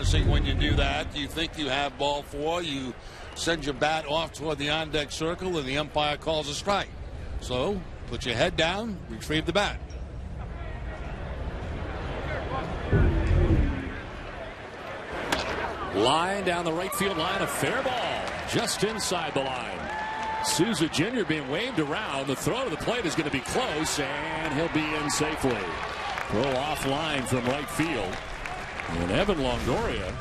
embarrassing when you do that. You think you have ball four. You send your bat off toward the on-deck circle, and the umpire calls a strike. So put your head down, retrieve the bat. Line down the right field line, a fair ball just inside the line. Souza Jr. being waved around. The throw to the plate is going to be close, and he'll be in safely. Throw off line from right field. And Evan Longoria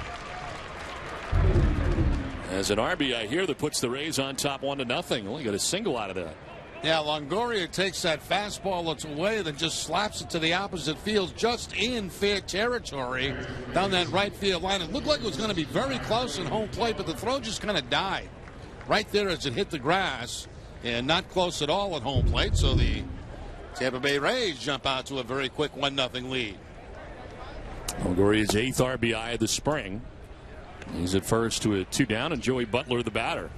has an RBI here that puts the Rays on top 1-0. Only got a single out of that. Yeah, Longoria takes that fastball that's away, then just slaps it to the opposite field, just in fair territory down that right field line. It looked like it was going to be very close in home plate, but the throw just kind of died right there as it hit the grass, and not close at all at home plate. So the Tampa Bay Rays jump out to a very quick 1-0 lead. Longoria's 8th RBI of the spring. He's at first to a 2 down, and Joey Butler the batter.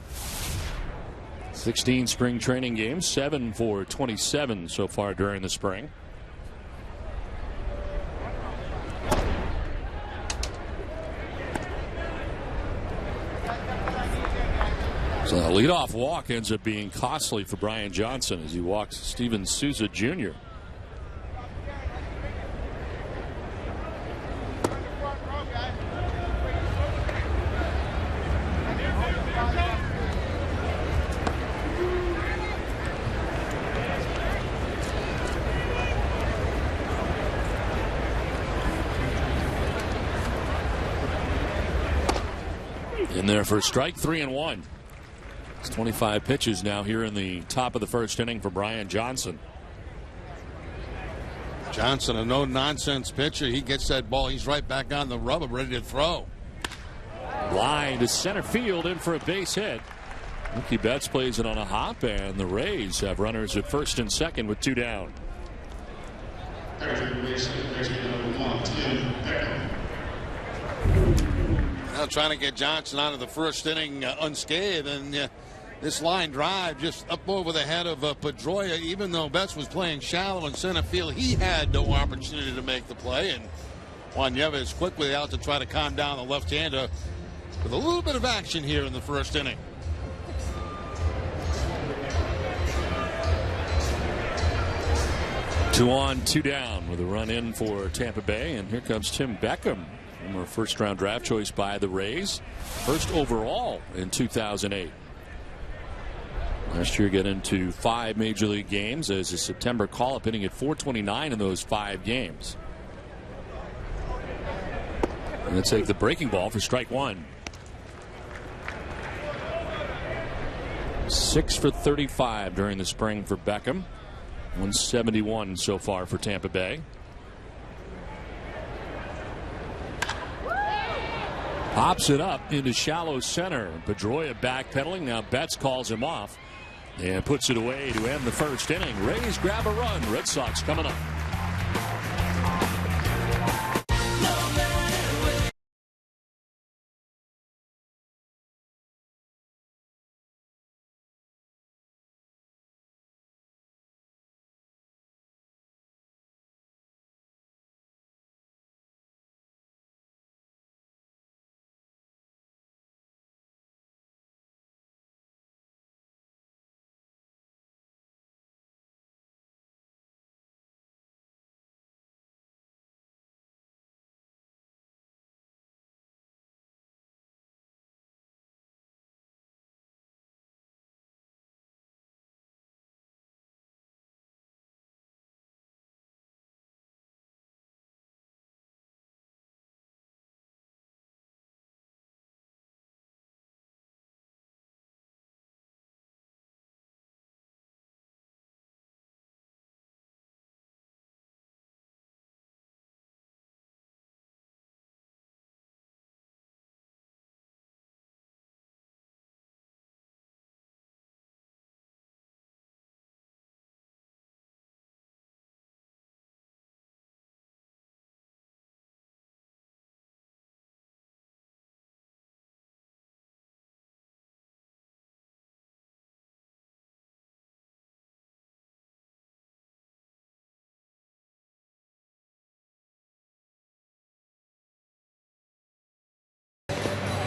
16 spring training games, 7 for 27 so far during the spring. So the leadoff walk ends up being costly for Brian Johnson as he walks Steven Souza Jr. In there for a strike, 3-1. It's 25 pitches now here in the top of the first inning for Brian Johnson. Johnson, a no-nonsense pitcher. He gets that ball. He's right back on the rubber, ready to throw. Line to center field, in for a base hit. Mookie Betts plays it on a hop, and the Rays have runners at first and second with 2 down. Now trying to get Johnson out of the first inning unscathed, and this line drive just up over the head of Pedroia. Even though Betts was playing shallow in center field, he had no opportunity to make the play, and Juan Nieves quickly out to try to calm down the left-hander with a little bit of action here in the first inning. Two on, 2 down with a run in for Tampa Bay, and here comes Tim Beckham. Former first-round draft choice by the Rays. First overall in 2008. Last year got into 5 major league games as a September call-up, hitting at .429 in those 5 games. And let's take the breaking ball for strike 1. 6 for 35 during the spring for Beckham. 171 so far for Tampa Bay. Pops it up into shallow center. Pedroia backpedaling. Now Betts calls him off and puts it away to end the first inning. Rays grab a run. Red Sox coming up.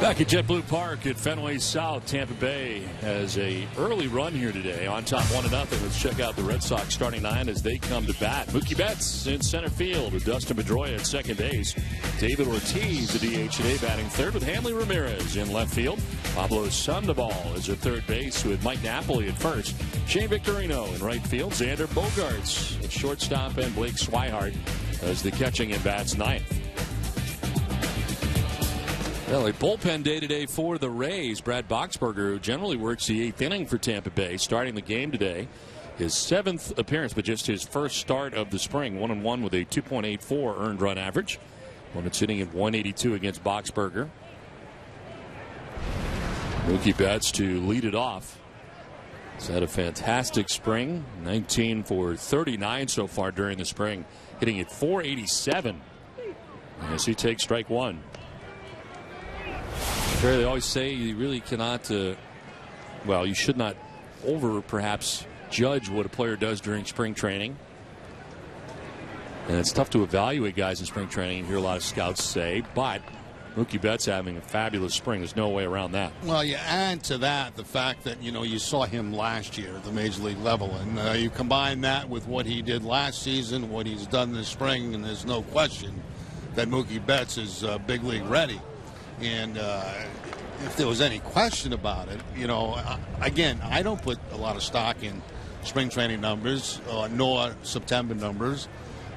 Back at JetBlue Park at Fenway South, Tampa Bay has a early run here today on top 1-0. Let's check out the Red Sox starting nine as they come to bat. Mookie Betts in center field with Dustin Pedroia at second base. David Ortiz, the DH today, batting third with Hanley Ramirez in left field. Pablo Sandoval is at third base with Mike Napoli at first. Shane Victorino in right field. Xander Bogaerts at shortstop, and Blake Swihart as the catching and bats ninth. Well, a bullpen day today for the Rays. Brad Boxberger, who generally works the eighth inning for Tampa Bay, starting the game today. His seventh appearance, but just his first start of the spring. 1-1 with a 2.84 earned run average. When it's sitting at 182 against Boxberger. Mookie Betts to lead it off. He's had a fantastic spring. 19 for 39 so far during the spring. Hitting at 487 as he takes strike one. They always say you really cannot, well, you should not perhaps judge what a player does during spring training. And it's tough to evaluate guys in spring training. You hear a lot of scouts say, but Mookie Betts having a fabulous spring. There's no way around that. Well, you add to that the fact that, you saw him last year at the Major League level. And you combine that with what he did last season, what he's done this spring, and there's no question that Mookie Betts is big league ready. And if there was any question about it, again, I don't put a lot of stock in spring training numbers nor September numbers.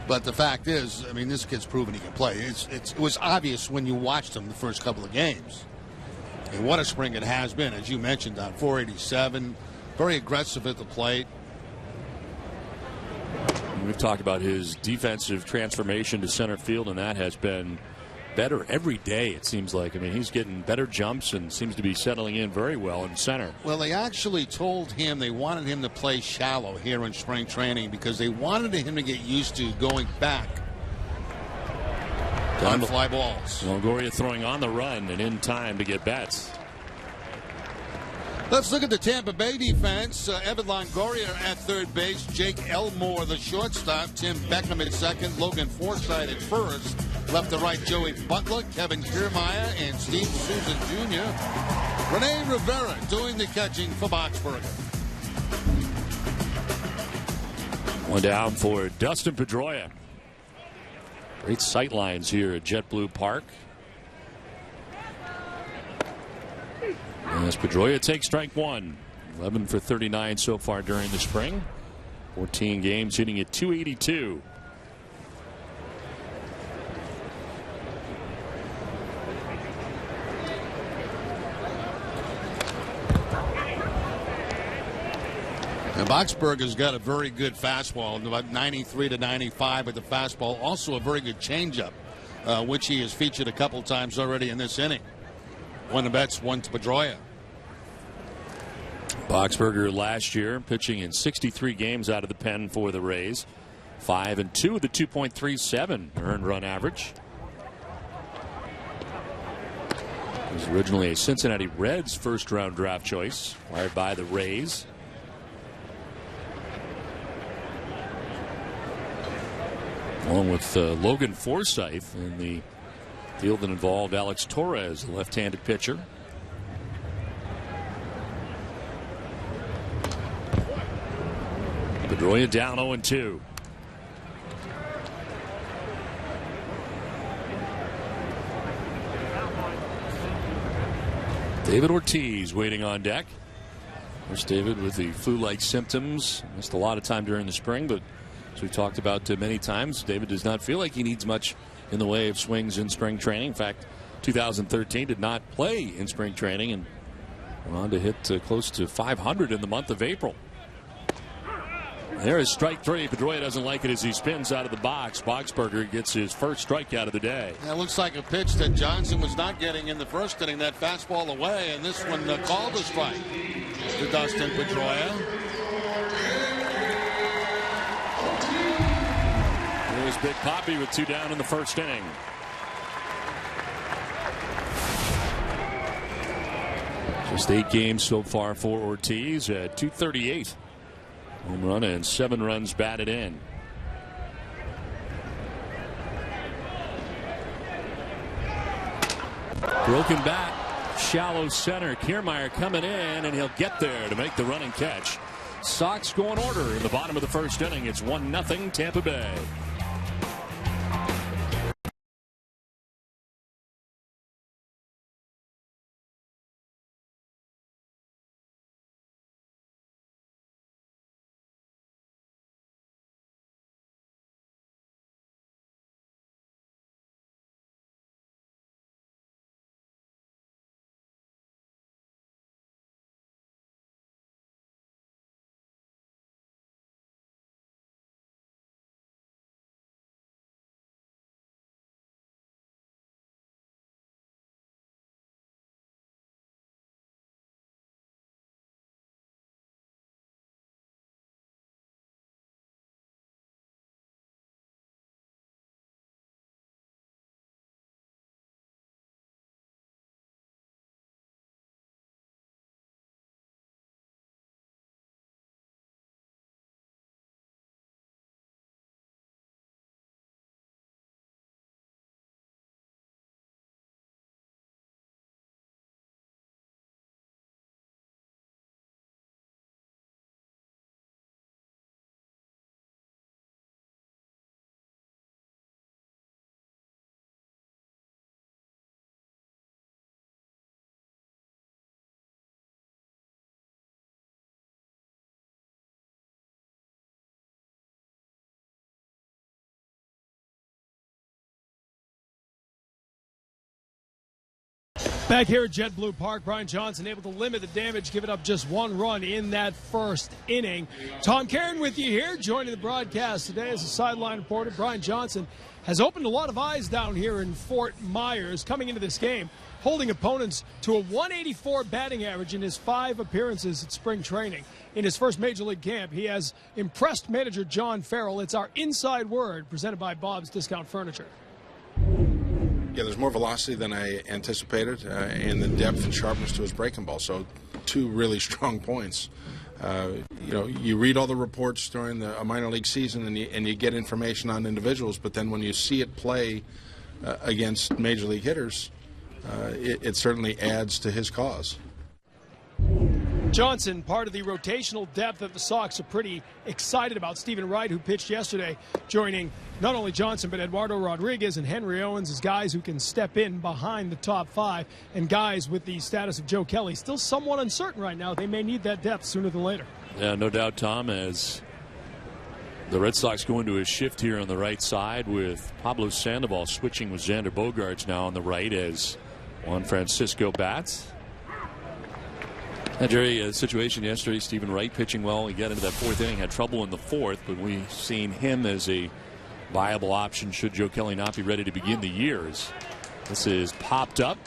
But the fact is, I mean, this kid's proven he can play. It was obvious when you watched him the first couple of games. And what a spring it has been, as you mentioned, on 487, very aggressive at the plate. We've talked about his defensive transformation to center field, and that has been better every day, it seems like. I mean, he's getting better jumps and seems to be settling in very well in center. Well, they actually told him they wanted him to play shallow here in spring training because they wanted him to get used to going back on fly balls. Longoria throwing on the run and in time to get Betts. Let's look at the Tampa Bay defense. Evan Longoria at third base, Jake Elmore the shortstop, Tim Beckham at second, Logan Forsythe at first. Left to right, Joey Butler, Kevin Kiermaier, and Steve Souza Jr. Rene Rivera doing the catching for Boxberger. One down for Dustin Pedroia. Great sight lines here at JetBlue Park. As Pedroia takes strike one. 11 for 39 so far during the spring. 14 games, hitting at 282. And Boxberger's got a very good fastball, about 93 to 95 with the fastball. Also a very good changeup, which he has featured a couple times already in this inning. One to Betts, one to Pedroia. Boxberger last year pitching in 63 games out of the pen for the Rays. 5-2 with a 2.37 earned run average. He was originally a Cincinnati Reds first round draft choice, acquired by the Rays. Along with Logan Forsythe in the deal that involved Alex Torres, the left-handed pitcher. Pedroia down 0-2. David Ortiz waiting on deck. There's David with the flu-like symptoms. Missed a lot of time during the spring, but as we've talked about many times, David does not feel like he needs much in the way of swings in spring training. In fact, 2013 did not play in spring training and went on to hit close to 500 in the month of April. There is strike three. Pedroia doesn't like it as he spins out of the box. Boxberger gets his first strikeout of the day. That looks like a pitch that Johnson was not getting in the first inning. That fastball away, and this one called a strike to Dustin Pedroia. Here's Big Poppy with two down in the first inning. Just 8 games so far for Ortiz at .238. Home run and 7 runs batted in. Broken bat. shallow center. Kiermaier coming in, and he'll get there to make the running catch. Sox go in order in the bottom of the first inning. It's 1-0 Tampa Bay. Back here at JetBlue Park, Brian Johnson able to limit the damage, giving up just one run in that first inning. Tom Caron with you here, joining the broadcast today as a sideline reporter. Brian Johnson has opened a lot of eyes down here in Fort Myers coming into this game, holding opponents to a 184 batting average in his 5 appearances at spring training. In his first Major League camp, he has impressed manager John Farrell. It's our inside word presented by Bob's Discount Furniture. Yeah, there's more velocity than I anticipated, and the depth and sharpness to his breaking ball. So 2 really strong points. You read all the reports during a minor league season, and you get information on individuals, but then when you see it play against major league hitters, it certainly adds to his cause. Johnson, part of the rotational depth that the Sox are pretty excited about. Stephen Wright, who pitched yesterday, joining not only Johnson but Eduardo Rodriguez and Henry Owens as guys who can step in behind the top 5, and guys with the status of Joe Kelly still somewhat uncertain right now. They may need that depth sooner than later. Yeah, no doubt, Tom, as the Red Sox go into a shift here on the right side with Pablo Sandoval switching with Xander Bogaerts now on the right as Juan Francisco bats. Jerry, situation yesterday, Stephen Wright pitching well. He got into that 4th inning, had trouble in the 4th, but we've seen him as a viable option should Joe Kelly not be ready to begin the year. This is popped up.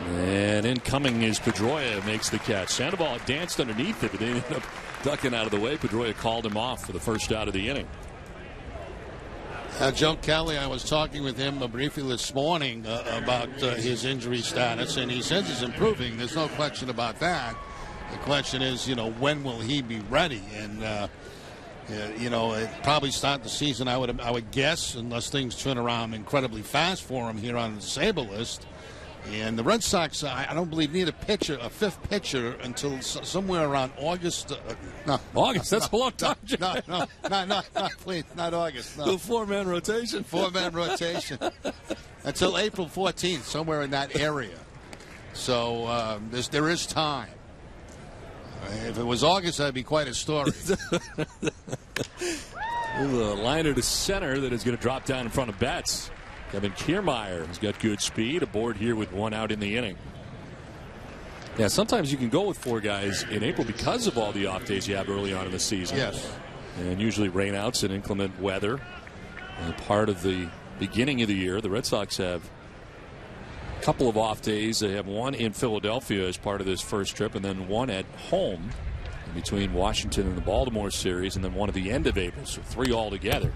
And incoming is Pedroia, makes the catch. Sandoval danced underneath it, but they ended up ducking out of the way. Pedroia called him off for the first out of the inning. Joe Kelly, I was talking with him briefly this morning about his injury status, and he says he's improving. There's no question about that. The question is, when will he be ready? And, it probably start the season, I would guess, unless things turn around incredibly fast for him here on the disabled list. And the Red Sox, I don't believe, need a 5th pitcher until somewhere around August. August? That's a long time. No, please, not August. No. The 4-man rotation. 4-man rotation. Until April 14th, somewhere in that area. So there is time. If it was August, that'd be quite a story. A liner to center that is going to drop down in front of Betts. Kevin Kiermaier has got good speed aboard here with 1 out in the inning. Yeah, sometimes you can go with 4 guys in April because of all the off days you have early on in the season. Yes. And usually rainouts and inclement weather. And part of the beginning of the year, the Red Sox have a couple of off days. They have one in Philadelphia as part of this first trip, and then one at home between Washington and the Baltimore series, and then one at the end of April. So 3 altogether.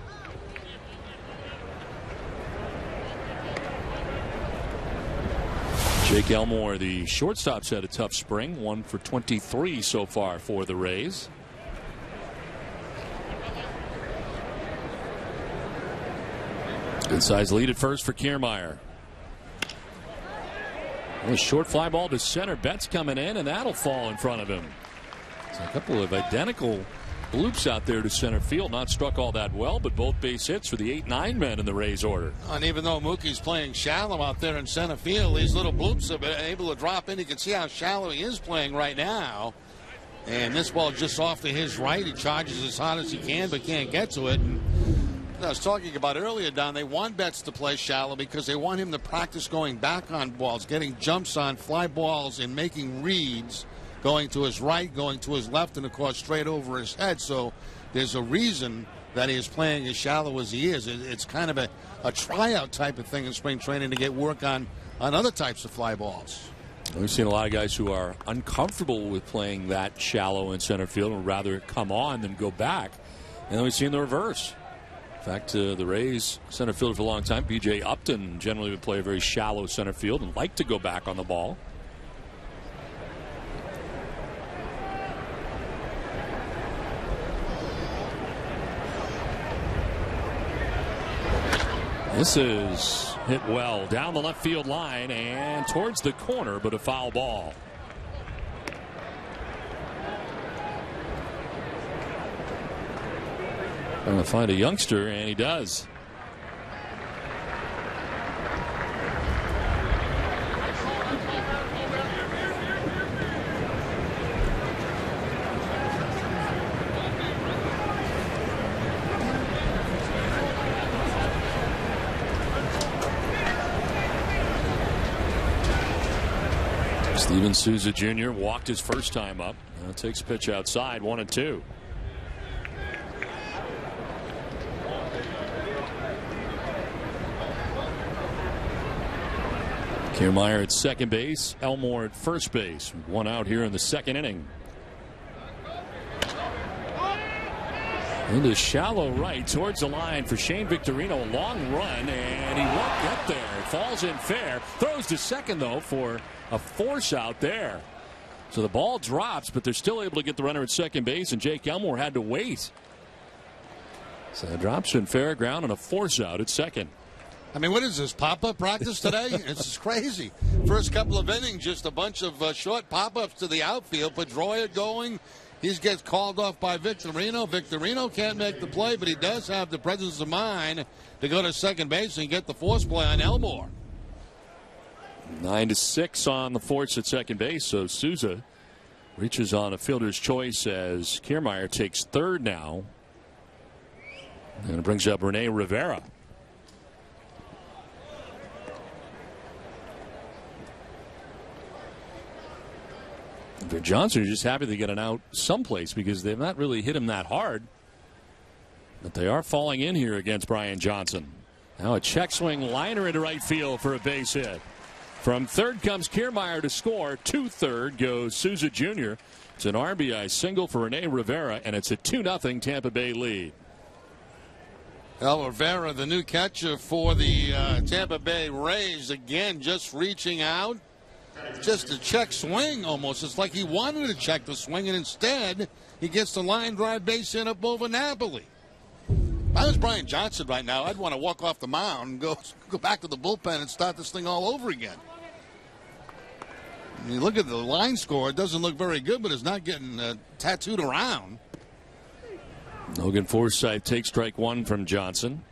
Jake Elmore, the shortstop's had a tough spring. 1 for 23 so far for the Rays. Good size lead at first for Kiermaier. A short fly ball to center. Betts coming in, and that'll fall in front of him. So a couple of identical bloops out there to center field. Not struck all that well, but both base hits for the 8-9 men in the Rays order. And even though Mookie's playing shallow out there in center field, these little bloops have been able to drop in. You can see how shallow he is playing right now. And this ball just off to his right. He charges as hard as he can, but can't get to it. And I was talking about earlier, Don, they want Betts to play shallow because they want him to practice going back on balls, getting jumps on fly balls and making reads, going to his right, going to his left, and, of course, straight over his head. So there's a reason that he is playing as shallow as he is. It's kind of a tryout type of thing in spring training to get work on other types of fly balls. We've seen a lot of guys who are uncomfortable with playing that shallow in center field and would rather come on than go back. And then we've seen the reverse. In fact, the Rays center fielder for a long time, B.J. Upton, generally would play a very shallow center field and like to go back on the ball. This is hit well down the left field line and towards the corner, but a foul ball. Going to find a youngster, and he does. Steven Souza Jr. walked his first time up. Now takes a pitch outside, 1-2. Kiermaier at second base, Elmore at first base. One out here in the second inning. Into shallow right towards the line for Shane Victorino. A long run, and he won't get there. Falls in fair. Throws to second, though, for a force out there. So the ball drops, but they're still able to get the runner at second base, and Jake Elmore had to wait. So it drops in fair ground and a force out at second. I mean, what is this, pop-up practice today? It's just crazy. First couple of innings, just a bunch of short pop-ups to the outfield. Pedroia going. He gets called off by Victorino. Victorino can't make the play, but he does have the presence of mind to go to second base and get the force play on Elmore. 9-6 on the force at second base, so Souza reaches on a fielder's choice as Kiermaier takes third now. And it brings up Rene Rivera. For Johnson, you're just happy to get an out someplace because they've not really hit him that hard. But they are falling in here against Brian Johnson. Now a check swing liner into right field for a base hit. From third comes Kiermaier to score. To third goes Souza Jr. It's an RBI single for Rene Rivera, and it's a 2-0 Tampa Bay lead. Well, Rivera, the new catcher for the Tampa Bay Rays, again just reaching out. Just a check swing almost. It's like he wanted to check the swing, and instead he gets the line drive base hit up over Napoli. If I was Brian Johnson right now, I'd want to walk off the mound and go back to the bullpen and start this thing all over again. I mean, look at the line score. It doesn't look very good, but it's not getting tattooed around. Logan Forsythe takes strike one from Johnson.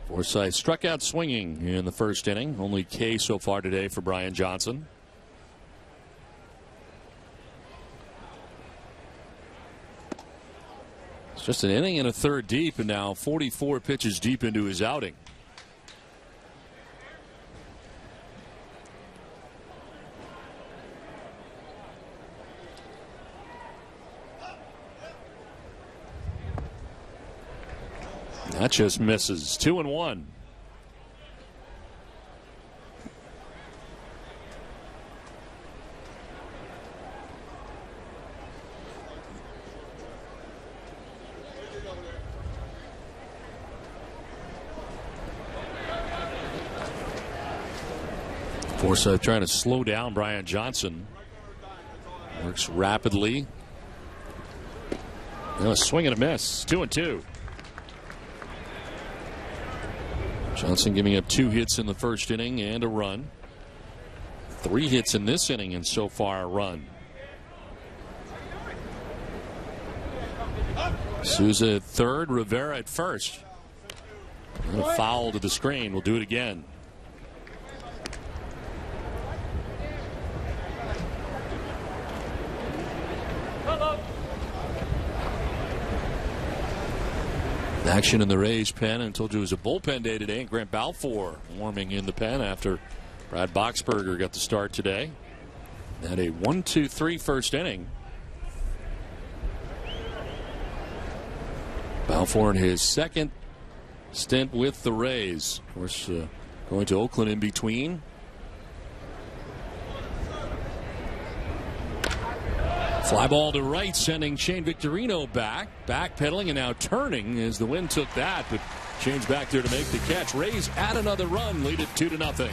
Forsythe struck out swinging in the first inning. Only K so far today for Brian Johnson. It's just an inning and a third deep, and now 44 pitches deep into his outing. That just misses. 2-1. Forsythe trying to slow down Brian Johnson. Works rapidly. A swing and a miss. 2-2. Johnson giving up 2 hits in the first inning and a run. 3 hits in this inning and so far a run. Souza at third, Rivera at first. And a foul to the screen. We'll do it again. Action in the Rays pen. I told you it was a bullpen day today. And Grant Balfour warming in the pen after Brad Boxberger got the start today. Had a 1-2-3 first inning. Balfour in his second stint with the Rays. Of course, going to Oakland in between. Fly ball to right, sending Shane Victorino backpedaling and now turning as the wind took that, but Shane's back there to make the catch. Rays add another run, lead it 2-0.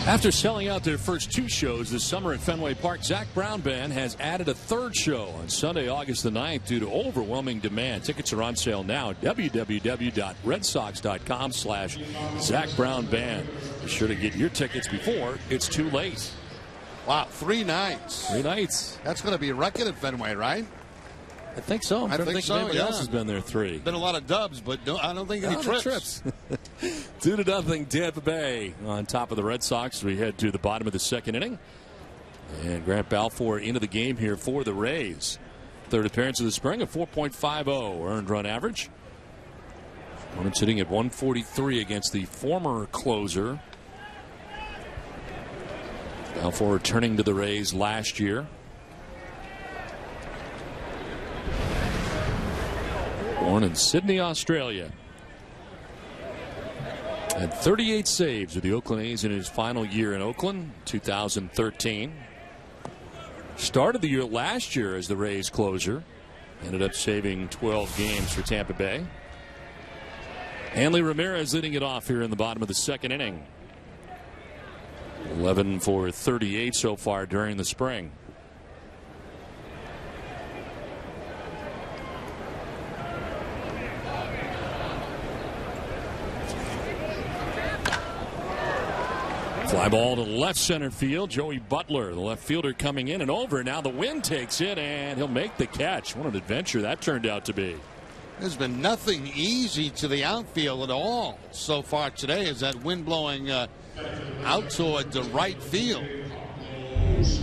After selling out their first 2 shows this summer at Fenway Park, Zach Brown Band has added a 3rd show on Sunday, August the 9th due to overwhelming demand. Tickets are on sale now at www.redsox.com/Zach Brown Band. Be sure to get your tickets before it's too late. Wow, 3 nights. 3 nights. That's going to be a record at Fenway, right? I think so. I don't think anybody else has been there 3. Been a lot of dubs, but I don't think any trips. 2-0 Tampa Bay on top of the Red Sox. We head to the bottom of the 2nd inning. And Grant Balfour into the game here for the Rays. 3rd appearance of the spring, a 4.50 earned run average. Opponent sitting at 143 against the former closer. Balfour returning to the Rays last year. Born in Sydney, Australia. Had 38 saves with the Oakland A's in his final year in Oakland, 2013. Started the year last year as the Rays closer. Ended up saving 12 games for Tampa Bay. Hanley Ramirez leading it off here in the bottom of the 2nd inning. 11 for 38 so far during the spring. Fly ball to left center field. Joey Butler, the left fielder, coming in and over. Now the wind takes it, and he'll make the catch. What an adventure that turned out to be. There's been nothing easy to the outfield at all so far today as that wind blowing out toward the right field. He's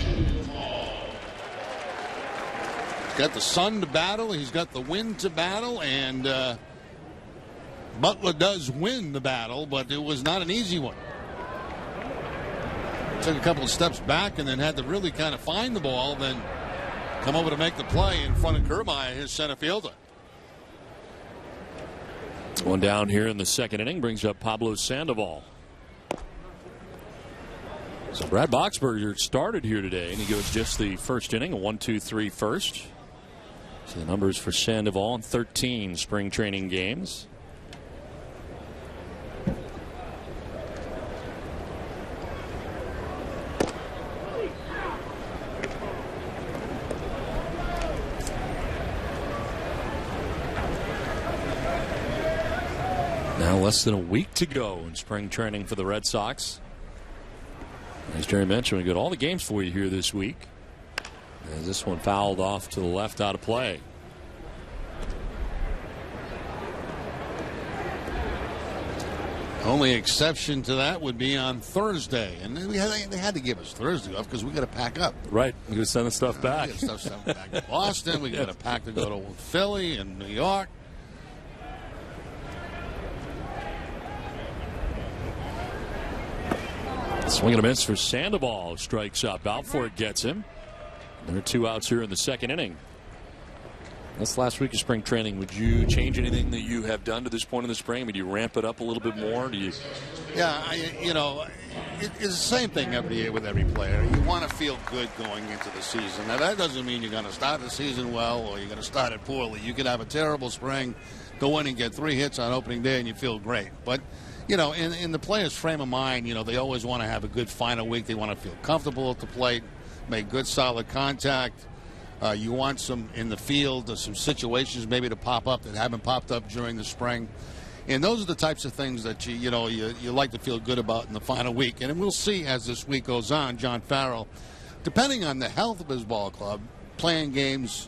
got the sun to battle. He's got the wind to battle, and Butler does win the battle, but it was not an easy one. Took a couple of steps back and then had to really kind of find the ball, then come over to make the play in front of Kermeyer, his center fielder. One down here in the 2nd inning brings up Pablo Sandoval. So Brad Boxberger started here today, and he goes just the 1st inning, a 1-2-3 first. So the numbers for Sandoval in 13 spring training games. Now less than a week to go in spring training for the Red Sox. As Jerry mentioned, we got all the games for you here this week. As this one fouled off to the left, out of play. Only exception to that would be on Thursday, and they had to give us Thursday off because we got to pack up. Right, we got to send the stuff back. We got to send back to Boston. We got to pack to go to Philly and New York. Swing and a miss for Sandoval. Strikes out. Balfour gets him. There are 2 outs here in the second inning. That's last week of spring training. Would you change anything that you have done to this point in the spring? Would you ramp it up a little bit more? Do you? Yeah, it's the same thing every year with every player. You want to feel good going into the season. Now, that doesn't mean you're going to start the season well or you're going to start it poorly. You could have a terrible spring, go in and get 3 hits on opening day, and you feel great. But in the player's frame of mind, they always want to have a good final week. They want to feel comfortable at the plate, make good, solid contact. You want some in the field, some situations maybe to pop up that haven't popped up during the spring. And those are the types of things that you like to feel good about in the final week. And we'll see as this week goes on, John Farrell, depending on the health of his ball club, playing games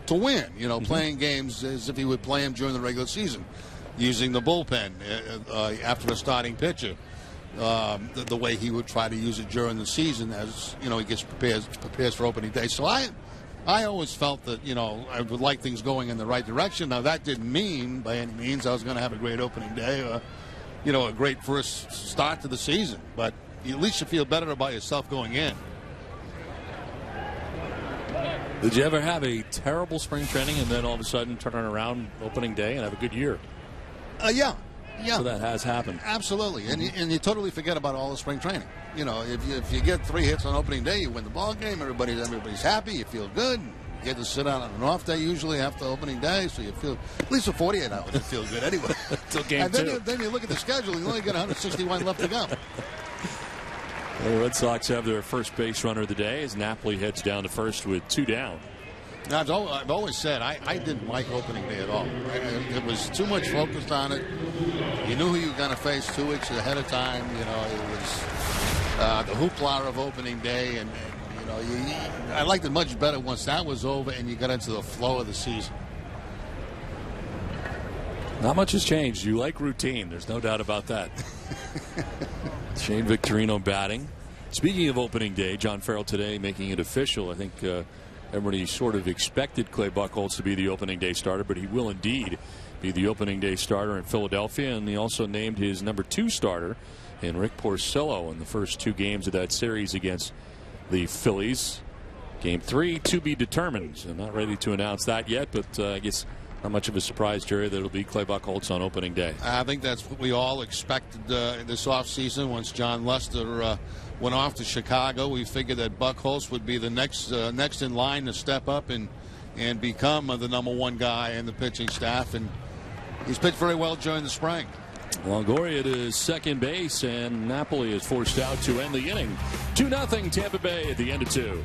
to win. Playing games as if he would play them during the regular season, using the bullpen after a starting pitcher. The way he would try to use it during the season as he gets prepares for opening day. So I always felt that I would like things going in the right direction. Now that didn't mean by any means I was going to have a great opening day or a great first start to the season, but at least you feel better about yourself going in. Did you ever have a terrible spring training and then all of a sudden turn around opening day and have a good year? Yeah. So that has happened. Absolutely. And you totally forget about all the spring training. If you get 3 hits on opening day, you win the ball game. Everybody's happy. You feel good. You get to sit out on an off day usually after opening day, so you feel at least for 48 hours you feel good anyway. Till game and then you look at the schedule. You only got 161 left to go. The Red Sox have their first base runner of the day as Napoli heads down to first with 2 down. Now, I've always said I didn't like opening day at all. It was too much focused on it. You knew who you were going to face 2 weeks ahead of time. It was the hoopla of opening day, and I liked it much better once that was over and you got into the flow of the season. Not much has changed. You like routine. There's no doubt about that. Shane Victorino batting. Speaking of opening day, John Farrell today making it official. I think everybody sort of expected Clay Buchholz to be the opening day starter, but he will indeed be the opening day starter in Philadelphia. And he also named his number 2 starter in Rick Porcello in the first 2 games of that series against the Phillies. Game 3 to be determined. So not ready to announce that yet, but I guess not much of a surprise, Jerry, that it'll be Clay Buchholz on opening day. I think that's what we all expected this offseason. Once John Lester went off to Chicago, we figured that Buchholz would be the next in line to step up and become the number 1 guy in the pitching staff. And he's pitched very well during the spring. Longoria to second base, and Napoli is forced out to end the inning. 2-0 Tampa Bay at the end of 2.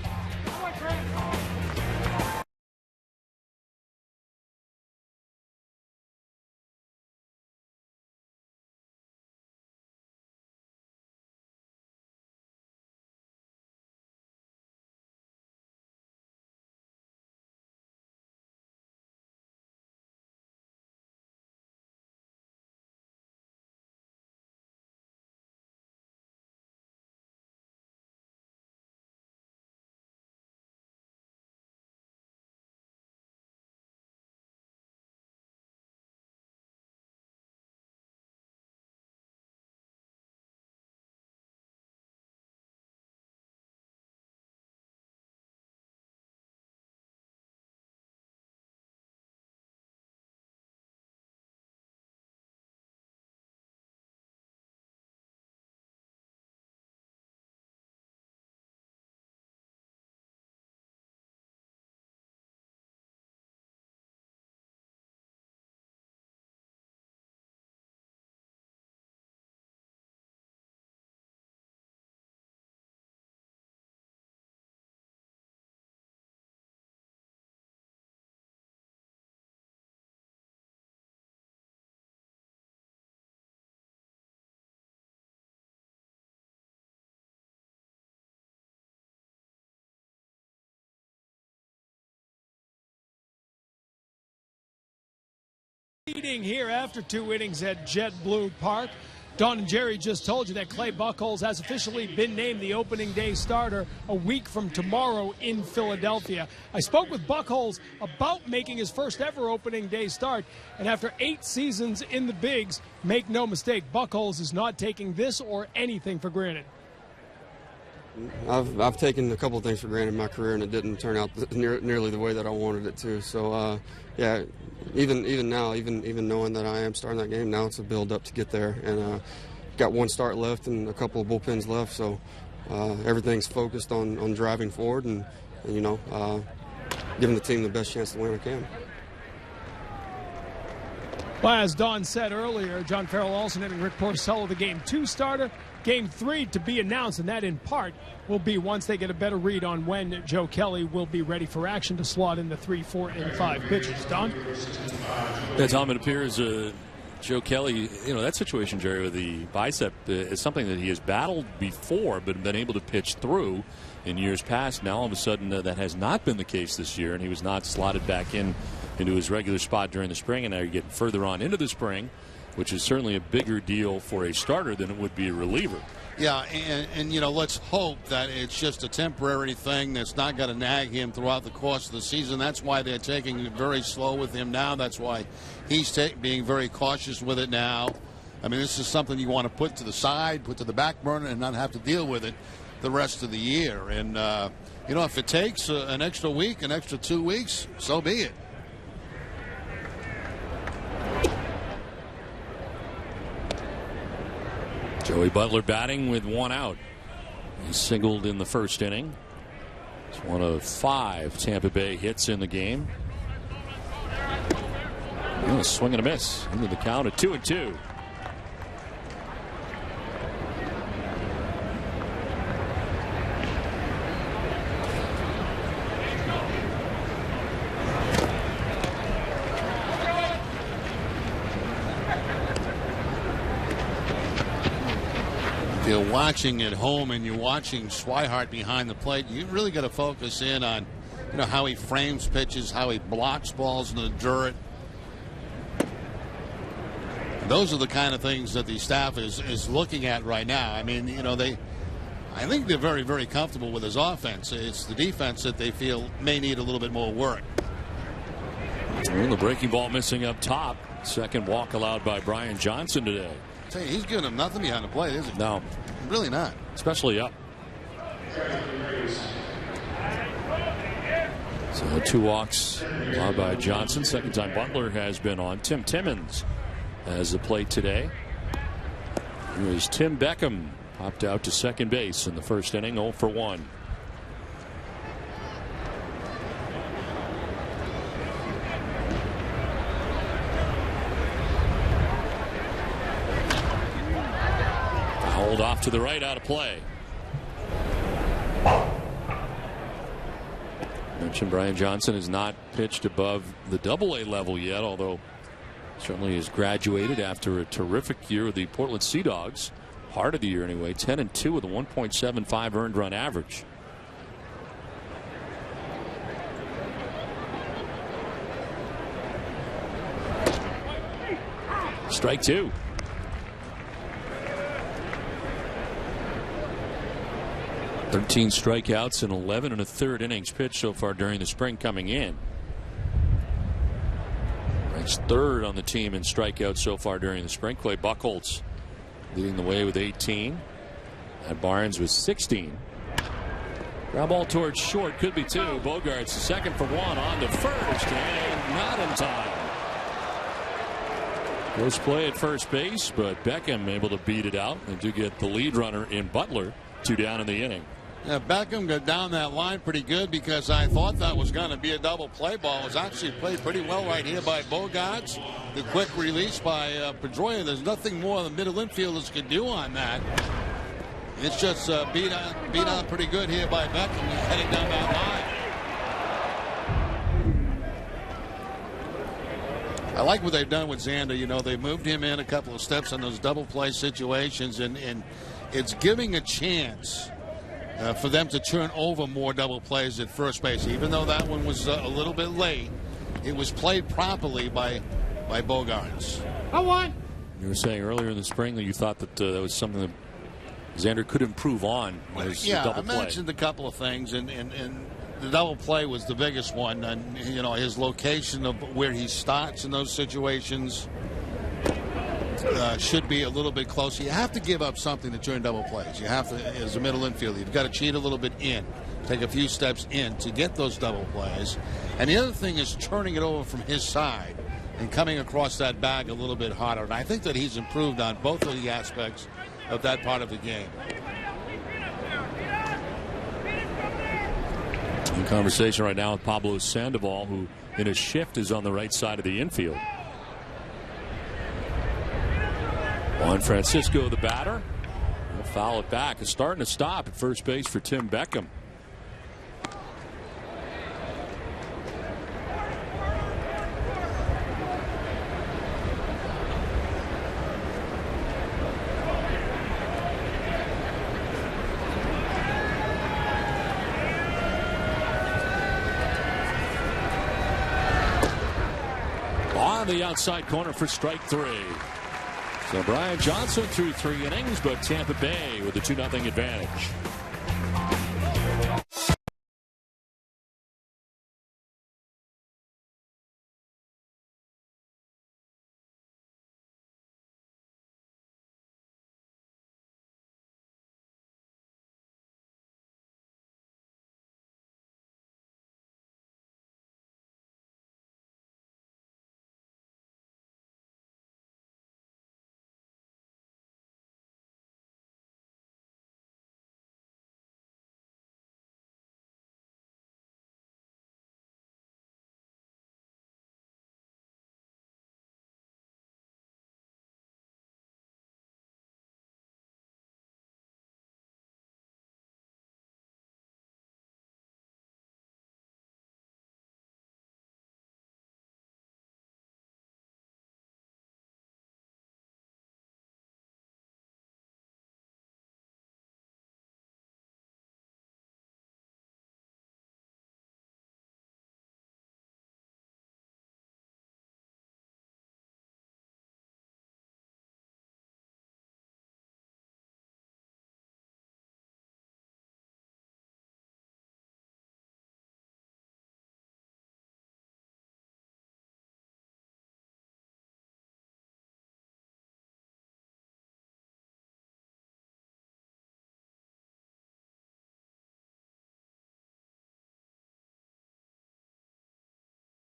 Leading here after 2 innings at JetBlue Park. Don and Jerry just told you that Clay Buchholz has officially been named the opening day starter a week from tomorrow in Philadelphia. I spoke with Buchholz about making his first ever opening day start, and after 8 seasons in the bigs, make no mistake, Buchholz is not taking this or anything for granted. I've taken a couple of things for granted in my career, and it didn't turn out nearly the way that I wanted it to. So, yeah, even now, even knowing that I am starting that game, now it's a build up to get there. And got 1 start left and a couple of bullpens left, so everything's focused on driving forward and you know, giving the team the best chance to win I can. Well, as Don said earlier, John Farrell also hitting Rick Porcello, the Game 2 starter. Game 3 to be announced, and that in part will be once they get a better read on when Joe Kelly will be ready for action to slot in the 3, 4, and 5 pitchers. Don? Yeah, Tom, it appears Joe Kelly, you know, that situation, Jerry, with the bicep is something that he has battled before but been able to pitch through in years past. Now, all of a sudden, that has not been the case this year, and he was not slotted back into his regular spot during the spring, and now you're getting further on into the spring, which is certainly a bigger deal for a starter than it would be a reliever. Yeah, and you know, let's hope that it's just a temporary thing that's not going to nag him throughout the course of the season. That's why they're taking it very slow with him now. That's why he's being very cautious with it now. I mean, this is something you want to put to the side, put to the back burner, and not have to deal with it the rest of the year. And, you know, if it takes an extra week, an extra 2 weeks, so be it. Joey Butler batting with 1 out. He singled in the first inning. It's one of 5 Tampa Bay hits in the game. A swing and a miss into the count at 2-2. If you're watching at home and you're watching Swihart behind the plate, you really got to focus in on, you know, how he frames pitches, how he blocks balls in the dirt. Those are the kind of things that the staff is looking at right now. I mean, you know, I think they're very, very comfortable with his offense. It's the defense that they feel may need a little bit more work. Well, the breaking ball missing up top. Second walk allowed by Brian Johnson today. He's giving him nothing behind the plate, is he? No. Really not. Especially up. So 2 walks allowed by Johnson. Second time Butler has been on. Tim Timmons has the plate today. Here's Tim Beckham. Popped out to second base in the first inning, 0 for 1. Off to the right, out of play. Mentioned Brian Johnson has not pitched above the AA level yet, although certainly has graduated after a terrific year with the Portland Sea Dogs. Heart of the year anyway, 10-2 with a 1.75 earned run average. Strike 2. 13 strikeouts in 11 1/3 innings pitched so far during the spring coming in. Ranks 3rd on the team in strikeouts so far during the spring. Clay Buchholz leading the way with 18. And Barnes with 16. Ground ball towards short, could be 2. Bogarts second for 1 on to first, and not in time. Close play at first base, but Beckham able to beat it out. They do get the lead runner in Butler, 2 down in the inning. Yeah, Beckham got down that line pretty good because I thought that was going to be a double play ball. It was actually played pretty well right here by Bogarts. The quick release by Pedroia. There's nothing more the middle infielders could do on that. It's just beat on pretty good here by Beckham heading down that line. I like what they've done with Xander. You know, they moved him in a couple of steps on those double play situations, and it's giving a chance for them to turn over more double plays at first base. Even though that one was a little bit late, it was played properly by by Bogaerts. You were saying earlier in the spring that you thought that that was something that Xander could improve on. Was yeah, double I mentioned a couple of things, and the double play was the biggest one. And his location of where he starts in those situations should be a little bit closer. You have to give up something to during double plays. You have to, as a middle infielder, you've got to cheat a little bit in, take a few steps in to get those double plays. And the other thing is turning it over from his side and coming across that bag a little bit harder. And I think that he's improved on both of the aspects of that part of the game. In conversation right now with Pablo Sandoval, who in a shift is on the right side of the infield. Juan Francisco, the batter. He'll foul it back. It's starting to stop at first base for Tim Beckham. On the outside corner for strike 3. So Brian Johnson threw 3 innings, but Tampa Bay with a 2-0 advantage.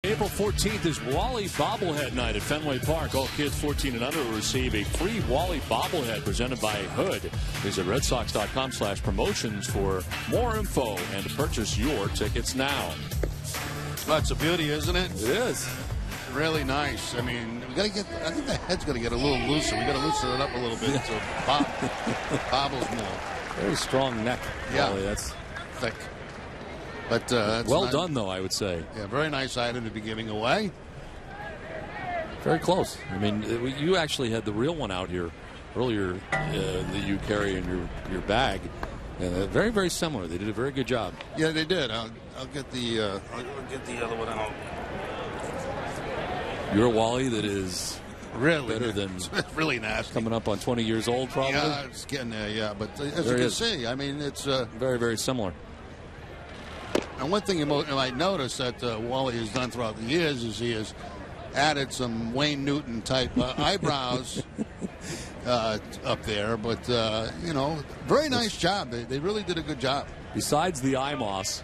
April 14th is Wally Bobblehead Night at Fenway Park. All kids 14 and under will receive a free Wally Bobblehead presented by Hood. Visit redsox.com/promotions for more info and to purchase your tickets now. That's a beauty, isn't it? It is. Really nice. I mean, we got to get. I think the head's going to get a little looser. We got to loosen it up a little bit so bobbles more. Very strong neck. Yeah, Wally. That's thick. But that's well done, though, I would say. Yeah, very nice item to be giving away. Very close. I mean, you actually had the real one out here earlier that you carry in your bag. Very, very similar. They did a very good job. Yeah, they did. I'll get the other one out. You're a Wally that is really better than really nasty. Coming up on 20 years old, probably. Yeah, it's getting there. Yeah, but as you can see, I mean, it's very, very similar. And one thing you might notice that Wally has done throughout the years is he has added some Wayne Newton type eyebrows up there. But, very nice job. They really did a good job. Besides the eye moss,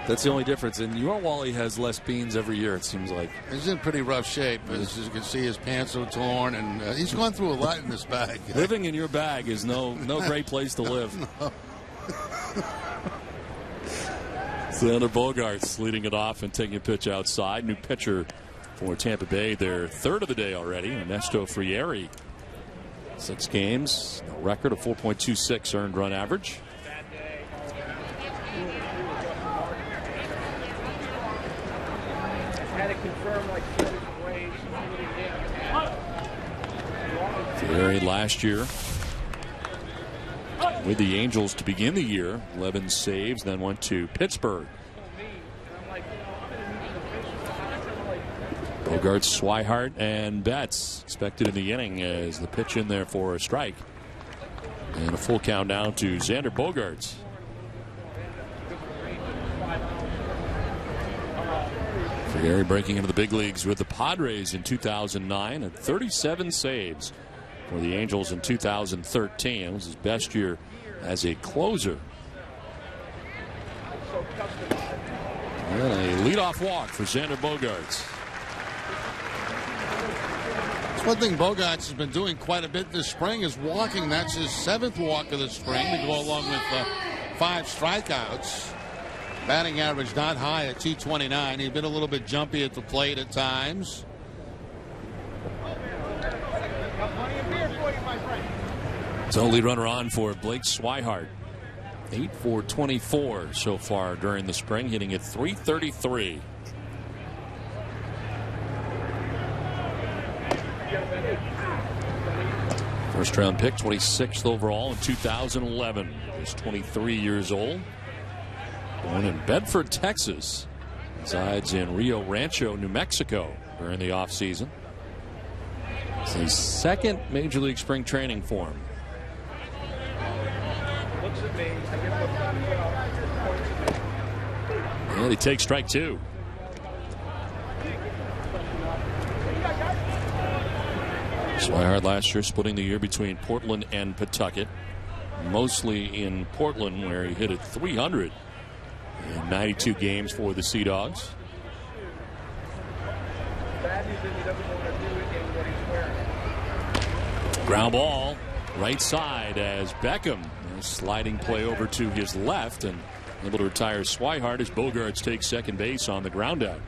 that's the only difference. And your Wally has less beans every year, it seems like. He's in pretty rough shape. As you can see, his pants are torn, and he's gone through a lot in this bag. Living in your bag is no great place to live. No. Xander Bogaerts leading it off and taking a pitch outside. New pitcher for Tampa Bay, their third of the day already. Ernesto Frieri. 6 games, a record of 4.26 earned run average. Frieri last year with the Angels to begin the year, 11 saves, then went to Pittsburgh. Bogarts, Swihart, and Betts expected in the inning as the pitch in there for a strike. And a full count down to Xander Bogaerts. Friere breaking into the big leagues with the Padres in 2009 and 37 saves for the Angels in 2013. It was his best year as a closer. And a leadoff walk for Xander Bogaerts. One thing Bogaerts has been doing quite a bit this spring is walking. That's his 7th walk of the spring to go along with 5 strikeouts. Batting average not high at .229. He's been a little bit jumpy at the plate at times. His only runner on for Blake Swihart. 8 for 24 so far during the spring, hitting at .333. First round pick, 26th overall in 2011. He's 23 years old. Born in Bedford, Texas. Resides in Rio Rancho, New Mexico during the offseason. It's his 2nd Major League spring training for him. And he takes strike 2. Swihart last year splitting the year between Portland and Pawtucket. Mostly in Portland, where he hit at .300 in 92 games for the Sea Dogs. Ground ball, right side as Beckham. A sliding play over to his left and able to retire Swihart as Bogaerts takes second base on the ground out.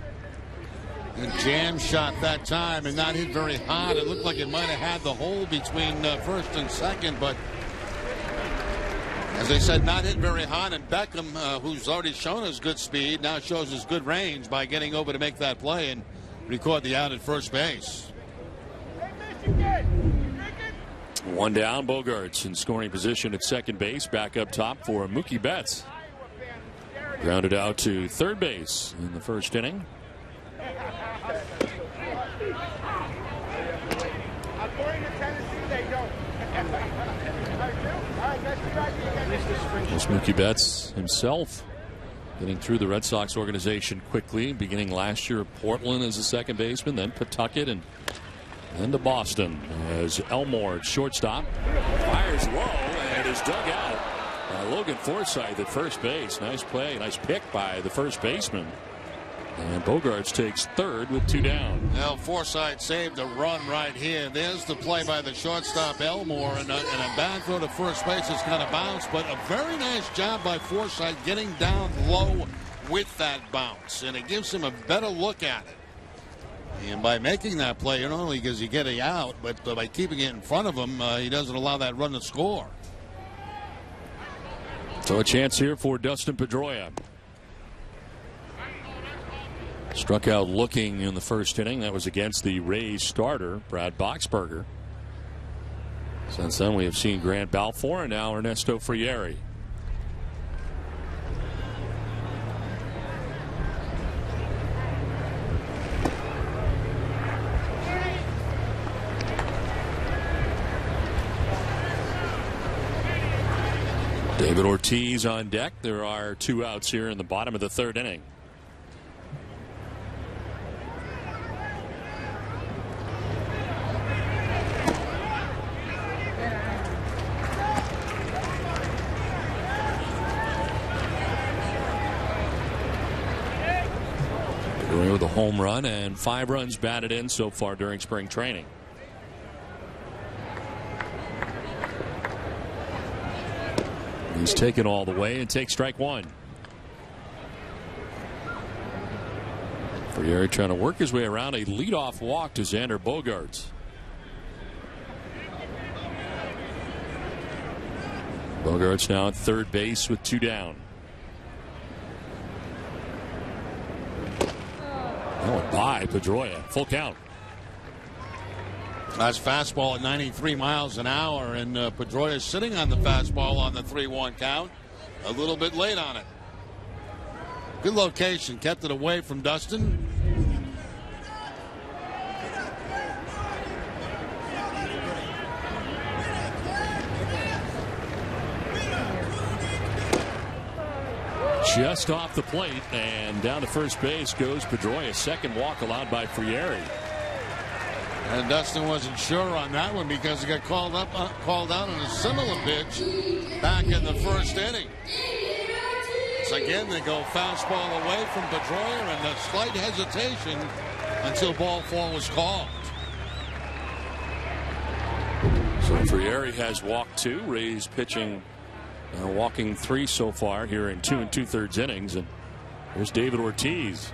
A jam shot that time and not hit very hard. It looked like it might have had the hole between first and second, but as I said, not hit very hard. And Beckham, who's already shown his good speed, now shows his good range by getting over to make that play and record the out at first base. One down, Bogaerts in scoring position at second base. Back up top for Mookie Betts. Grounded out to third base in the first inning. There's Mookie Betts himself getting through the Red Sox organization quickly, beginning last year at Portland as a second baseman, then Pawtucket, and then to Boston as Elmore at shortstop. Fires low and is dug out by Logan Forsythe at first base. Nice play, nice pick by the first baseman. And Bogaerts takes third with 2 down. Now Forsythe saved a run right here. There's the play by the shortstop Elmore, and a bad throw to first base is kind of bounced, but a very nice job by Forsythe getting down low with that bounce, and it gives him a better look at it. And by making that play, not only does he get it out, but by keeping it in front of him, he doesn't allow that run to score. So a chance here for Dustin Pedroia. Struck out looking in the first inning. That was against the Rays starter, Brad Boxberger. Since then, we have seen Grant Balfour and now Ernesto Friere. David Ortiz on deck. There are 2 outs here in the bottom of the 3rd inning. With a home run and 5 runs batted in so far during spring training. He's taken all the way and takes strike 1. Friere trying to work his way around a leadoff walk to Xander Bogaerts. Bogaerts now at third base with 2 down. That went by Pedroia. Full count. That's fastball at 93 miles an hour, and Pedroia sitting on the fastball on the 3-1 count. A little bit late on it. Good location. Kept it away from Dustin. just off the plate, and down to first base goes Pedroia. Second walk allowed by Frieri. And Dustin wasn't sure on that one because he got called out on a similar pitch back in the first inning. So again, they go fastball away from Pedroia, and a slight hesitation until ball 4 was called. So Frieri has walked 2. Rays pitching, walking 3 so far here in 2 2/3 innings. And there's David Ortiz.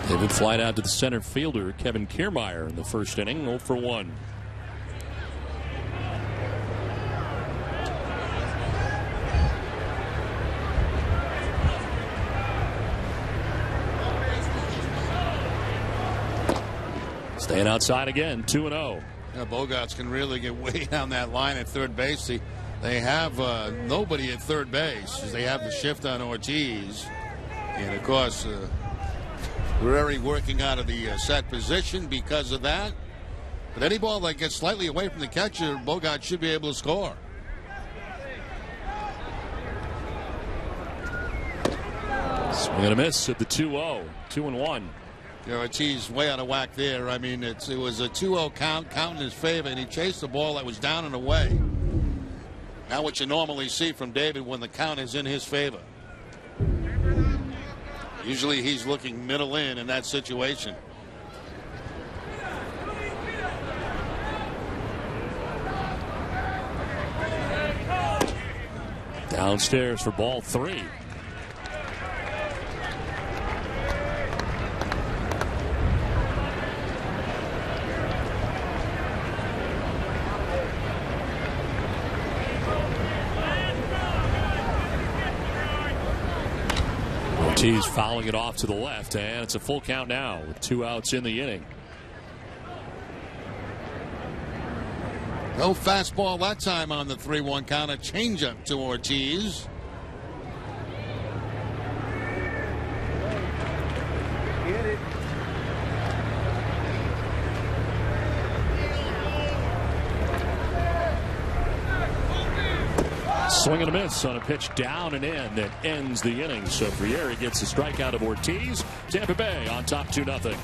David flied out to the center fielder, Kevin Kiermaier, in the first inning, 0 for 1. Staying outside again, 2-0. Yeah, Bogarts can really get way down that line at third base. They have nobody at third base. They have the shift on Ortiz. And, of course, Frieri working out of the set position because of that. But any ball that gets slightly away from the catcher, Bogarts should be able to score. Swing and a miss at the 2-0. 2-1. Ortiz way out of whack there. I mean, it was a 2-0 count in his favor, and he chased the ball that was down and away. Not what you normally see from David when the count is in his favor. Usually he's looking middle in that situation. Downstairs for ball 3. Ortiz fouling it off to the left, and it's a full count now with 2 outs in the inning. No fastball that time on the 3-1 count. A changeup to Ortiz. Get it. Swing and a miss on a pitch down and in that ends the inning. So Frieri gets a strikeout of Ortiz. Tampa Bay on top 2-0.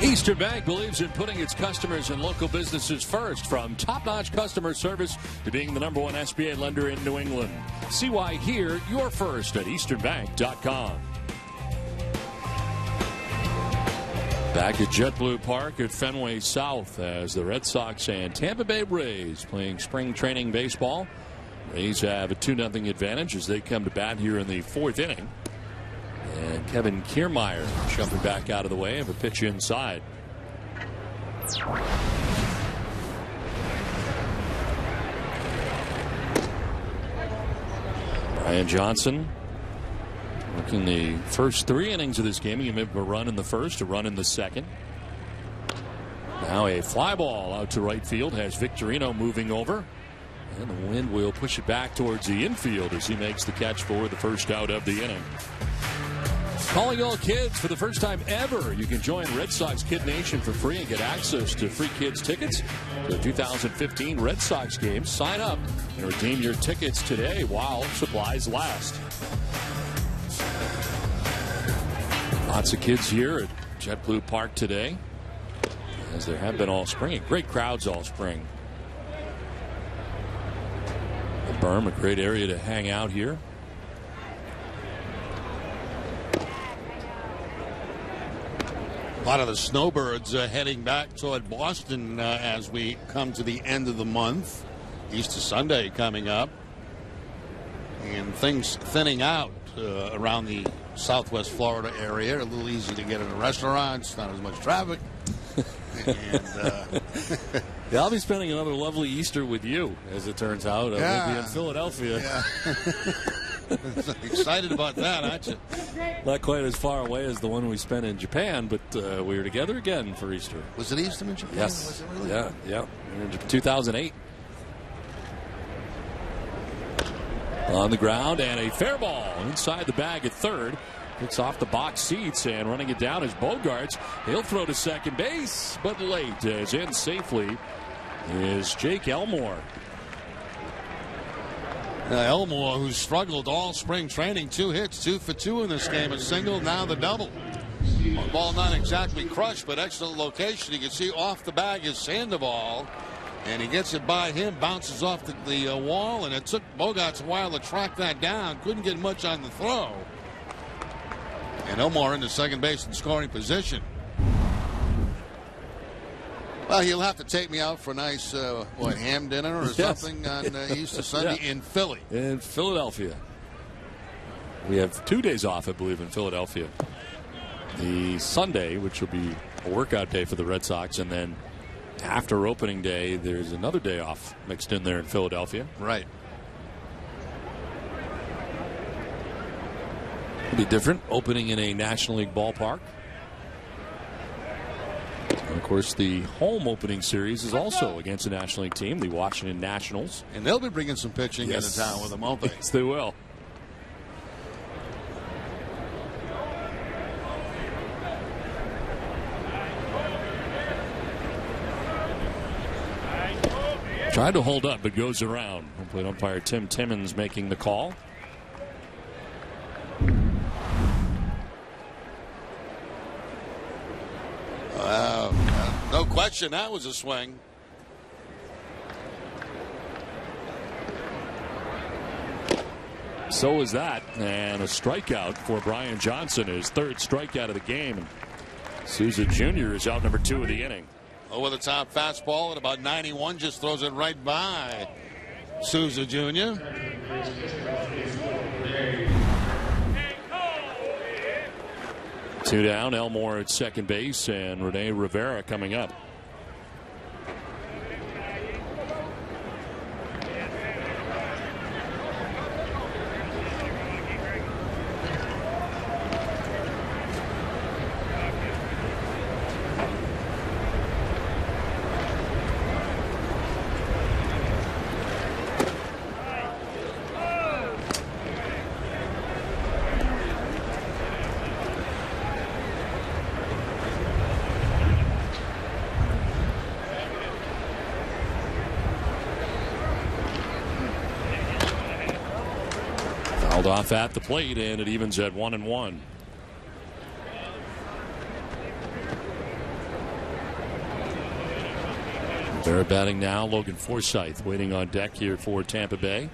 Eastern Bank believes in putting its customers and local businesses first, from top-notch customer service to being the #1 SBA lender in New England. See why here you're first at easternbank.com. Back at JetBlue Park at Fenway South as the Red Sox and Tampa Bay Rays playing spring training baseball. Rays have a 2-0 advantage as they come to bat here in the 4th inning. And And Kevin Kiermaier jumping back out of the way of a pitch inside. Brian Johnson working the first 3 innings of this game. He made a run in the first, a run in the second. Now a fly ball out to right field has Victorino moving over. And the wind will push it back towards the infield as he makes the catch for the first out of the inning. Calling all kids for the first time ever. You can join Red Sox Kid Nation for free and get access to free kids tickets to the 2015 Red Sox games. Sign up and redeem your tickets today while supplies last. Lots of kids here at JetBlue Park today, as there have been all spring, and great crowds all spring. The berm, a great area to hang out here. A lot of the snowbirds heading back toward Boston as we come to the end of the month. Easter Sunday coming up. And things thinning out around the southwest Florida area. A little easy to get into restaurants, not as much traffic. Yeah, I'll be spending another lovely Easter with you, as it turns out. We'll be in Philadelphia. Yeah. Excited about that, aren't you? Not quite as far away as the one we spent in Japan, but we were together again for Easter. Was it Easter in Japan? Yes. Was it really? Yeah. In 2008. On the ground, and a fair ball inside the bag at third. It's off the box seats, and running it down is Bogarts. He'll throw to second base, but late, as in safely is Jake Elmore. Elmore, who struggled all spring training, 2 hits, 2 for 2 in this game, a single, now the double. Ball not exactly crushed, but excellent location. You can see off the bag is Sandoval, and he gets it by him, bounces off the wall, and it took Bogarts a while to track that down. Couldn't get much on the throw. And Elmore in the second base in scoring position. Well, he'll have to take me out for a nice, ham dinner or something on Easter Sunday in Philly. In Philadelphia. We have 2 days off, I believe, in Philadelphia. The Sunday, which will be a workout day for the Red Sox, and then after opening day, there's another day off mixed in there in Philadelphia. Right. It'll be different, opening in a National League ballpark. And of course, the home opening series is also against a National League team, the Washington Nationals. And they'll be bringing some pitching into town with them, won't they? Yes, they will. Tried to hold up, but goes around. Home umpire Tim Timmons making the call. No question, that was a swing. So was that, and a strikeout for Brian Johnson, his 3rd strikeout of the game. And Souza Jr. is out number 2 of the inning. Over the top fastball at about 91, just throws it right by Souza Jr. Two down, Elmore at second base, and Rene Rivera coming up. Off at the plate, and it evens at 1-1. They're batting now. Logan Forsythe waiting on deck here for Tampa Bay.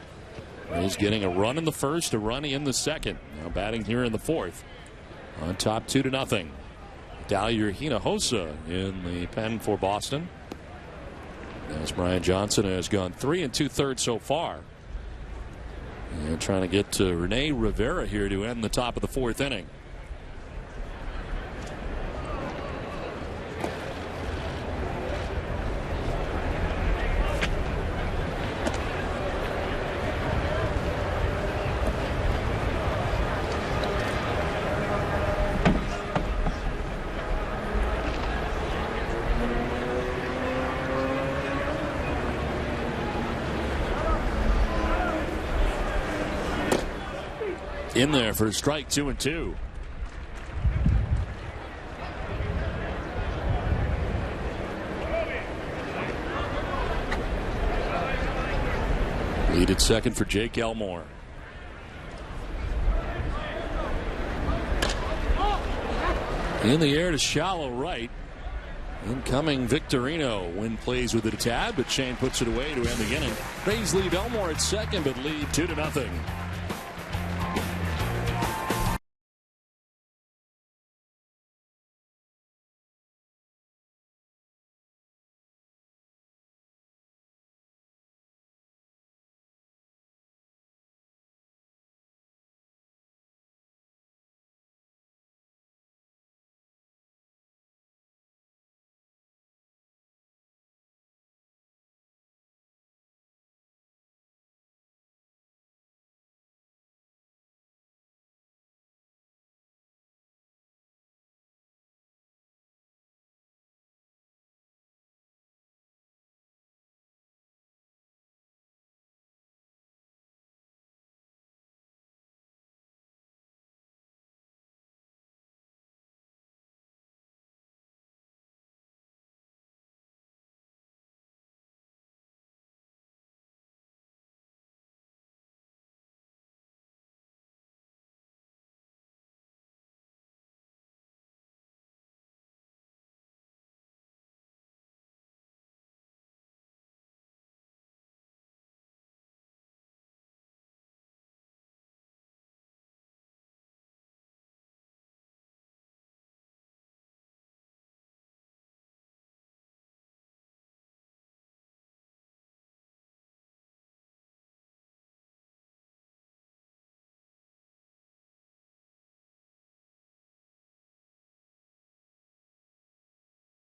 He's getting a run in the first, a run in the second. Now batting here in the 4th. On top 2-0. Dahlia Hinojosa in the pen for Boston. As Brian Johnson has gone 3 2/3 so far. And trying to get to Rene Rivera here to end the top of the 4th inning. In there for a strike, 2-2. Lead at second for Jake Elmore. In the air to shallow right. Incoming Victorino. Wind plays with it a tad, but Shane puts it away to end the inning. Rays lead Elmore at second, but lead 2-0.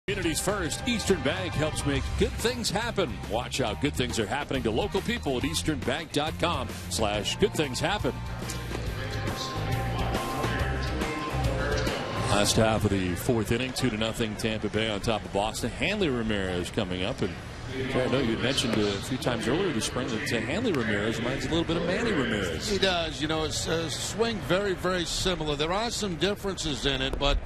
Communities first, Eastern Bank helps make good things happen. Watch how good things are happening to local people at easternbank.com/goodthingshappen. Last half of the fourth inning, 2-0 Tampa Bay on top of Boston. Hanley Ramirez coming up. And I know you had mentioned a few times earlier this spring that Hanley Ramirez reminds a little bit of Manny Ramirez. He does. You know, his swing very, very similar. There are some differences in it, but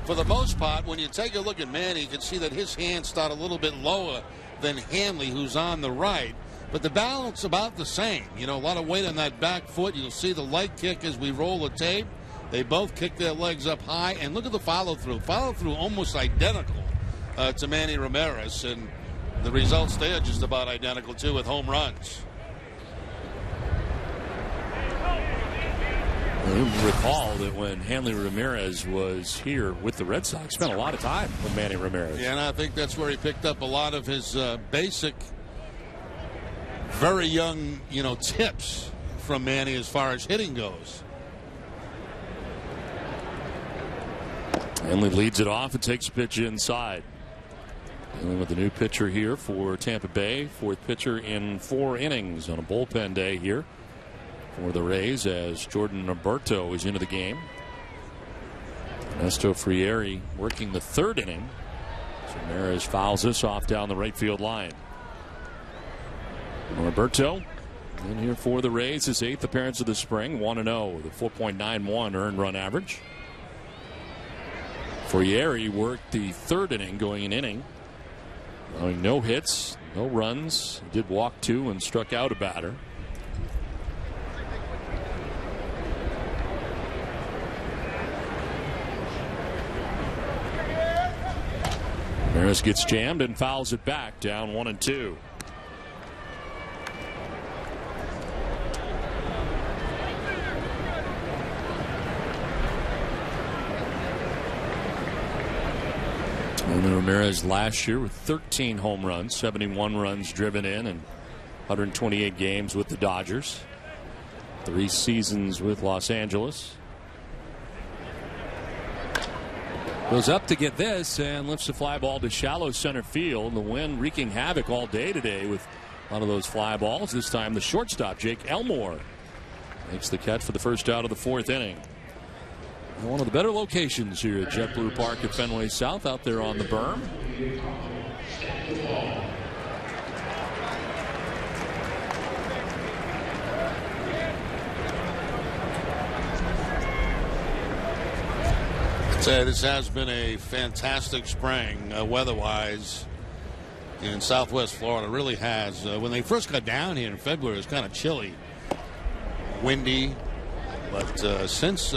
for the most part, when you take a look at Manny, you can see that his hands start a little bit lower than Hanley, who's on the right. But the balance about the same. You know, a lot of weight on that back foot. You'll see the leg kick as we roll the tape. They both kick their legs up high. And look at the follow-through. Follow-through almost identical to Manny Ramirez. And the results there just about identical, too, with home runs. You recall that when Hanley Ramirez was here with the Red Sox, spent a lot of time with Manny Ramirez. Yeah, and I think that's where he picked up a lot of his basic, very young, tips from Manny as far as hitting goes. Hanley leads it off and takes a pitch inside. Dealing with the new pitcher here for Tampa Bay. Fourth pitcher in 4 innings on a bullpen day here for the Rays as Jordan Alberto is into the game. Ernesto Frieri working the 3rd inning. Ramirez fouls this off down the right field line. Alberto in here for the Rays, his 8th appearance of the spring, 1-0 with a 4.91 earned run average. Frieri worked the 3rd inning, going an inning, allowing no hits, no runs. He did walk 2 and struck out a batter. Ramirez gets jammed and fouls it back, down 1-2. Ramirez last year with 13 home runs, 71 runs driven in, and 128 games with the Dodgers. 3 seasons with Los Angeles. Goes up to get this and lifts the fly ball to shallow center field. The wind wreaking havoc all day today with a lot of those fly balls. This time the shortstop, Jake Elmore, makes the catch for the first out of the 4th inning. One of the better locations here at JetBlue Park at Fenway South, out there on the berm. Say this has been a fantastic spring weather-wise in Southwest Florida. It really has. When they first got down here in February, it was kind of chilly, windy. But since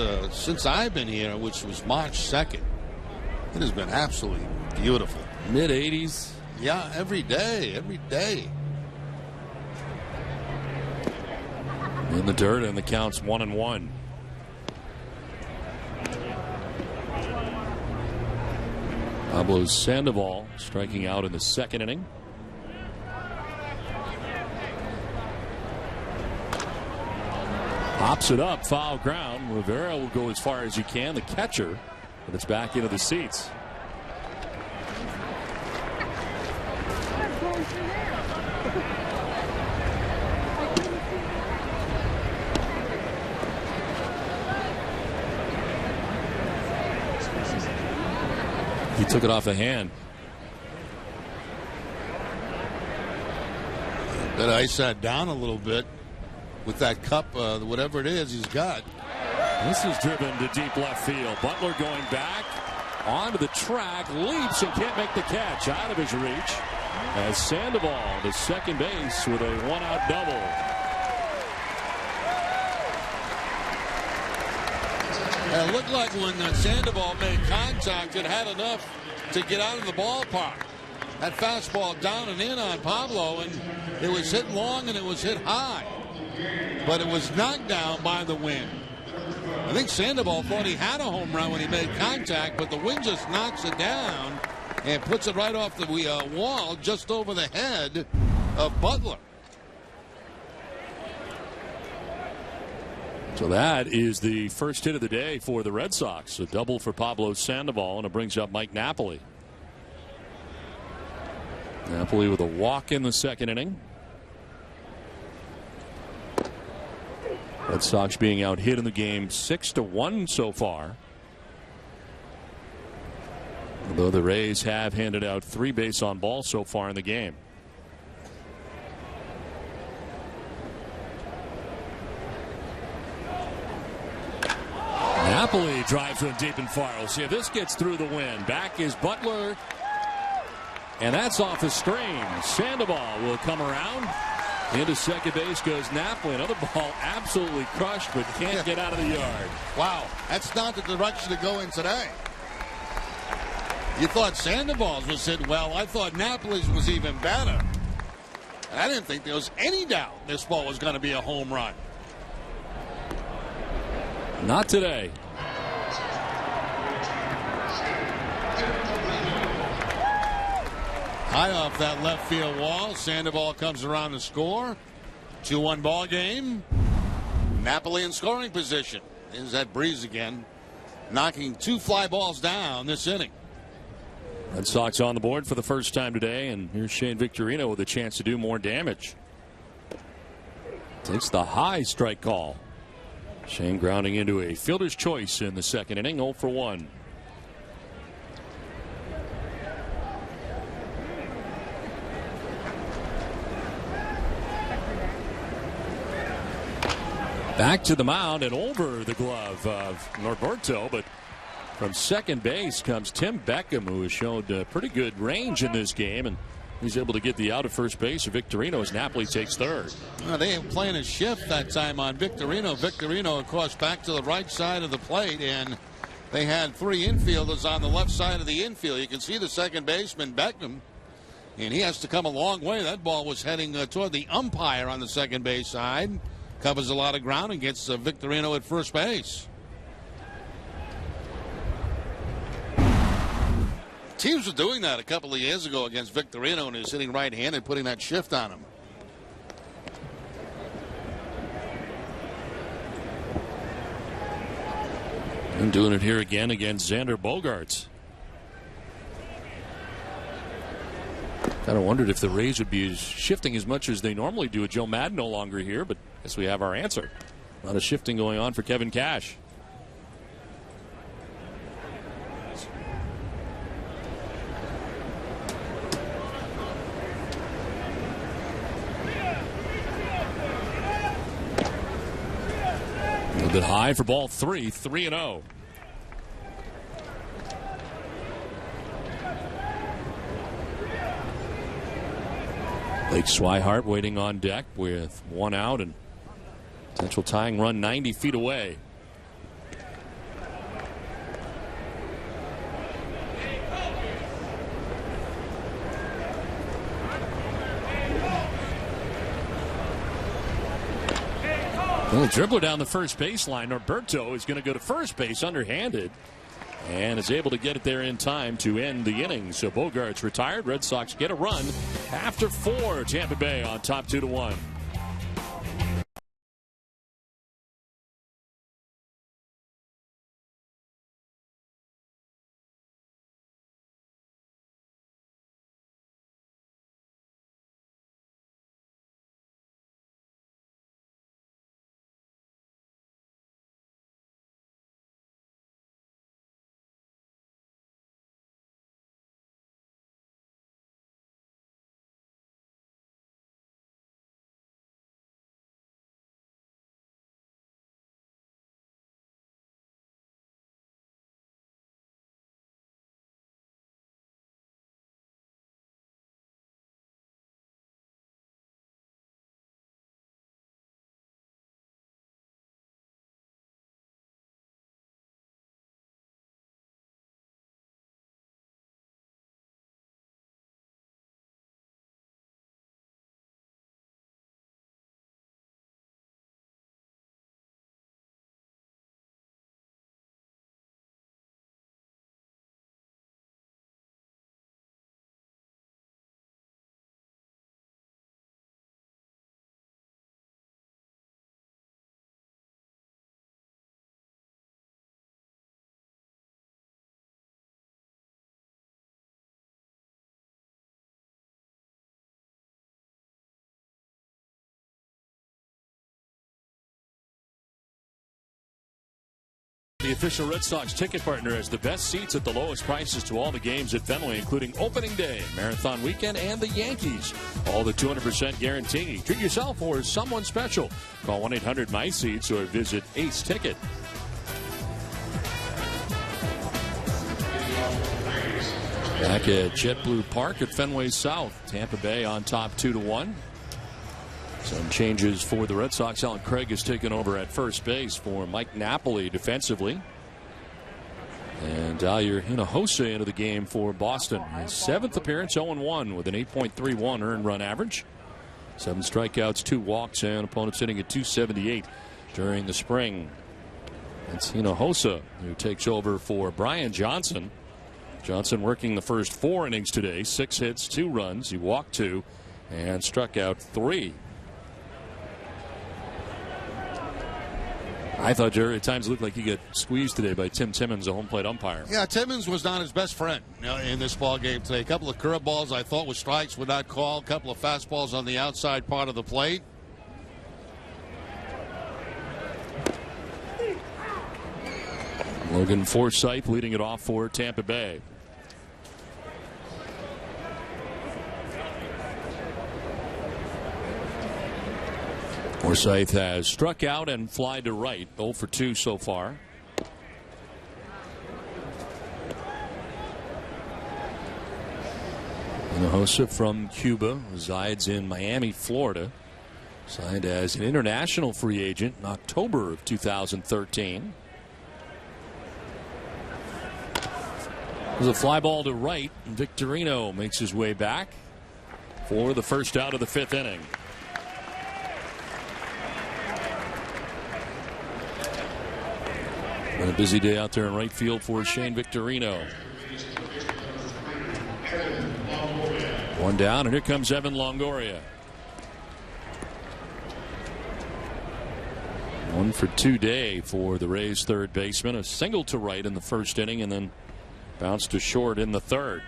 I've been here, which was March 2nd, it has been absolutely beautiful. Mid-80s. Yeah, every day, every day. In the dirt, and the count's 1-1. Pablo Sandoval striking out in the second inning. Pops it up, foul ground. Rivera will go as far as he can, the catcher, but it's back into the seats. He took it off the hand. Better ice that down a little bit with that cup, whatever it is he's got. This is driven to deep left field. Butler going back onto the track, leaps and can't make the catch. Out of his reach as Sandoval to second base with a one-out double. It looked like when Sandoval made contact, it had enough to get out of the ballpark. That fastball down and in on Pablo, and it was hit long and it was hit high. But it was knocked down by the wind. I think Sandoval thought he had a home run when he made contact, but the wind just knocks it down and puts it right off the wall just over the head of Butler. So that is the first hit of the day for the Red Sox. A double for Pablo Sandoval, and it brings up Mike Napoli. Napoli with a walk in the second inning. Red Sox being out hit in the game 6-1 so far. Although the Rays have handed out 3 base on balls so far in the game. Napoli drives one deep and far. We'll see if this gets through the wind. Back is Butler. And that's off the string. Sandoval will come around. Into second base goes Napoli. Another ball absolutely crushed, but can't get out of the yard. Wow, that's not the direction to go in today. You thought Sandoval's was hit well. I thought Napoli's was even better. I didn't think there was any doubt this ball was going to be a home run. Not today. High off that left field wall. Sandoval comes around to score. 2-1 ball game. Napoli in scoring position. There's that breeze again. Knocking 2 fly balls down this inning. Red Sox on the board for the first time today. And here's Shane Victorino with a chance to do more damage. Takes the high strike call. Shane grounding into a fielder's choice in the second inning. 0 for 1. Back to the mound and over the glove of Norberto, but from second base comes Tim Beckham, who has shown pretty good range in this game, and he's able to get the out of first base of Victorino as Napoli takes third. They ain't playing a shift that time on Victorino. Victorino, of course, back to the right side of the plate, and they had 3 infielders on the left side of the infield. You can see the second baseman, Beckham, and he has to come a long way. That ball was heading toward the umpire on the second base side. Covers a lot of ground and gets Victorino at first base. Teams were doing that a couple of years ago against Victorino, and he was hitting right-handed, putting that shift on him. And doing it here again against Xander Bogaerts. Kind of wondered if the Rays would be shifting as much as they normally do with Joe Madden no longer here, but I guess we have our answer. A lot of shifting going on for Kevin Cash. A little bit high for ball 3, 3-0. Blake Swihart waiting on deck with one out and potential tying run 90 feet away. Well, dribbler down the first baseline. Norberto is going to go to first base underhanded and is able to get it there in time to end the inning. So Bogart's retired. Red Sox get a run after 4. Tampa Bay on top 2-1. The official Red Sox ticket partner has the best seats at the lowest prices to all the games at Fenway, including opening day, marathon weekend, and the Yankees. All the 200% guarantee. Treat yourself or someone special. Call 1-800-MY-SEATS or visit Ace Ticket. Back at JetBlue Park at Fenway South. Tampa Bay on top 2-1. Some changes for the Red Sox. Alan Craig has taken over at first base for Mike Napoli defensively. And Dalir Hinojosa into the game for Boston. His 7th appearance, 0-1 with an 8.31 earned run average. 7 strikeouts, 2 walks, and opponents hitting at 278 during the spring. It's Hinojosa who takes over for Brian Johnson. Johnson working the first 4 innings today. 6 hits, 2 runs. He walked 2 and struck out 3. I thought, Jerry, at times it looked like he got squeezed today by Tim Timmons, a home plate umpire. Yeah, Timmons was not his best friend in this ball game today. A couple of curveballs I thought were strikes were not called. A couple of fastballs on the outside part of the plate. Logan Forsythe leading it off for Tampa Bay. Forsythe has struck out and fly to right. 0 for 2 so far. Hinojosa from Cuba resides in Miami, Florida. Signed as an international free agent in October of 2013. There's a fly ball to right. Victorino makes his way back for the first out of the 5th inning. Been a busy day out there in right field for Shane Victorino. 1 down, and here comes Evan Longoria. 1 for 2 day for the Rays' third baseman. A single to right in the first inning, and then bounced to short in the third.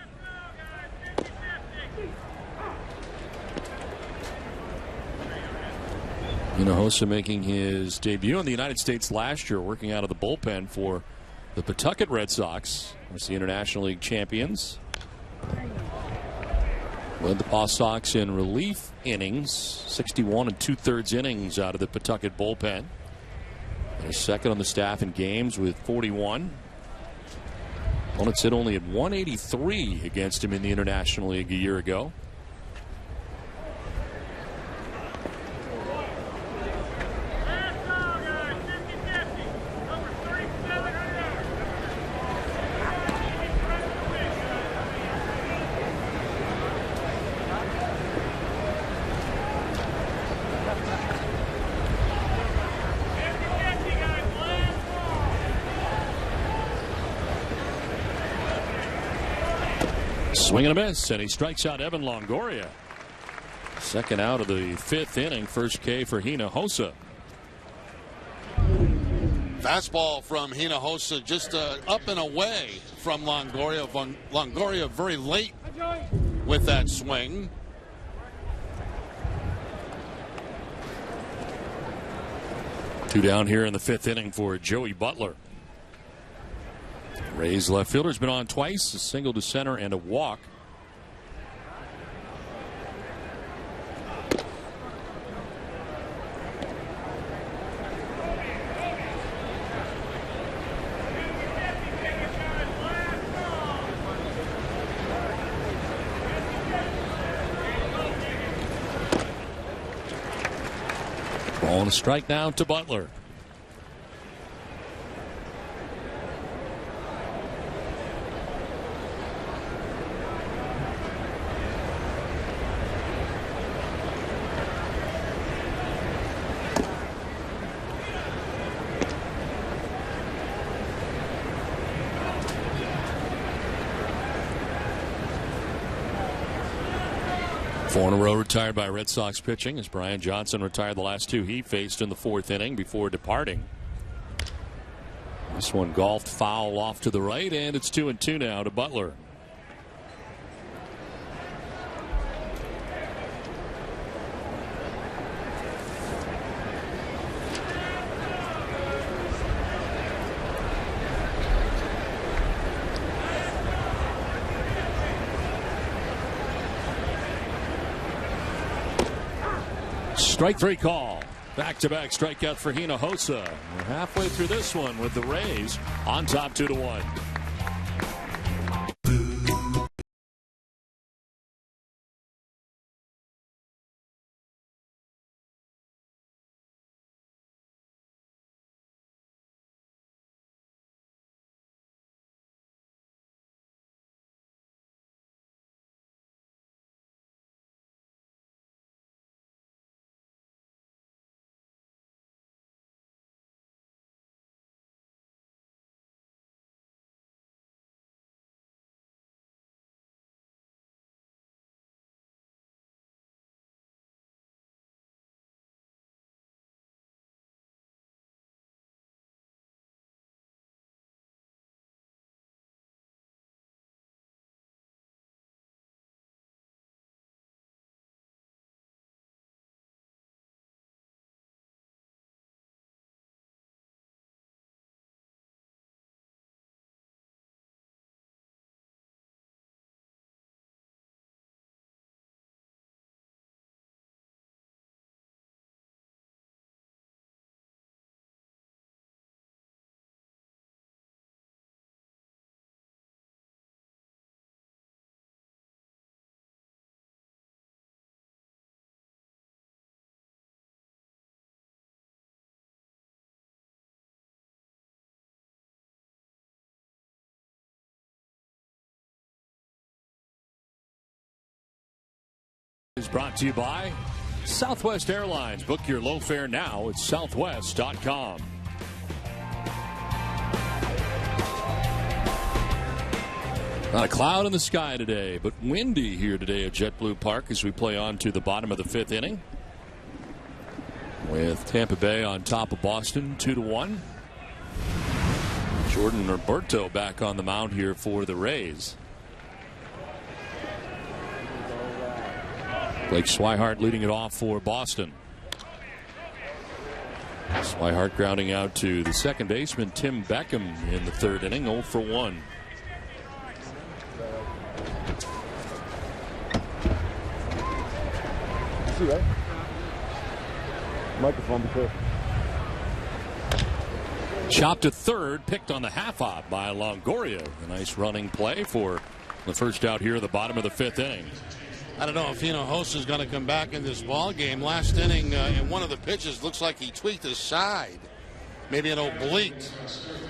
Hinojosa making his debut in the United States last year, working out of the bullpen for the Pawtucket Red Sox. As the International League champions. Led the Paw Sox in relief innings, 61 2/3 innings out of the Pawtucket bullpen. And he's second on the staff in games with 41. Opponents hit only at 183 against him in the International League a year ago. Swing and a miss, and he strikes out Evan Longoria. Second out of the 5th inning. First K for Hinojosa. Fastball from Hinojosa, just up and away from Longoria. Longoria very late with that swing. Two down here in the 5th inning for Joey Butler. Rays left fielder's been on twice, a single to center and a walk. Ball and a strike now to Butler. Four in a row retired by Red Sox pitching as Brian Johnson retired the last two he faced in the 4th inning before departing. This one golfed foul off to the right, and it's 2-2 now to Butler. Strike 3 call. Back-to-back strikeout for Hinojosa. We're halfway through this one with the Rays on top 2-1. Is brought to you by Southwest Airlines. Book your low fare now at southwest.com. Not a cloud in the sky today, but windy here today at JetBlue Park as we play on to the bottom of the 5th inning. With Tampa Bay on top of Boston 2-1. Jordan Roberto back on the mound here for the Rays. Blake Swihart leading it off for Boston. Swihart grounding out to the second baseman Tim Beckham in the 3rd inning, 0 for 1. See that? Microphone because. Chopped to 3rd, picked on the half-hop by Longoria. A nice running play for the first out here at the bottom of the 5th inning. I don't know if Hinojosa is going to come back in this ball game. Last inning, in one of the pitches, looks like he tweaked his side, maybe an oblique.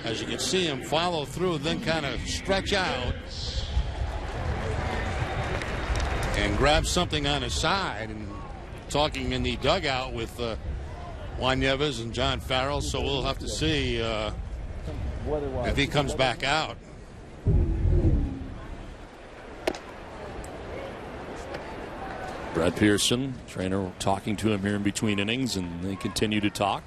As you can see him follow through, then kind of stretch out and grab something on his side. And talking in the dugout with Juan Nieves and John Farrell, so we'll have to see if he comes back out. Brad Pearson, trainer, talking to him here in between innings, and they continue to talk.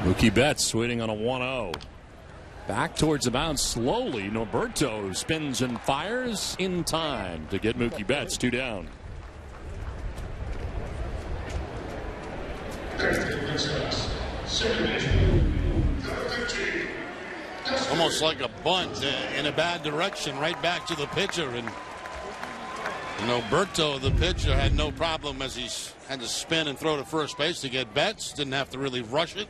Mookie Betts waiting on a 1-0. Back towards the mound slowly. Norberto spins and fires in time to get Mookie Betts 2 down. Almost like a bunt in a bad direction, right back to the pitcher. And Norberto, the pitcher, had no problem as he had to spin and throw to first base to get Betts. Didn't have to really rush it.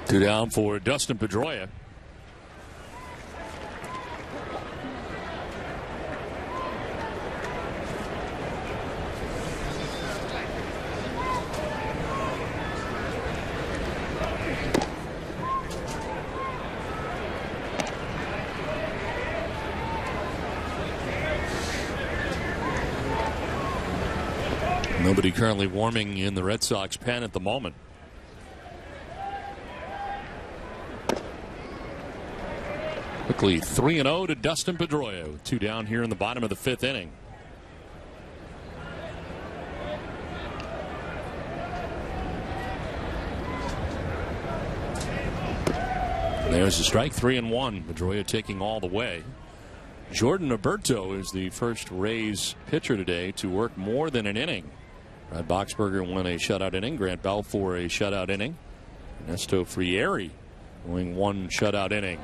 2 down for Dustin Pedroia. Nobody currently warming in the Red Sox pen at the moment. Quickly 3-0 to Dustin Pedroia. 2 down here in the bottom of the 5th inning. There's a strike, 3-1. Pedroia taking all the way. Jordan Norberto is the first Rays pitcher today to work more than an inning. Brad Boxberger won a shutout inning. Grant Balfour a shutout inning. Ernesto Frieri going 1 shutout inning.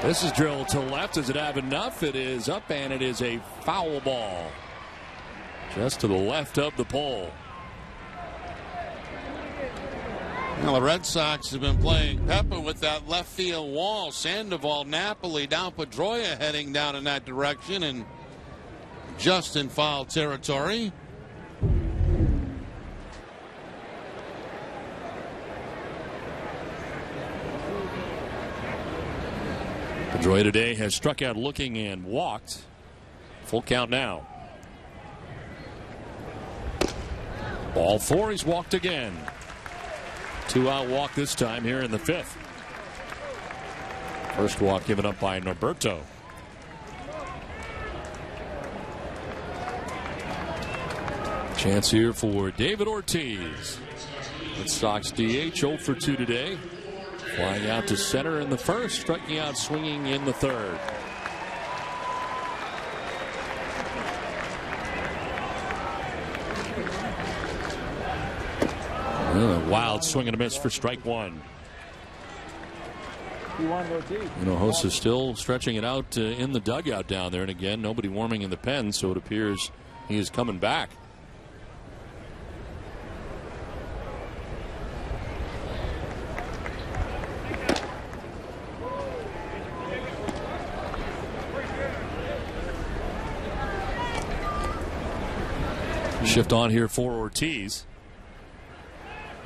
This is drilled to left. Does it have enough? It is up, and it is a foul ball. Just to the left of the pole. Well, the Red Sox have been playing Pepper with that left field wall. Sandoval, Napoli, down Pedroia heading down in that direction, and just in foul territory. Pedroia today has struck out looking and walked. Full count now. Ball 4, he's walked again. 2-out walk this time here in the 5th. First walk given up by Norberto. Chance here for David Ortiz. Red Sox DH 0 for 2 today. Flying out to center in the 1st, striking out swinging in the 3rd. Wild swing and a miss for strike 1. Hinojosa still stretching it out in the dugout down there. And again, nobody warming in the pen, so it appears he is coming back. Shift on here for Ortiz.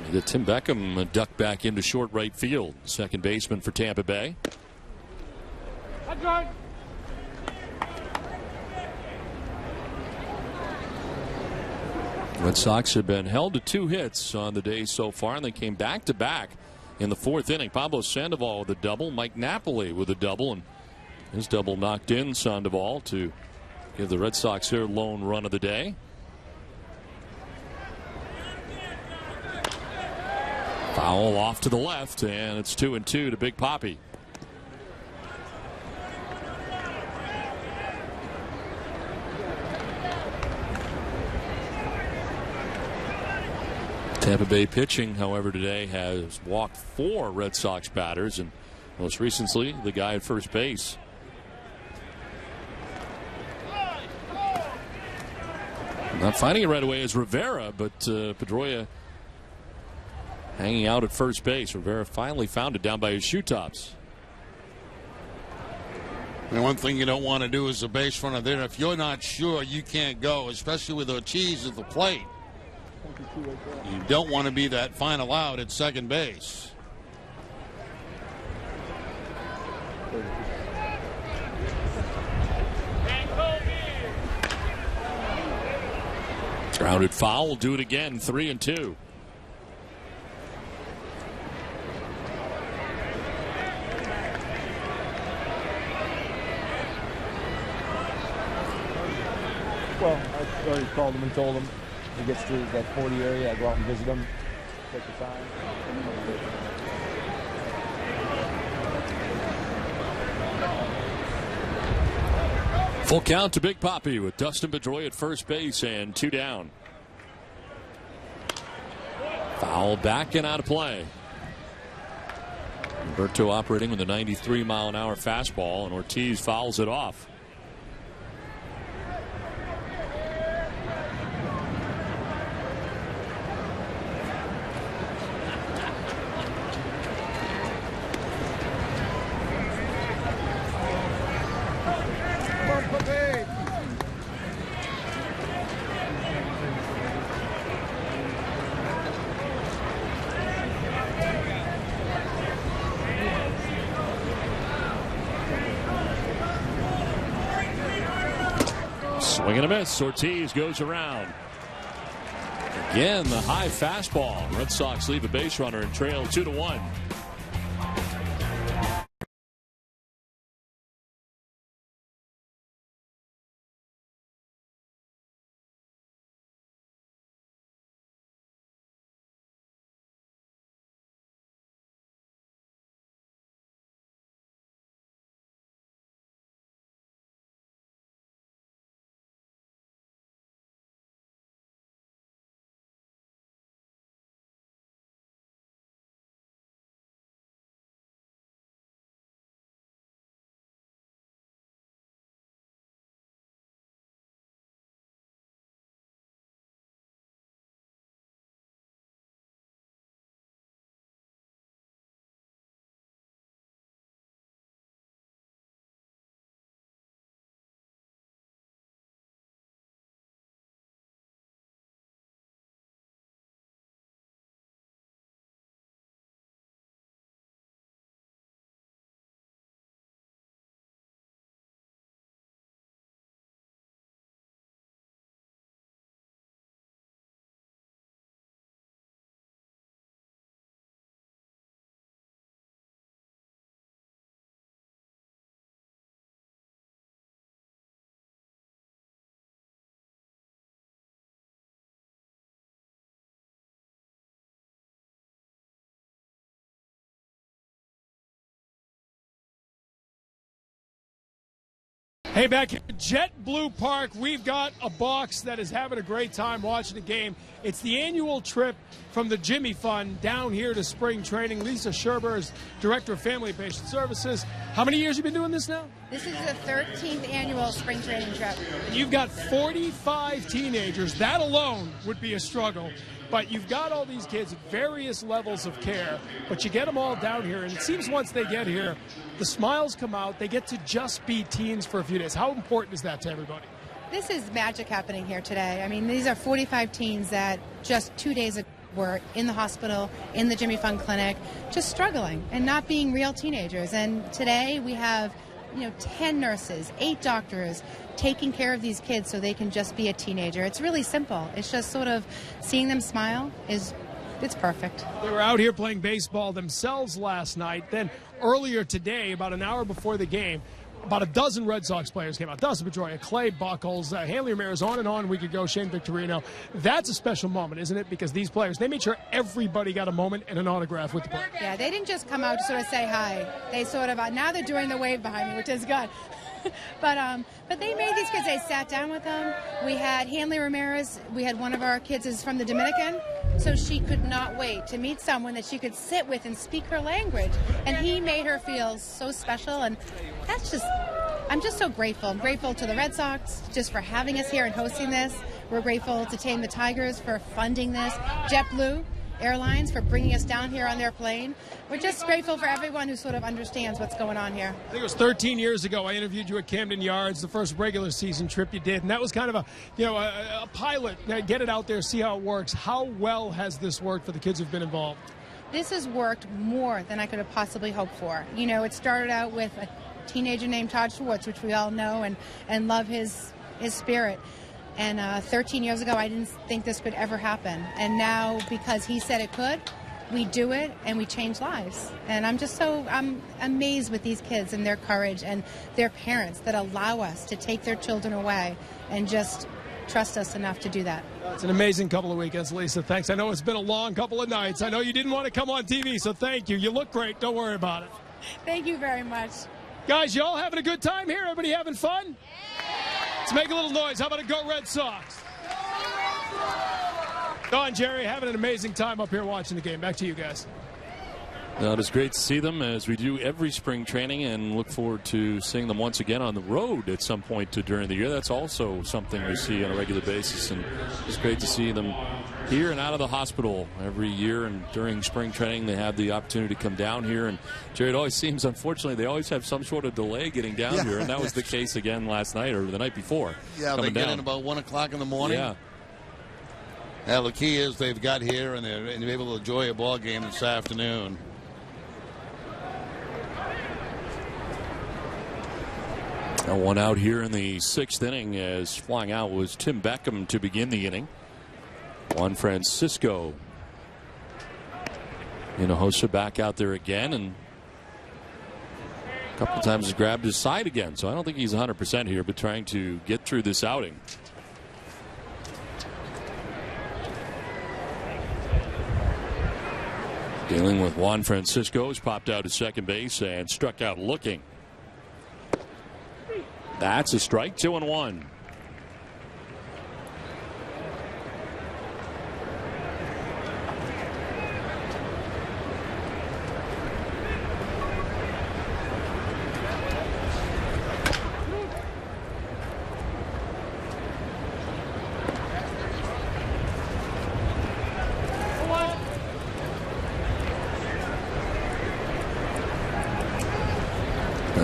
You get Tim Beckham ducked back into short right field. Second baseman for Tampa Bay. Red Sox have been held to 2 hits on the day so far, and they came back to back in the 4th inning. Pablo Sandoval with a double, Mike Napoli with a double, and his double knocked in Sandoval to give the Red Sox their lone run of the day. Foul off to the left, and it's 2-2 to Big Papi. Tampa Bay pitching, however, today has walked 4 Red Sox batters, and most recently the guy at first base. Not finding it right away is Rivera, but Pedroia hanging out at first base. Rivera finally found it down by his shoe tops. And one thing you don't want to do as a base runner there, if you're not sure, you can't go, especially with Ortiz at the plate. You don't want to be that final out at second base. Grounded foul, will do it again, 3-2. Well, I already called him and told him if he gets to that 40 area, I go out and visit him, take the time. Full count to Big Papi with Dustin Pedroia at first base and 2 down. Foul back and out of play. Humberto operating with a 93-mile-an-hour fastball, and Ortiz fouls it off. Swing and a miss. Ortiz goes around. Again, the high fastball. Red Sox leave a base runner and trail 2-1. Hey, back here at JetBlue Park, we've got a box that is having a great time watching the game. It's the annual trip from the Jimmy Fund down here to spring training. Lisa Scherber is Director of Family and Patient Services. How many years have you been doing this now? This is the 13th annual spring training trip. And you've got 45 teenagers. That alone would be a struggle. But you've got all these kids at various levels of care, but you get them all down here, and it seems once they get here, the smiles come out. They get to just be teens for a few days. How important is that to everybody? This is magic happening here today. I mean, these are 45 teens that just 2 days ago were in the hospital, in the Jimmy Fund Clinic, just struggling and not being real teenagers. And today we have 10 nurses, 8 doctors taking care of these kids so they can just be a teenager. It's really simple. It's just sort of seeing them smile it's perfect. They were out here playing baseball themselves last night. Then earlier today, about an hour before the game, about a dozen Red Sox players came out. Dustin Pedroia, Clay Buchholz, Hanley Ramirez, on and on we could go, Shane Victorino. That's a special moment, isn't it? Because these players, they made sure everybody got a moment and an autograph with the player. Yeah, they didn't just come out to sort of say hi. They sort of, now they're doing the wave behind me, which is good. But they made these kids, they sat down with them. We had Hanley Ramirez, we had one of our kids is from the Dominican, so she could not wait to meet someone that she could sit with and speak her language. And he made her feel so special, and I'm just so grateful. I'm grateful to the Red Sox just for having us here and hosting this. We're grateful to Tame the Tigers for funding this. JetBlue Airlines for bringing us down here on their plane. We're just grateful for everyone who sort of understands what's going on here. I think it was 13 years ago I interviewed you at Camden Yards, the first regular season trip you did, and that was kind of a pilot. Get it out there, see how it works. How well has this worked for the kids who've been involved? This has worked more than I could have possibly hoped for. It started out with a teenager named Todd Schwartz, which we all know and love his spirit. And 13 years ago, I didn't think this could ever happen. And now, because he said it could, we do it and we change lives. And I'm amazed with these kids and their courage and their parents that allow us to take their children away and just trust us enough to do that. It's an amazing couple of weekends, Lisa. Thanks. I know it's been a long couple of nights. I know you didn't want to come on TV, so thank you. You look great. Don't worry about it. Thank you very much. Guys, you all having a good time here? Everybody having fun? Let's make a little noise. How about a Go Red Sox? Don, Jerry, having an amazing time up here watching the game. Back to you guys. Well, it is great to see them, as we do every spring training, and look forward to seeing them once again on the road at some point during the year. That's also something we see on a regular basis, and it's great to see them here and out of the hospital every year. And during spring training, they have the opportunity to come down here. And Jerry, it always seems, unfortunately, they always have some sort of delay getting down here, and that was the case again last night or the night before. Yeah, they get in about 1 o'clock in the morning. Yeah. Now, the key is they've got here, and they're able to enjoy a ball game this afternoon. Now one out here in the 6th inning, as flying out was Tim Beckham to begin the inning. Juan Francisco Hinojosa back out there again, and a couple of times has grabbed his side again. So I don't think he's 100% here, but trying to get through this outing. Dealing with Juan Francisco, has popped out to second base and struck out looking. That's a strike. 2-1.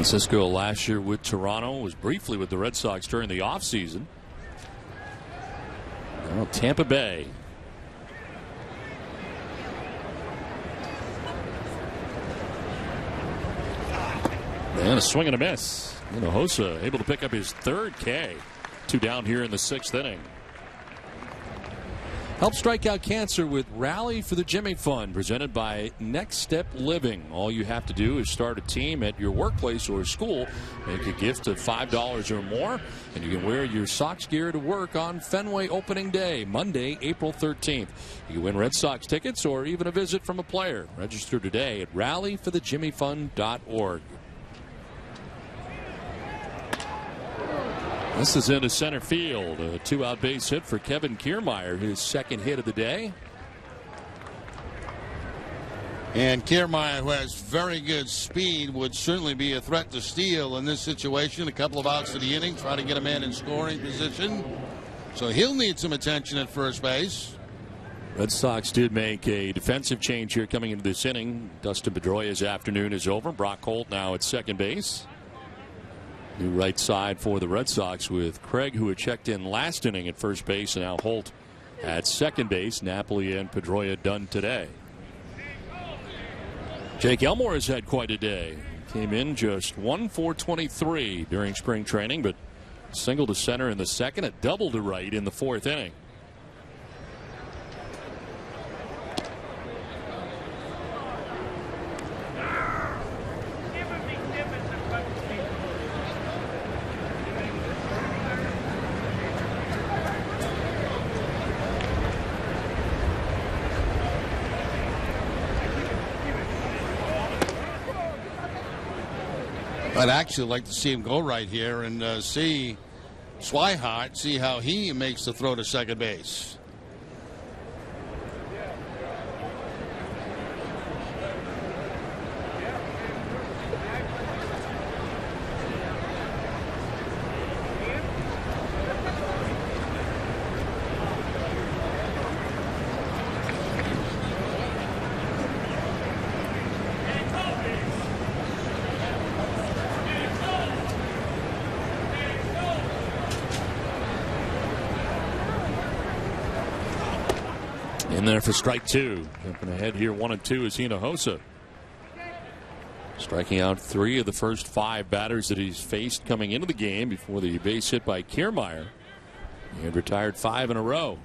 Francisco last year with Toronto, was briefly with the Red Sox during the offseason. Now Tampa Bay. And a swing and a miss. Hinojosa able to pick up his 3rd K. 2 down here in the 6th inning. Help strike out cancer with Rally for the Jimmy Fund, presented by Next Step Living. All you have to do is start a team at your workplace or school, make a gift of $5 or more, and you can wear your Sox gear to work on Fenway opening day, Monday, April 13th. You can win Red Sox tickets or even a visit from a player. Register today at rallyforthejimmyfund.org. This is into center field. A 2-out base hit for Kevin Kiermaier, his 2nd hit of the day. And Kiermaier, who has very good speed, would certainly be a threat to steal in this situation. A couple of outs of the inning, try to get a man in scoring position. So he'll need some attention at first base. Red Sox did make a defensive change here coming into this inning. Dustin Pedroia's afternoon is over. Brock Holt now at second base. New right side for the Red Sox with Craig, who had checked in last inning at first base, and now Holt at second base. Napoli and Pedroia done today. Jake Elmore has had quite a day. Came in just 1-for-23 during spring training, but single to center in the 2nd, a double to right in the 4th inning. I'd actually like to see him go right here and see Swihart, see how he makes the throw to second base. In there for strike 2. Jumping ahead here, 1-2 is Hinojosa. Striking out 3 of the first 5 batters that he's faced coming into the game before the base hit by Kiermaier. He had retired 5 in a row.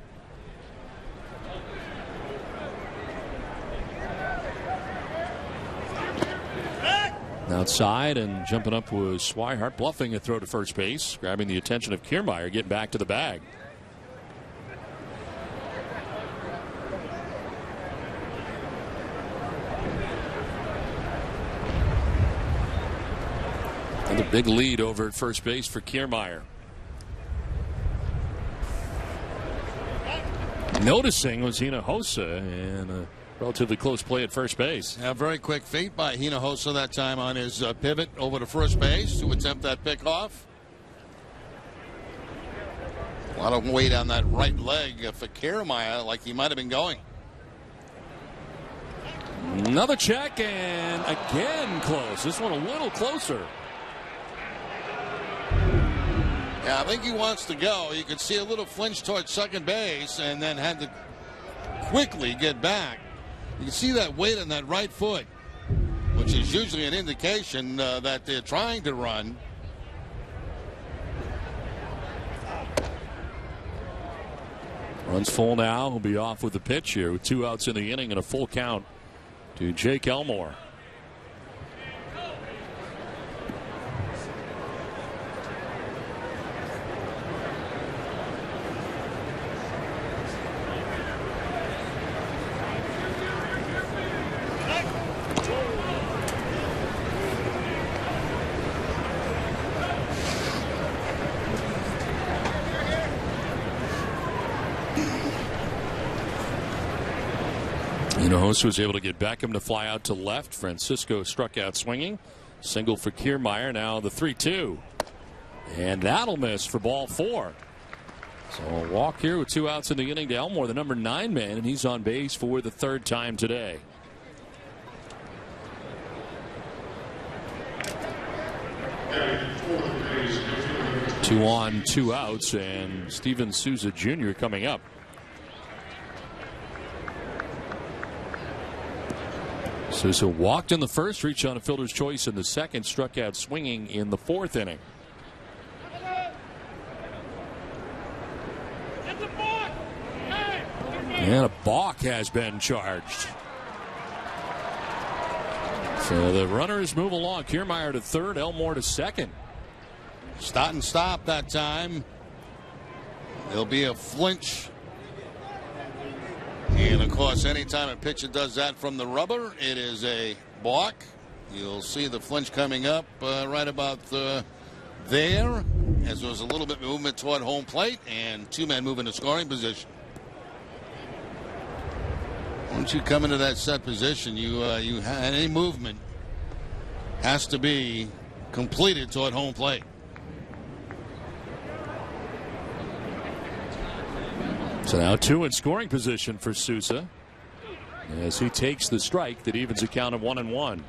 Outside and jumping up was Swihart, bluffing a throw to first base, grabbing the attention of Kiermaier, getting back to the bag. Another big lead over at first base for Kiermaier. Noticing was Hinojosa, and a relatively close play at first base. A very quick feat by Hinojosa that time on his pivot over to first base to attempt that pickoff. A lot of weight on that right leg for Kiermaier, like he might have been going. Another check, and again close. This one a little closer. Yeah, I think he wants to go. You could see a little flinch towards second base and then had to quickly get back. You can see that weight on that right foot, which is usually an indication that they're trying to run. Runs full now. He'll be off with the pitch here with 2 outs in the inning and a full count to Jake Elmore. Hinojosa was able to get Beckham to fly out to left. Francisco struck out swinging. Single for Kiermaier. Now the 3-2. And that'll miss for ball 4. So a walk here with 2 outs in the inning to Elmore, the number 9 man, and he's on base for the 3rd time today. Two on, 2 outs, and Steven Souza Jr. coming up. Souza walked in the first, reached on a fielder's choice in the second, struck out swinging in the 4th inning. And a balk has been charged. So the runners move along. Kiermaier to 3rd, Elmore to 2nd. Start and stop that time. There'll be a flinch. And of course, anytime a pitcher does that from the rubber, it is a balk. You'll see the flinch coming up right about there, as there was a little bit of movement toward home plate, and 2 men move into scoring position. Once you come into that set position, you any movement has to be completed toward home plate. So now 2 in scoring position for Souza as he takes the strike that evens a count of 1-1.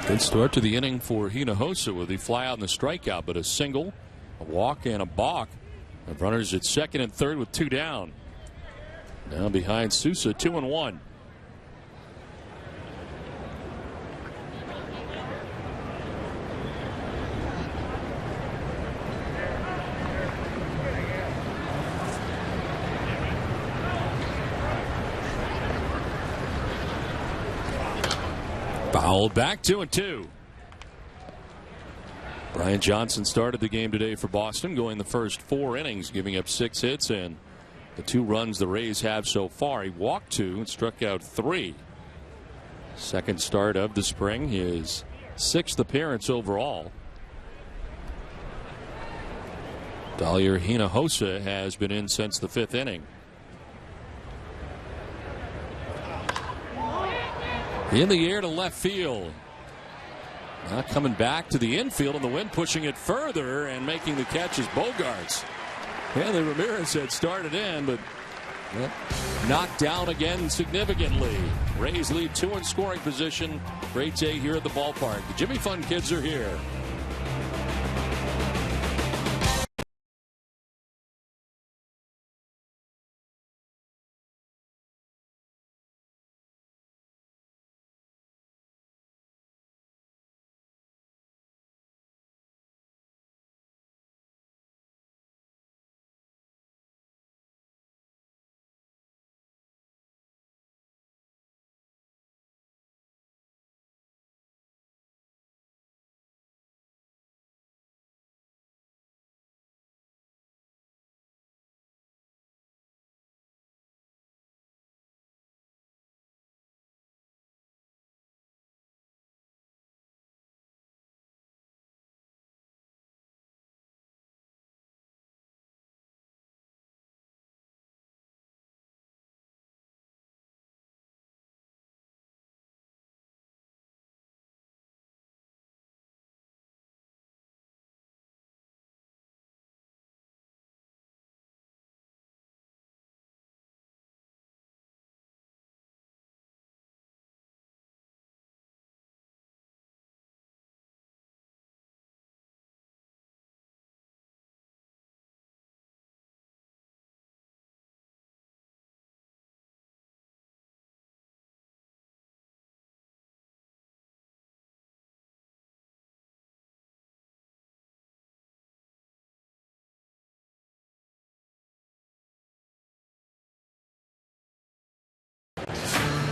Good start to the inning for Hinojosa with the fly out and the strikeout, but a single, a walk, and a balk. The runners at 2nd and 3rd with 2 down. Now behind Souza, 2-1. Fouled back, 2-2. Brian Johnson started the game today for Boston, going the first 4 innings, giving up 6 hits and the 2 runs the Rays have so far. He walked 2 and struck out 3. Second start of the spring, his 6th appearance overall. Dahlia Hinojosa has been in since the 5th inning. In the air to left field. Now coming back to the infield, and the wind pushing it further, and making the catch is Bogarts. And the Ramirez had started in, but knocked down again significantly. Rays lead 2 in scoring position. Great day here at the ballpark. The Jimmy Fun kids are here.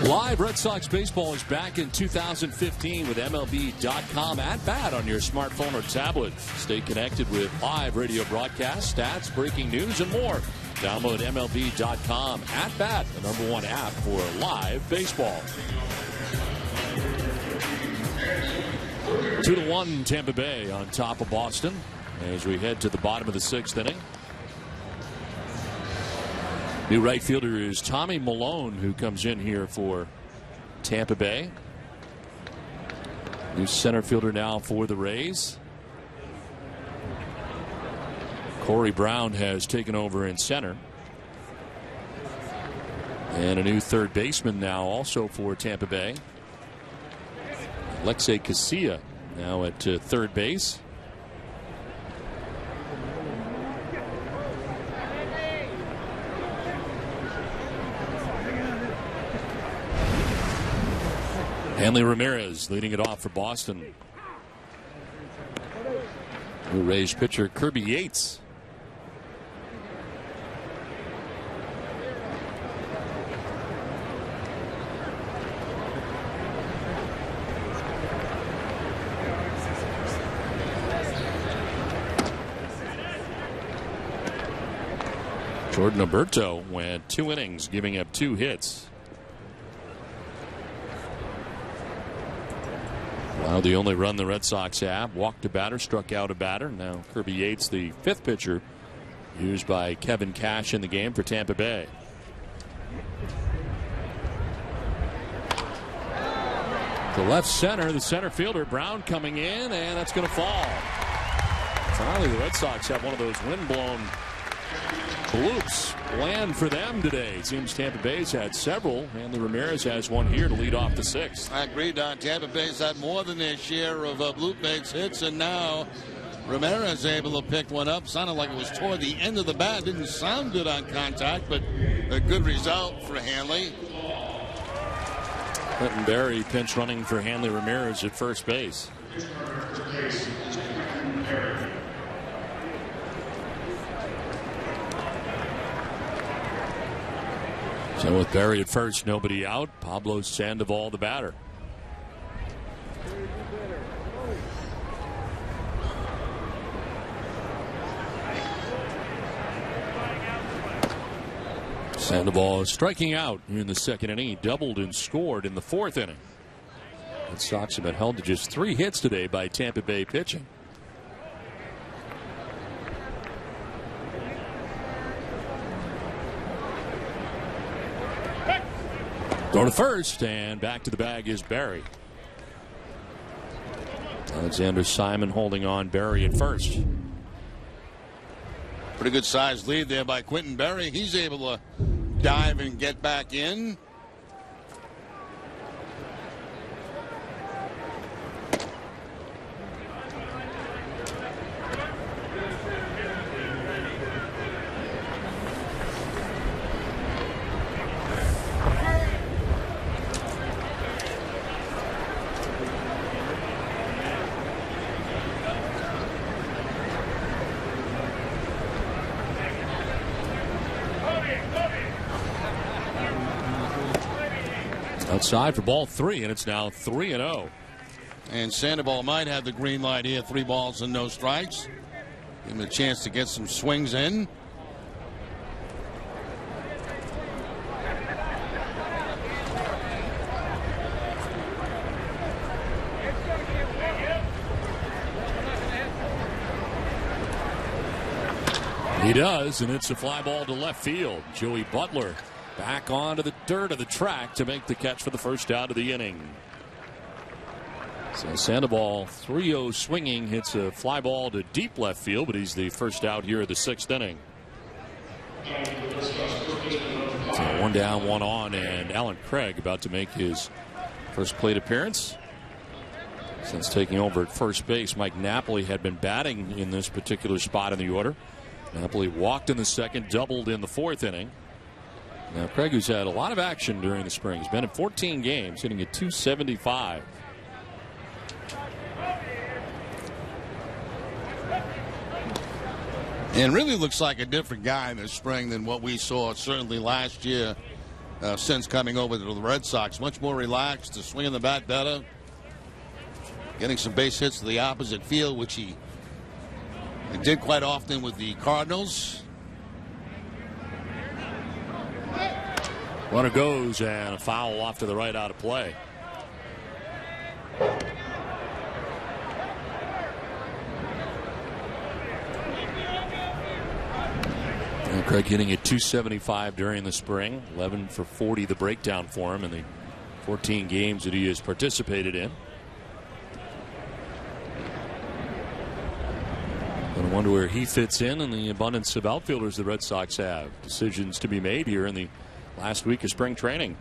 Live Red Sox baseball is back in 2015 with MLB.com at bat on your smartphone or tablet. Stay connected with live radio broadcasts, stats, breaking news, and more. Download MLB.com at bat, the #1 app for live baseball. 2-1 Tampa Bay on top of Boston as we head to the bottom of the 6th inning. New right fielder is Tommy Malone, who comes in here for Tampa Bay. New center fielder now for the Rays. Corey Brown has taken over in center. And a new third baseman now also for Tampa Bay. Alexei Casilla now at third base. Hanley Ramirez leading it off for Boston. New Rays pitcher Kirby Yates. Jordan Alberto went 2 innings, giving up 2 hits. Wow, the only run the Red Sox have. Walked a batter, struck out a batter. Now Kirby Yates, the 5th pitcher, used by Kevin Cash in the game for Tampa Bay. To left center, the center fielder, Brown, coming in, and that's going to fall. Finally, the Red Sox have one of those windblown bloops land for them today. It seems Tampa Bay's had several, and the Ramirez has one here to lead off the 6th. I agree, Don. Tampa Bay's had more than their share of bloop base hits, and now Ramirez able to pick one up. Sounded like it was toward the end of the bat. Didn't sound good on contact, but a good result for Hanley. Clinton Berry pinch running for Hanley Ramirez at first base. So with Berry at first, nobody out. Pablo Sandoval, the batter. Sandoval is striking out in the 2nd inning. He doubled and scored in the 4th inning. The Sox have been held to just 3 hits today by Tampa Bay pitching. Throw to first, and back to the bag is Berry. Alexander Simon holding on Berry at first. Pretty good sized lead there by Quentin Berry. He's able to dive and get back in. Outside for ball 3, and it's now 3-0. And Sandoval might have the green light here. 3 balls and no strikes. Give him a chance to get some swings in. He does, and it's a fly ball to left field. Joey Butler back onto the dirt of the track to make the catch for the first out of the inning. So Sandoval 3-0 swinging, hits a fly ball to deep left field, but he's the first out here of the 6th inning. So 1 down, 1 on, and Alan Craig about to make his first plate appearance. Since taking over at first base, Mike Napoli had been batting in this particular spot in the order. Napoli walked in the 2nd, doubled in the 4th inning. Now Craig, who's had a lot of action during the spring, he's been in 14 games, hitting at .275. And really looks like a different guy this spring than what we saw certainly last year since coming over to the Red Sox. Much more relaxed, swinging the bat better, getting some base hits to the opposite field, which he did quite often with the Cardinals. Runner goes, and a foul off to the right, out of play. And Craig hitting at .275 during the spring. 11 for 40 the breakdown for him in the 14 games that he has participated in. I wonder where he fits in the abundance of outfielders the Red Sox have. Decisions to be made here in the last week of spring training.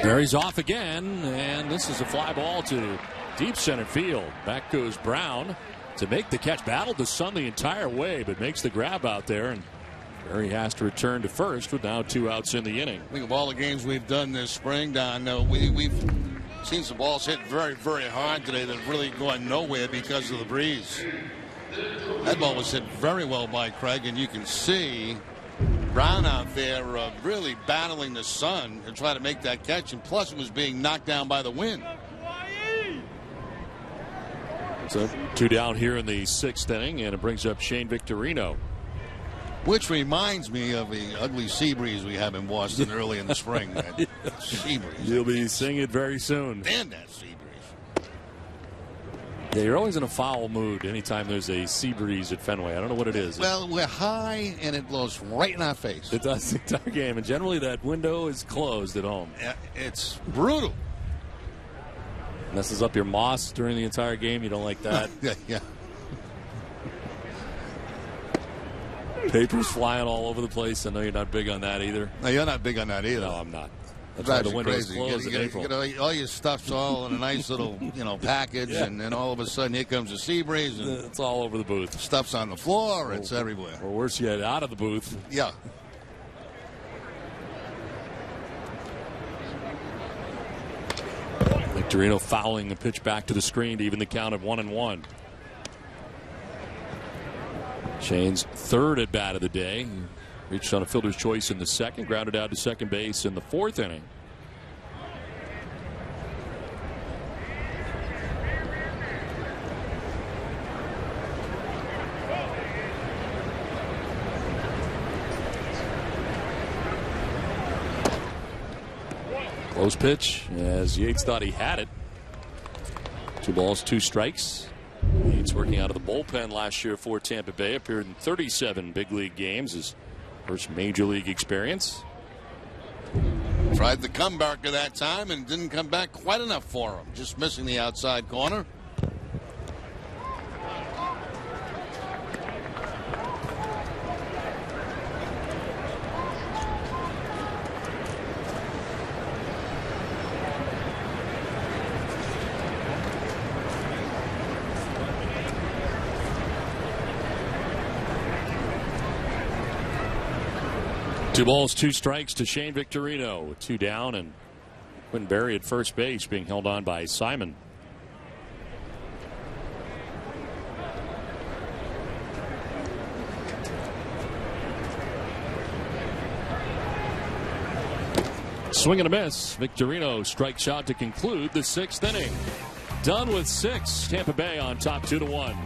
There he's off again, and this is a fly ball to deep center field. Back goes Brown to make the catch. Battled the sun the entire way, but makes the grab out there, and Barry has to return to first with now 2 outs in the inning. I think of all the games we've done this spring, Don, we've seen some balls hit very, very hard today that have really gone nowhere because of the breeze. That ball was hit very well by Craig, and you can see Brown out there really battling the sun and trying to make that catch, and plus it was being knocked down by the wind. So 2 down here in the 6th inning, and it brings up Shane Victorino. Which reminds me of the ugly sea breeze we have in Boston early in the spring. That sea breeze. You'll be seeing it very soon. And that sea breeze. Yeah, you're always in a foul mood anytime there's a sea breeze at Fenway. I don't know what it is. Well, we're high, and it blows right in our face. It does the entire game, and generally that window is closed at home. It's brutal. Messes up your moss during the entire game. You don't like that. Yeah. Papers flying all over the place. I know you're not big on that either. No, you're not big on that either. No, I'm not. That's why the window's closed in April. All your stuff's all in a nice little, package, and then all of a sudden here comes a sea breeze, and it's all over the booth. Stuff's on the floor. It's everywhere. Or worse yet, out of the booth. Yeah. Victorino fouling the pitch back to the screen to even the count of 1-1. Shane's 3rd at bat of the day. Reached on a fielder's choice in the 2nd, grounded out to second base in the 4th inning. Close pitch as Yates thought he had it. 2 balls, 2 strikes. Yates working out of the bullpen last year for Tampa Bay. Appeared in 37 big league games. His first major league experience. Tried the comeback at that time and didn't come back quite enough for him. Just missing the outside corner. Two balls, 2 strikes to Shane Victorino with 2 down, and Quinn Berry at first base being held on by Simon. Swing and a miss. Victorino strikes out to conclude the 6th inning. Done with 6. Tampa Bay on top 2-1.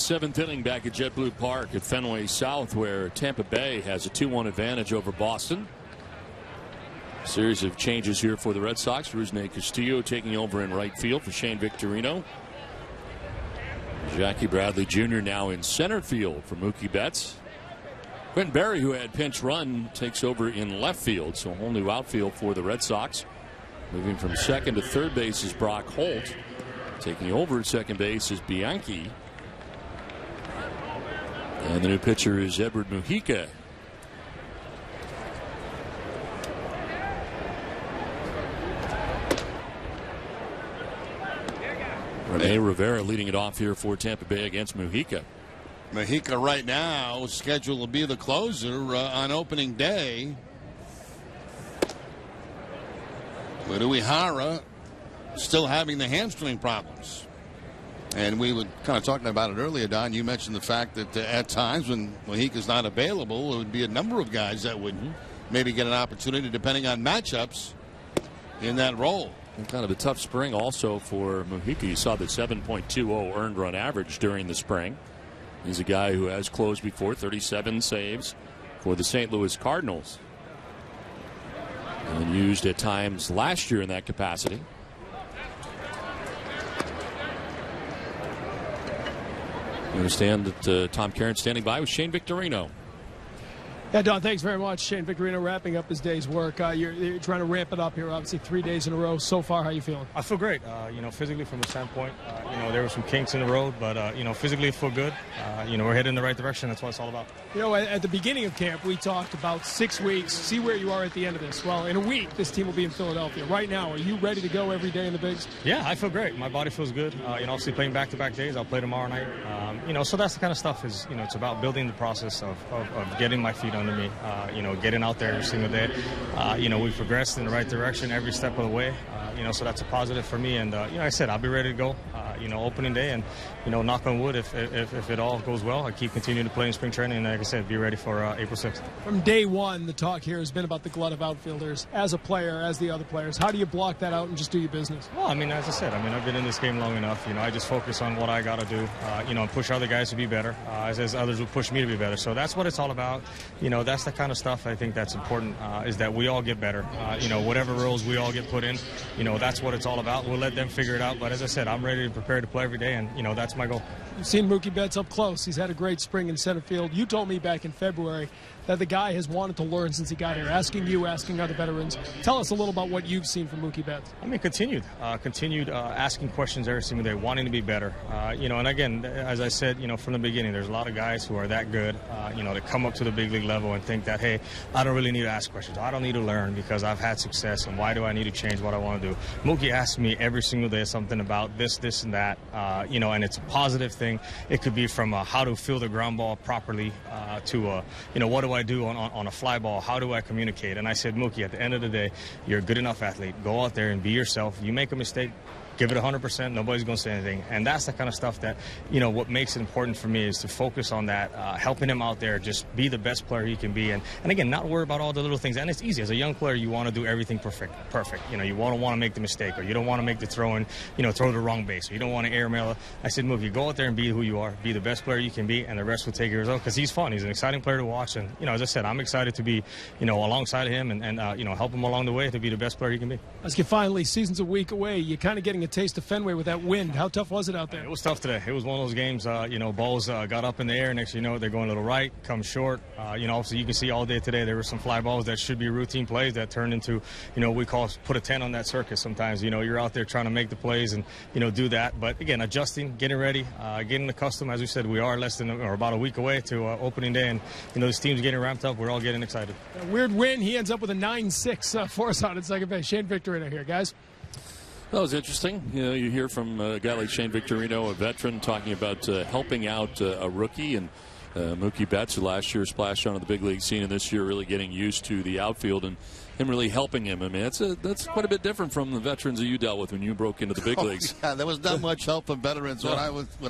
seventh inning back at JetBlue Park at Fenway South, where Tampa Bay has a 2-1 advantage over Boston. Series of changes here for the Red Sox. Rusney Castillo taking over in right field for Shane Victorino. Jackie Bradley Jr. now in center field for Mookie Betts. Quentin Berry, who had pinch run, takes over in left field, so a whole new outfield for the Red Sox. Moving from second to third base is Brock Holt. Taking over at second base is Bianchi. And the new pitcher is Edward Mujica. Rene Rivera leading it off here for Tampa Bay against Mujica. Mujica right now scheduled to be the closer on opening day. But Uehara still having the hamstring problems. And we were kind of talking about it earlier, Don. You mentioned the fact that at times when Mujica's not available, it would be a number of guys that would maybe get an opportunity depending on matchups in that role. And kind of a tough spring also for Mujica. You saw the 7.20 earned run average during the spring. He's a guy who has closed before, 37 saves for the St. Louis Cardinals. And used at times last year in that capacity. I understand that Tom Caron standing by with Shane Victorino. Yeah, Don, thanks very much. Shane Victorino wrapping up his day's work. You're trying to ramp it up here, obviously 3 days in a row. So far, how you feeling? I feel great. Physically from a standpoint, there were some kinks in the road, but, physically I feel good. We're heading in the right direction. That's what it's all about. At the beginning of camp, we talked about 6 weeks, see where you are at the end of this. Well, in a week, this team will be in Philadelphia. Right now, are you ready to go every day in the bigs? Yeah, I feel great. My body feels good. Obviously playing back-to-back days. I'll play tomorrow night. So that's the kind of stuff is, it's about building the process of getting my feet under me. Getting out there every single day. We've progressed in the right direction every step of the way. So that's a positive for me. And, I said I'll be ready to go, opening day. And, knock on wood, if it all goes well, I keep continuing to play in spring training. And like I said, be ready for April 6th. From day one, the talk here has been about the glut of outfielders. As a player, as the other players, how do you block that out and just do your business? Well, as I said, I've been in this game long enough. I just focus on what I got to do, and push other guys to be better, as others will push me to be better. So that's what it's all about. That's the kind of stuff I think that's important, is that we all get better. Whatever roles we all get put in, that's what it's all about. We'll let them figure it out. But as I said, I'm ready to prepare to play every day, and, that's my goal. You've seen Mookie Betts up close. He's had a great spring in center field. You told me back in February that the guy has wanted to learn since he got here, asking you, asking other veterans. Tell us a little about what you've seen from Mookie Betts. Continued asking questions every single day, wanting to be better. And again, as I said, from the beginning, there's a lot of guys who are that good, to come up to the big league level and think that, hey, I don't really need to ask questions. I don't need to learn because I've had success, and why do I need to change what I want to do? Mookie asks me every single day something about this, and that, and it's a positive thing. It could be from how to feel the ground ball properly to, what do I do on a fly ball? How do I communicate? And I said, Mookie, at the end of the day, you're a good enough athlete. Go out there and be yourself. You make a mistake, give it 100%. Nobody's going to say anything. And that's the kind of stuff that, what makes it important for me is to focus on that, helping him out there, just be the best player he can be. And again, not worry about all the little things. And it's easy. As a young player, you want to do everything perfect. You want to make the mistake, or you don't want to make the throw and, throw the wrong base, or you don't want to airmail it. I said, Mookie, go out there and be who you are. Be the best player you can be, and the rest will take your result, because he's fun. He's an exciting player to watch. And, as I said, I'm excited to be, alongside him and help him along the way to be the best player he can be. Let's get finally, season's a week away. You're kind of getting a taste of Fenway with that wind. How tough was it out there? It was tough today. It was one of those games, balls got up in the air. Next thing you know, they're going a little right, come short. Obviously you can see all day today there were some fly balls that should be routine plays that turned into, we call put a 10 on that circus sometimes. You're out there trying to make the plays and, do that. But again, adjusting, getting ready, getting accustomed. As we said, we are about a week away to opening day, and, this team's getting ramped up. We're all getting excited. A weird win. He ends up with a 9-6 force out at second base. Shane Victorino here, guys. That was interesting. You hear from a guy like Shane Victorino, a veteran, talking about helping out a rookie, and Mookie Betts, who last year splashed onto the big league scene, and this year really getting used to the outfield and him really helping him. That's quite a bit different from the veterans that you dealt with when you broke into the big leagues. Yeah, there was not much help from veterans when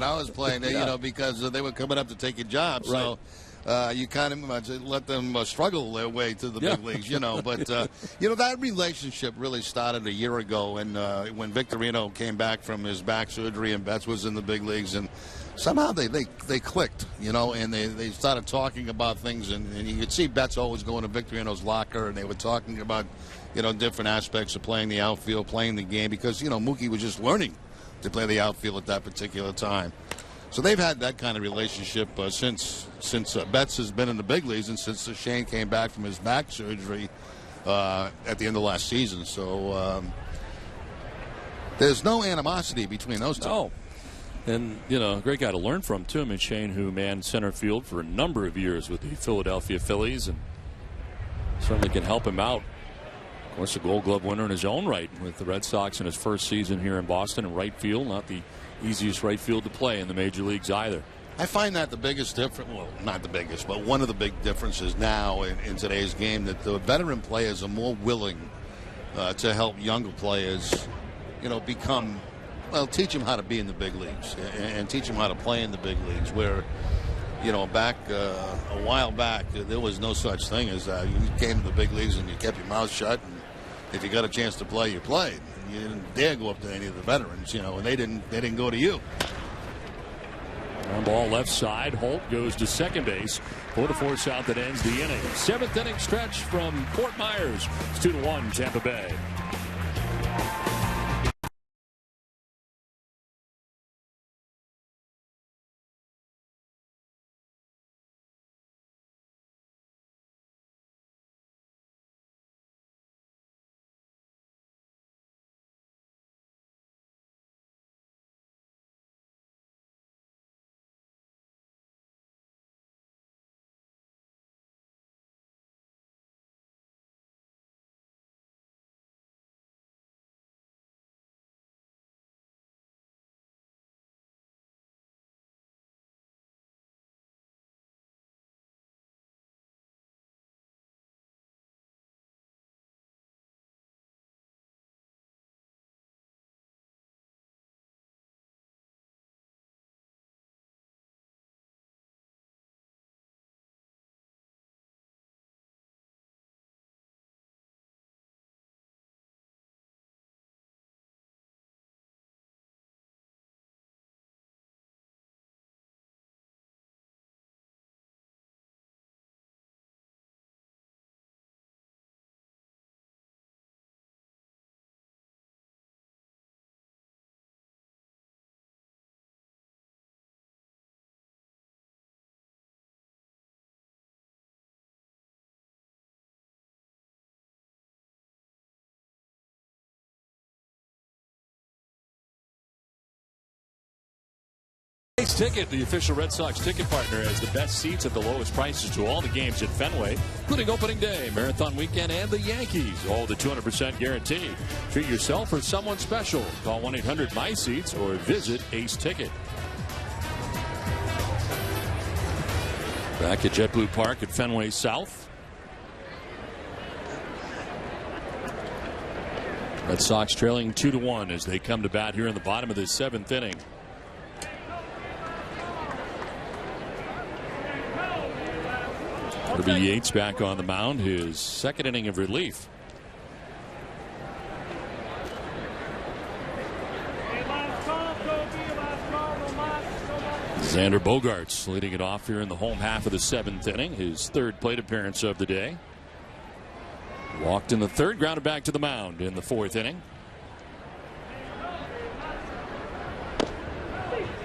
I was playing, because they were coming up to take a job. Right. So you kind of let them struggle their way to the big leagues, But, that relationship really started a year ago when Victorino came back from his back surgery and Betts was in the big leagues. And somehow they clicked, and they started talking about things. And you could see Betts always going to Victorino's locker, and they were talking about, different aspects of playing the outfield, playing the game, because, Mookie was just learning to play the outfield at that particular time. So they've had that kind of relationship since Betts has been in the big leagues and since Shane came back from his back surgery at the end of last season. So there's no animosity between those two. Oh. And, a great guy to learn from, too. I mean, Shane, who manned center field for a number of years with the Philadelphia Phillies, and certainly can help him out. Of course, a Gold Glove winner in his own right with the Red Sox in his first season here in Boston in right field. Not the easiest right field to play in the major leagues either. I find that the biggest difference, well, not the biggest, but one of the big differences now in today's game, that the veteran players are more willing to help younger players, become, teach them how to be in the big leagues and teach them how to play in the big leagues, where, back a while back, there was no such thing as you came to the big leagues and you kept your mouth shut, and if you got a chance to play, you played. You didn't dare go up to any of the veterans, and they didn't go to you. On ball left side, Holt goes to second base. 4-4 out that ends the inning. 7th inning stretch from Fort Myers. It's 2-1 Tampa Bay. Ace Ticket, the official Red Sox ticket partner, has the best seats at the lowest prices to all the games at Fenway, including opening day, marathon weekend, and the Yankees. All the 200% guarantee. Treat yourself or someone special. Call 1-800-MY-SEATS or visit Ace Ticket. Back at JetBlue Park at Fenway South. Red Sox trailing 2-1 as they come to bat here in the bottom of the 7th inning. Kirby Yates back on the mound, his second inning of relief. Xander Bogaerts leading it off here in the home half of the 7th inning, his 3rd plate appearance of the day. Walked in the 3rd, grounded back to the mound in the 4th inning.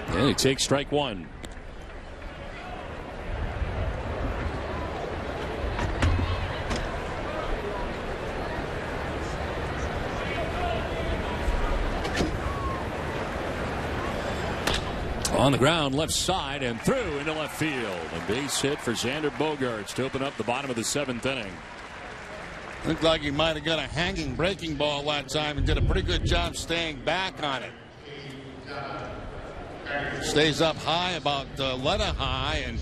And he takes strike 1. On the ground, left side, and through into left field. A base hit for Xander Bogaerts to open up the bottom of the 7th inning. Looked like he might have got a hanging breaking ball that time and did a pretty good job staying back on it. Stays up high, about letter high, and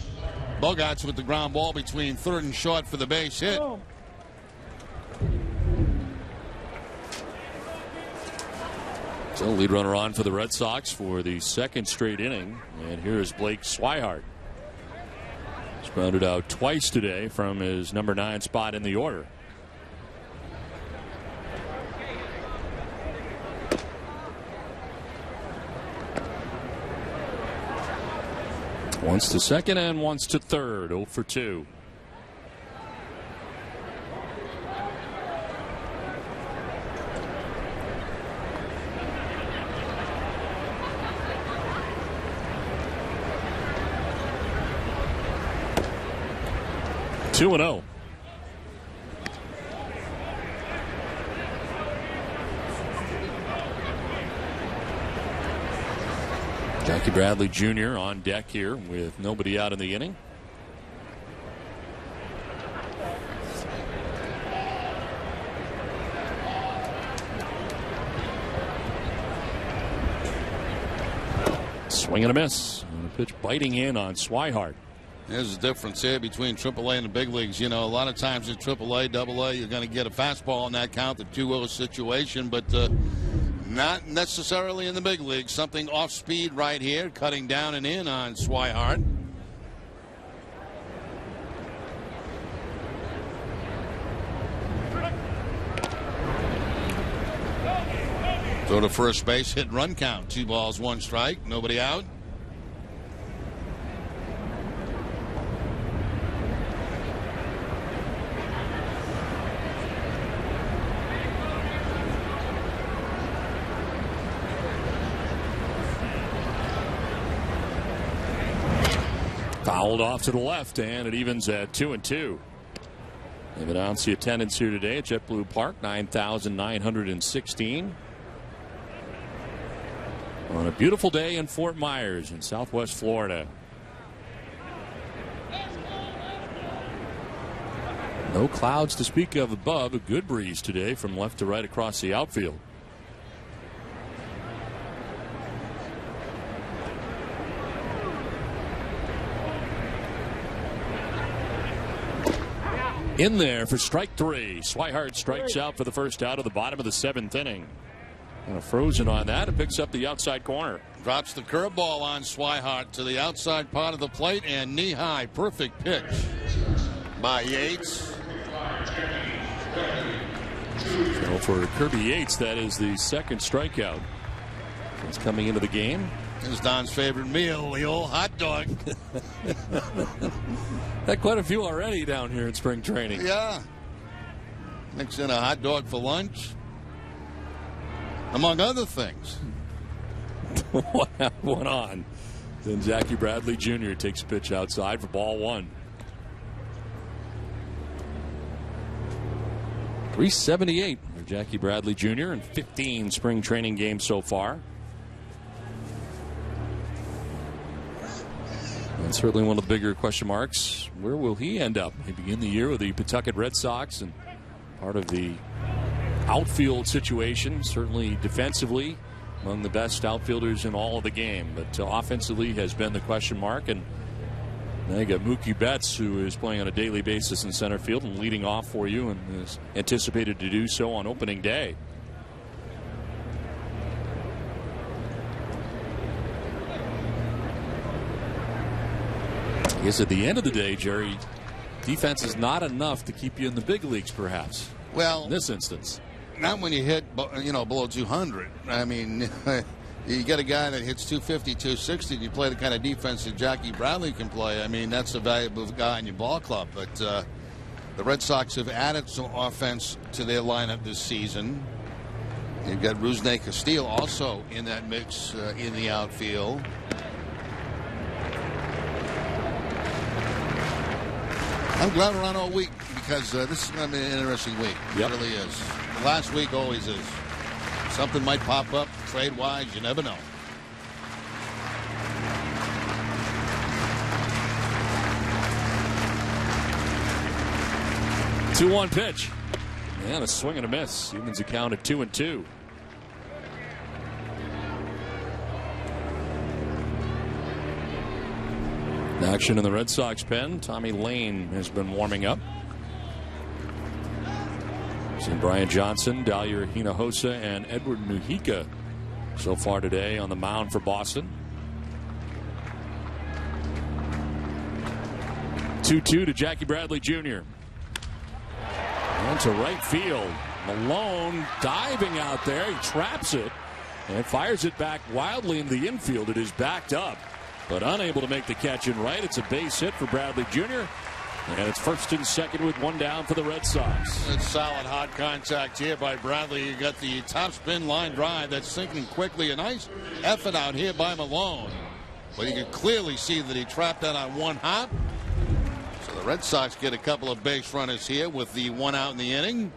Bogaerts with the ground ball between 3rd and short for the base hit. So lead runner on for the Red Sox for the 2nd straight inning. And here's Blake Swihart. He's grounded out twice today from his number 9 spot in the order. Once to second and once to third. 0 for 2. Two and 0. Jackie Bradley Jr. on deck here with nobody out in the inning. Swing and a miss. And a pitch biting in on Swihart. There's a difference here between AAA and the big leagues. You know, a lot of times in AAA, AA, you're going to get a fastball in that count, the 2-0 situation, but not necessarily in the big leagues. Something off speed right here, cutting down and in on Swihart. Throw to first base, hit run count. 2 balls, 1 strike, nobody out. Fouled off to the left, and it evens at 2 and 2. They've announced the attendance here today at JetBlue Park, 9,916. On a beautiful day in Fort Myers in Southwest Florida. No clouds to speak of above. A good breeze today from left to right across the outfield. In there for strike 3. Swihart strikes out for the first out of the bottom of the 7th inning. Kind of frozen on that. It picks up the outside corner. Drops the curveball on Swihart to the outside part of the plate and knee high. Perfect pitch by Yates. So for Kirby Yates, that is the 2nd strikeout since coming into the game. This is Don's favorite meal, the old hot dog. Had quite a few already down here in spring training. Yeah. Mix in a hot dog for lunch, among other things. What went on? Then Jackie Bradley Jr. takes a pitch outside for ball 1. 378 for Jackie Bradley Jr. in 15 spring training games so far. And certainly one of the bigger question marks, where will he end up? He began the year with the Pawtucket Red Sox and part of the outfield situation, certainly defensively among the best outfielders in all of the game, but offensively has been the question mark. And now you got Mookie Betts, who is playing on a daily basis in center field and leading off for you and is anticipated to do so on opening day. I guess at the end of the day, Jerry, defense is not enough to keep you in the big leagues, perhaps. Well, in this instance, not when you hit, below 200. I mean, you get a guy that hits 250, 260, and you play the kind of defense that Jackie Bradley can play. I mean, that's a valuable guy in your ball club. But the Red Sox have added some offense to their lineup this season. You've got Rusney Castillo also in that mix in the outfield. I'm glad we're on all week because this is going to be an interesting week. Yep. It really is. The last week always is. Something might pop up trade-wise. You never know. Two-one pitch. And a swing and a miss. Evens the count at 2 and 2. Action in the Red Sox pen. Tommy Lane has been warming up. Seen Brian Johnson, Dahlia Hinojosa, and Edward Mujica so far today on the mound for Boston. 2-2 to Jackie Bradley Jr. And to right field. Malone diving out there. He traps it and fires it back wildly in the infield. It is backed up, but unable to make the catch in right. It's a base hit for Bradley Jr. And it's first and second with one down for the Red Sox. It's solid hot contact here by Bradley. You got the top spin line drive that's sinking quickly. A nice effort out here by Malone. But you can clearly see that he trapped that on one hop. So the Red Sox get a couple of base runners here with the one out in the inning.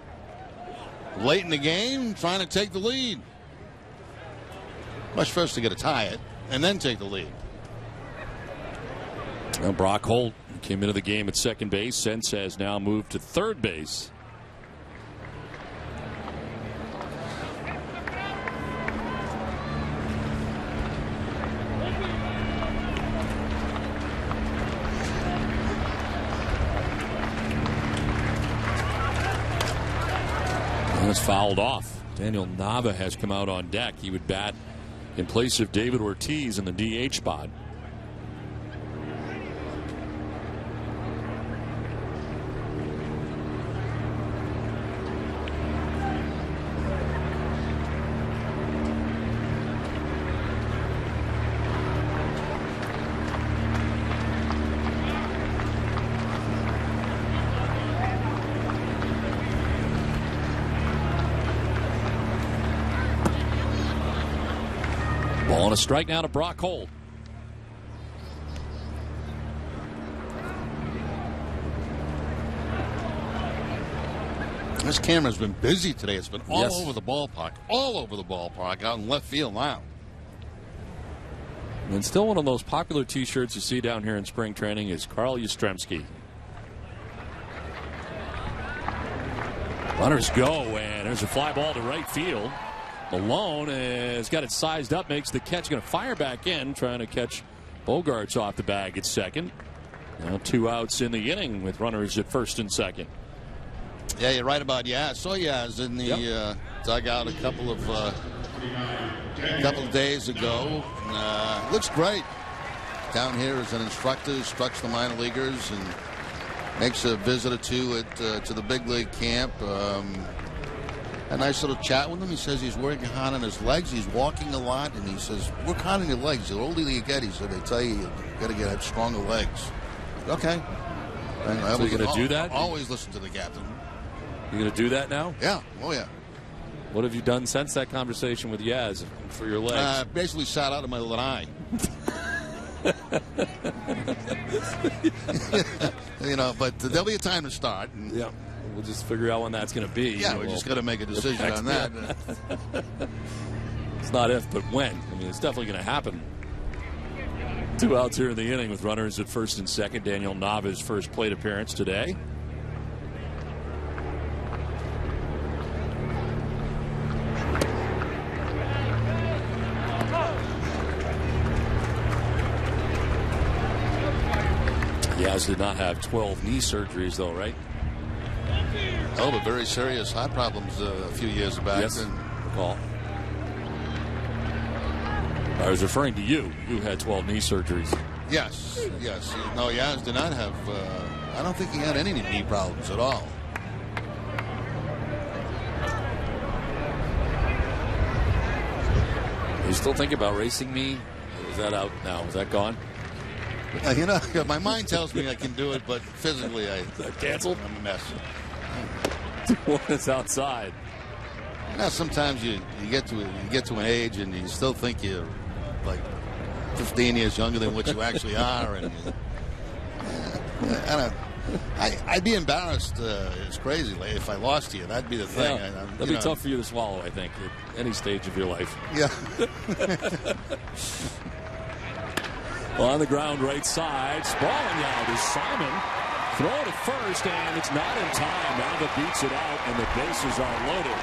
Late in the game, trying to take the lead. Much first to get to tie it and then take the lead. Well, Brock Holt came into the game at second base. Sense has now moved to third base. And it's fouled off. Daniel Nava has come out on deck. He would bat in place of David Ortiz in the DH spot. Ball and a strike now to Brock Holt. This camera's been busy today. It's been all Yes. over the ballpark, out in left field now. And still one of those popular T-shirts you see down here in spring training is Carl Yastrzemski. Runners go, and there's a fly ball to right field. Malone has got it sized up, makes the catch, going to fire back in, trying to catch Bogarts off the bag at second. Now 2 outs in the inning with runners at first and second. Yeah, you're right about Yaz. I saw Yaz in the dugout a couple of days ago. Looks great. Down here as an instructor, instructs the minor leaguers and makes a visit or two to the big league camp. A nice little chat with him. He says he's working hard on his legs. He's walking a lot, and he says, work hard on your legs. The older you get, he said, they tell you got to have stronger legs. Okay. So you're going to do that? Always listen to the captain. You're going to do that now? Yeah. Oh, yeah. What have you done since that conversation with Yaz for your legs? Basically sat out of my little eye. But there'll be a time to start. And, yeah. We'll just figure out when that's going to be. Yeah, we just got to make a decision on that. It's not if, but when. I mean, it's definitely going to happen. 2 outs here in the inning with runners at first and second. Daniel Nava's first plate appearance today. Yaz did not have 12 knee surgeries, though, right? Oh, but very serious heart problems a few years back. Yes, recall. I was referring to you. You had 12 knee surgeries. Yes. No, Yaz did not have. I don't think he had any knee problems at all. You still think about racing me? Or is that out now? Is that gone? My mind tells me I can do it, but physically, Is that canceled? I'm a mess. One is outside. Now, sometimes you get to an age and you still think you're like 15 years younger than what you actually are, and I'd be embarrassed. It's crazy. Like, if I lost you, that'd be the thing. Yeah, that'd be tough for you to swallow, I think, at any stage of your life. Yeah. Well, on the ground, right side, sprawling out is Simon. Throw to first, and it's not in time. Nava beats it out, and the bases are loaded.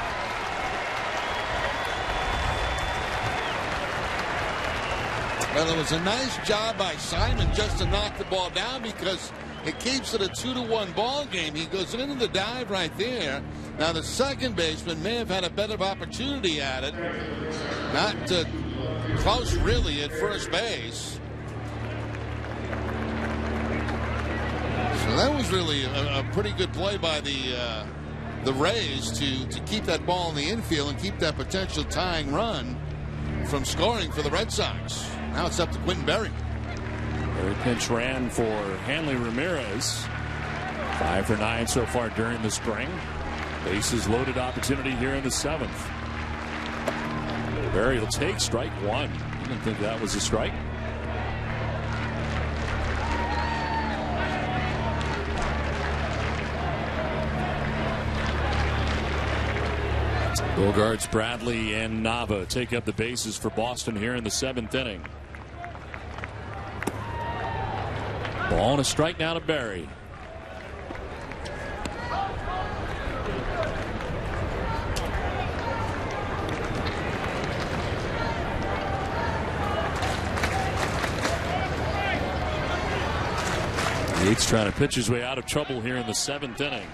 Well, it was a nice job by Simon just to knock the ball down because it keeps it a 2-1 ball game. He goes into the dive right there. Now, the second baseman may have had a better opportunity at it. Not close, really, at first base. So that was really a pretty good play by the Rays to keep that ball in the infield and keep that potential tying run from scoring for the Red Sox. Now it's up to Quentin Berry. Berry pinch ran for Hanley Ramirez. 5 for 9 so far during the spring. Bases loaded opportunity here in the 7th. Berry will take strike one. You didn't think that was a strike? Bogarts, Bradley, and Nava take up the bases for Boston here in the 7th inning. Ball and a strike now to Berry. Yates trying to pitch his way out of trouble here in the 7th inning.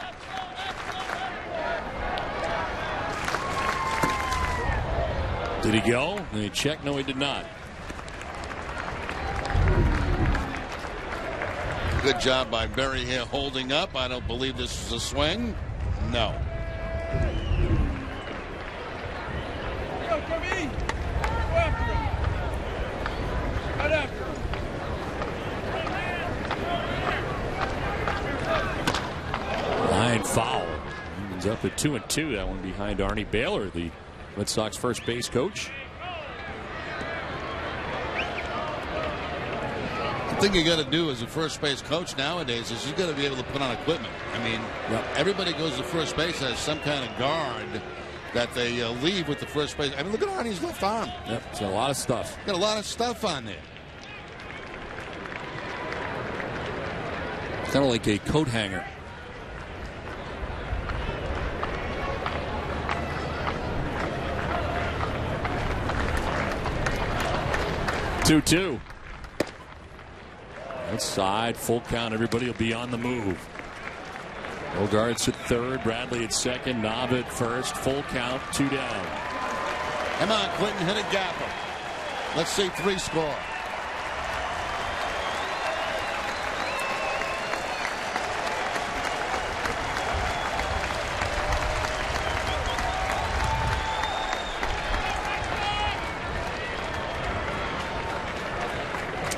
Did he go? Did he check? No, he did not. Good job by Berry here holding up. I don't believe this was a swing. No. Line foul. Evens up at 2-2. That one behind Arnie Baylor, the Red Sox first base coach. The thing you got to do as a first base coach nowadays is you got to be able to put on equipment. I mean, everybody goes to first base has some kind of guard that they leave with the first base. I mean, look at Arnie's left arm. Yep, it's got a lot of stuff. Got a lot of stuff on there. It's kind of like a coat hanger. Two. Outside, full count. Everybody will be on the move. Bogarts at third, Bradley at second, Nava at first. Full count, 2 down. Come on, Clinton, hit a gapper. Let's see 3 score.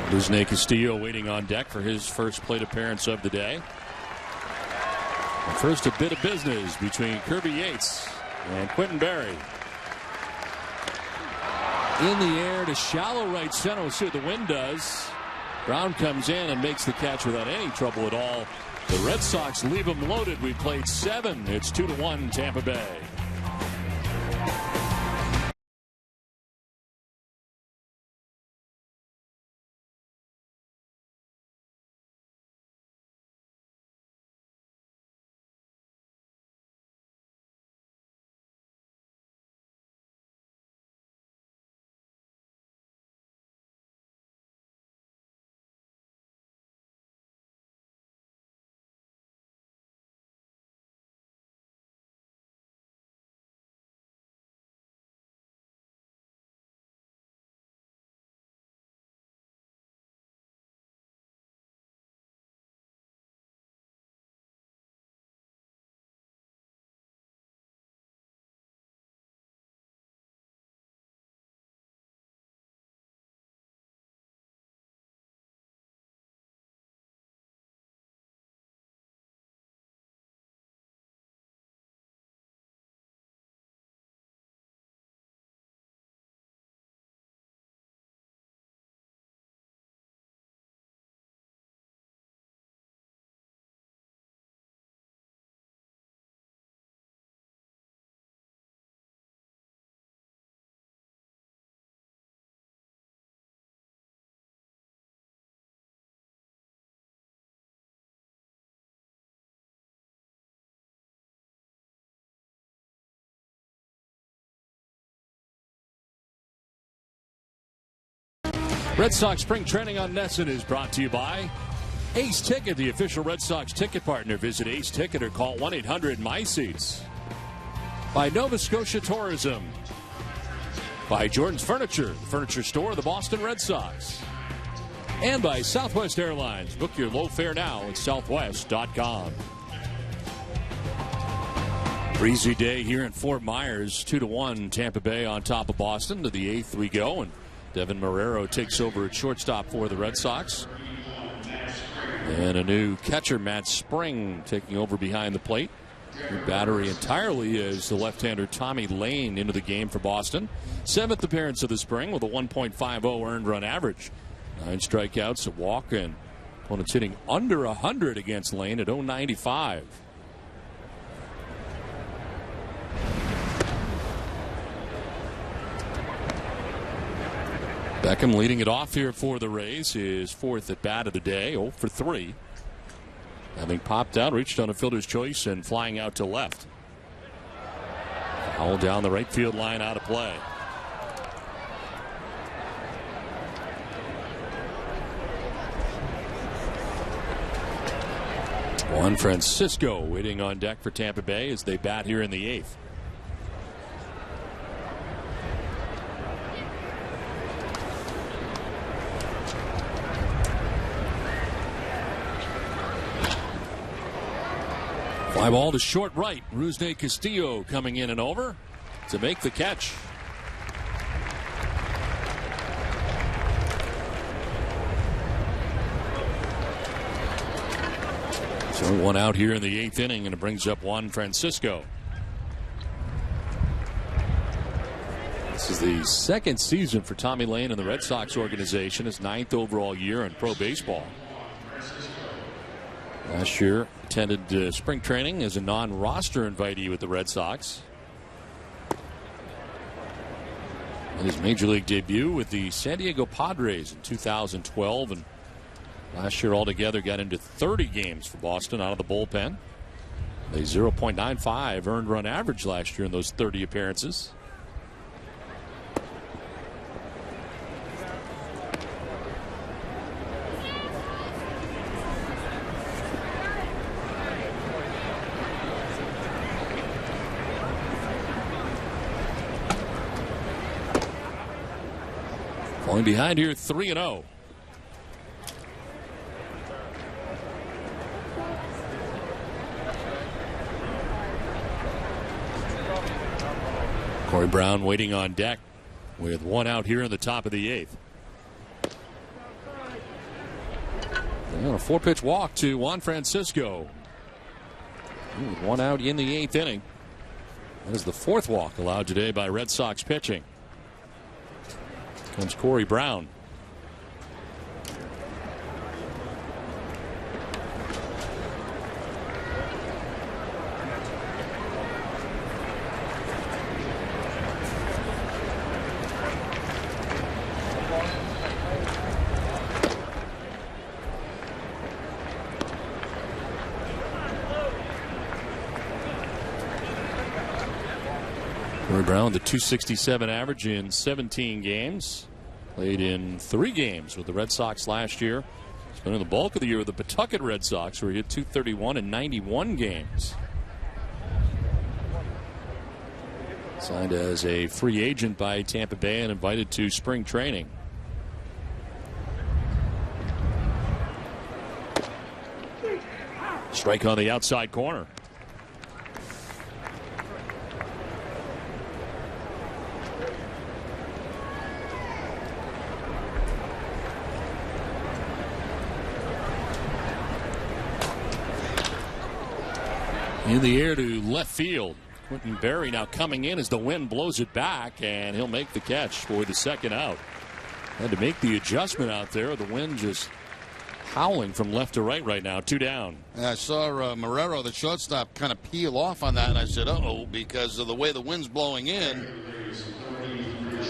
Luzne Castillo waiting on deck for his first plate appearance of the day. And first, a bit of business between Kirby Yates and Quentin Berry. In the air to shallow right center. We'll see what the wind does. Brown comes in and makes the catch without any trouble at all. The Red Sox leave them loaded. We played 7. It's 2-1 Tampa Bay. Red Sox Spring Training on NESN is brought to you by Ace Ticket, the official Red Sox ticket partner. Visit Ace Ticket or call 1-800-MySeats. By Nova Scotia Tourism. By Jordan's Furniture, the furniture store of the Boston Red Sox. And by Southwest Airlines. Book your low fare now at southwest.com. Breezy day here in Fort Myers. 2-1 Tampa Bay on top of Boston. To the 8th we go, and Devin Marrero takes over at shortstop for the Red Sox. And a new catcher, Matt Spring, taking over behind the plate. New battery entirely is the left-hander Tommy Lane into the game for Boston. 7th appearance of the spring with a 1.50 earned run average. 9 strikeouts, a walk, and opponents hitting under 100 against Lane at 0.95. Beckham leading it off here for the Rays. His 4th at bat of the day, 0 for 3. Having popped out, reached on a fielder's choice and flying out to left. Foul down the right field line, out of play. Juan Francisco waiting on deck for Tampa Bay as they bat here in the 8th. Fly ball to short right. Rusney Castillo coming in and over to make the catch. So 1 out here in the 8th inning, and it brings up Juan Francisco. This is the 2nd season for Tommy Lane and the Red Sox organization. His 9th overall year in pro baseball. Last year attended spring training as a non-roster invitee with the Red Sox. And his major league debut with the San Diego Padres in 2012, and last year altogether got into 30 games for Boston out of the bullpen. A 0.95 earned run average last year in those 30 appearances. Falling behind here 3-0. Corey Brown waiting on deck with 1 out here in the top of the 8th. And a 4-pitch walk to Juan Francisco. With 1 out in the 8th inning. That is the 4th walk allowed today by Red Sox pitching. Comes Corey Brown. Corey Brown, the .267 average in 17 games. Played in 3 games with the Red Sox last year. Spending the bulk of the year with the Pawtucket Red Sox, where he hit .231 in 91 games. Signed as a free agent by Tampa Bay and invited to spring training. Strike on the outside corner. In the air to left field. Quentin Berry now coming in as the wind blows it back, and he'll make the catch for the 2nd out. Had to make the adjustment out there. The wind just howling from left to right now. 2 down. I saw Marrero, the shortstop, kind of peel off on that, and I said, uh-oh, because of the way the wind's blowing in.